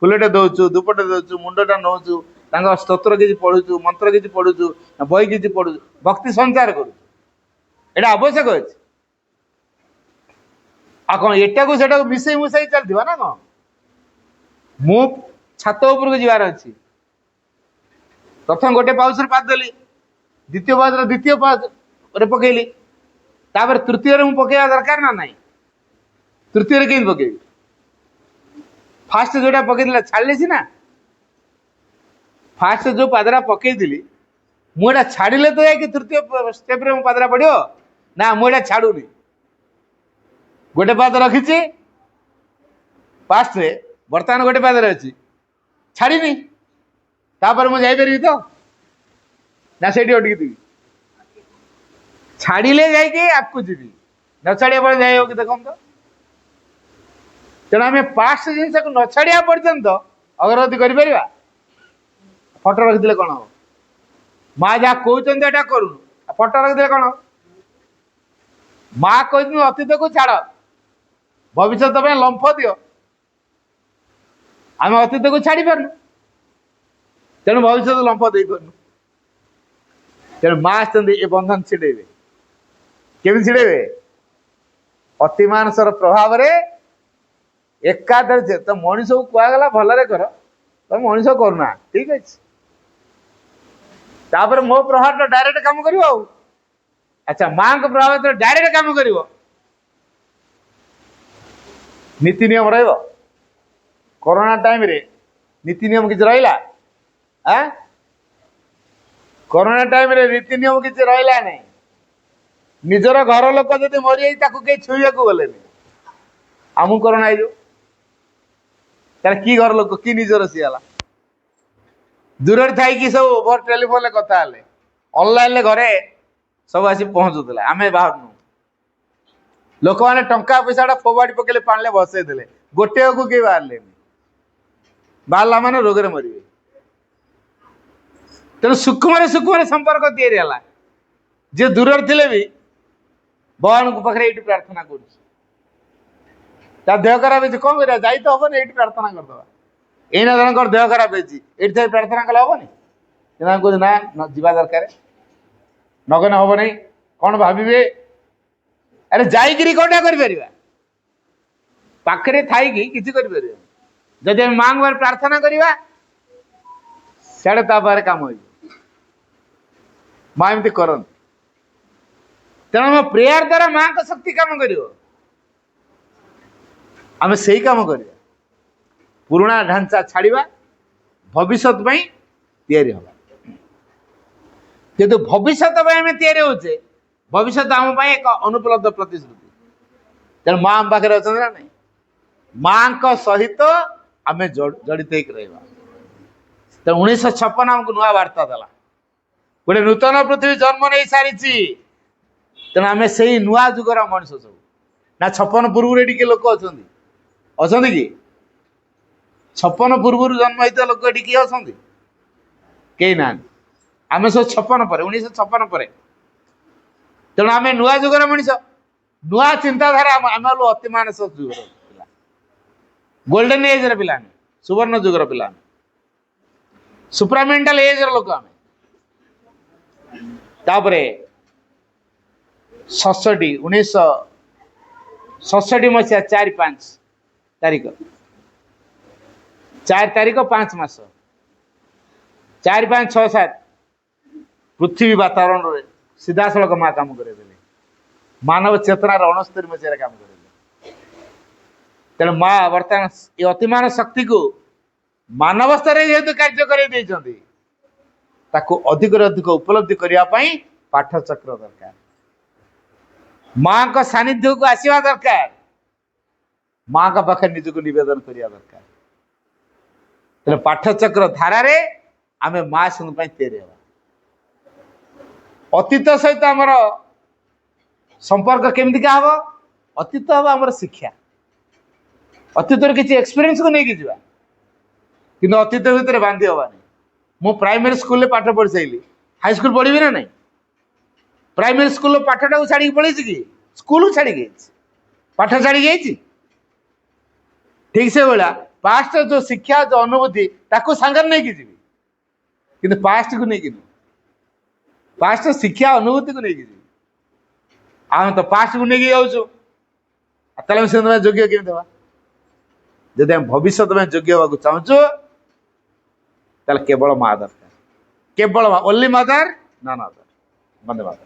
फुलटे दौचु धूपटे दौचु मुंडटा नौचु स्तोत्र किसी पढ़ुचु मंत्र किसी पढ़ुचु बही किसी पढ़ुचु भक्ति संचार करूँ एटा आवश्यक अच्छे आ कौन एटा को सेटा मिसई मुसई चलती ना कौन मु छात उपर को जीवार अच्छी प्रथम गोटे पाउच पाद देली द्वितीय पाउच द्वितीय पाउच पकईली तापर तृतीय मुझे पकड़ा दरकार ना नाई तृतीय कहीं पकई फास्ट जोटा पकई छाड़े सीना फास्ट जो पादरा पकईली मुझे छाड़े तो जाकि तृतीय स्टेप रे पादरा पड़ो ना मुझे छाड़ूनी गोटे पाद रखी फास्ट रे बर्तमान गोटे पाद अच्छी छाड़नी तापर मुझे जापर तो ना से अटकी छाड़िले जाकि आपको जी न छाड़िया पर जाए कि देखो तो तेणु आम पास्ट जिन न छाड़िया पर्यंत अग्रगति कर फटो रखिदे कौन हम माँ जहाँ कहते करूँ फटो रखिदे कौन माँ कह अतीत को छाड़ भविष्य लंफ दियो आम अतीत को छाड़ी पारनु तेणु भविष्य लंफ दे पारनु तेणु माँ आसते ए बंधन छिड़ेबे केमी छिड़ेबे अतिमानसर प्रभाव रे एकादर तो मनीष को कहगला भलरे कर तो मनीष करना ठीक अच्छे तापर मो प्रभाव तो डायरेक्ट काम कर अच्छा माँ को प्रभाव तो डायरेक्ट काम कर नीति नियम रहा कोरोना टाइम रे नीति नियम किसी रहा कोरोना टाइम रे नीति नियम किसी रहा नहीं निजर घर लोक जब मरी कहीं छुआ को गले आमु कोरोना कि घर लोक कि निजर सीगला दूर थी सब ओवर टेलीफोन कथा ऑनलाइन घरे सब आसी पहुंचुला आम बाहर लोक मैंने टंका पैसा फोबाड़ी पकड़े पाने बसई दे गोटे को कहीं बाहर बाहरला मान रोग मरे तेणु सूक्ष्म संपर्क या जी दूर थे भी भगवान को पाखे ये प्रार्थना कर देह खराब है कौन कर जाई तो हम ये प्रार्थना करदे एना जन देह खराब है प्रार्थना कले हेनी कह ना जावा दरकार नगन हम नहीं कौन भावे अरे जाइए कौटा कर पाखे थी कि जदि हम माँ बारे प्रार्थना करवा सियाड़े काम हो माँ एमती कर तेणु प्रेयर द्वारा माँ का शक्ति काम कर आम से कम कर पुराणा ढांचा छाड़ा भविष्य या जेतु भविष्य आम होचे भविष्य आम एक अनुपलब्ध प्रतिश्रुति तेणु माँ आम पाखे अच्छा ना नहीं माँ सहित आम जड़ित रहा तेणु 1956 आमको नुआ वार्ता देला गोटे नूतन पृथ्वी जन्म नहीं सारी तेणु आम से नुआ जुगर मनीष सब ना 56 पूर्व टे लोक अच्छा कि 56 पूर्व जन्म होता लोक ये किए अच्छा कई ना आम सब 56 पर 1956 पर तेणु आम नुआ जुगर मनीष नुआ चिंताधारा आम अति मानस जुगर गोल्डन एज पिला सुवर्ण जुगर पिला सुप्रामेंटल एज लोक आम तापरे 1967 मसीहा 4-5 तारीख 4 तारीख 5 मास 4-5-6-7 पृथ्वी वातावरण सीधा सड़क माँ काम कर मानव चेतनार 69 मसीह काम कर तेणु माँ बर्तमान ये अतिमान शक्ति को मानव स्तर जेहेतु कार्य कर अधिक अधिक उपलब्धि करने पाठचक्र दरकार माँ का सानिध्य को आसवा दरकार माँ का पाखे निजक नवेदन करने दरकार तेरे पाठचक्र धारे आम माँ सुन तेरे अतीत सहित आमर संपर्क केमती क्या हम अतीत हम आम शिक्षा अतीत किसी एक्सपीरियंस को लेकिन जावा कि अतीत भितर बांधि हवानी मु प्राइमरी स्कूल में पाठ पढ़ी सारी हाई स्कूल पढ़ी ना नहीं प्राइमरी स्कूल पाठटा छाड़ी पड़े कि स्कूल छाड़ी पाठ छाड़ी ठीक से भाया पास्ट जो शिक्षा जो अनुभूति ताको सांगर नहीं जी कि पास्ट को लेकिन पास्ट शिक्षा अनुभूति को लेकिन आम तो पास्ट को लेकिन जाऊँ योग्य केमी देवा जदि आम भविष्य योग्य होगा चाहूँ केवल माँ दरकार केवल ओनली मदर नन अदर। धन्यवाद।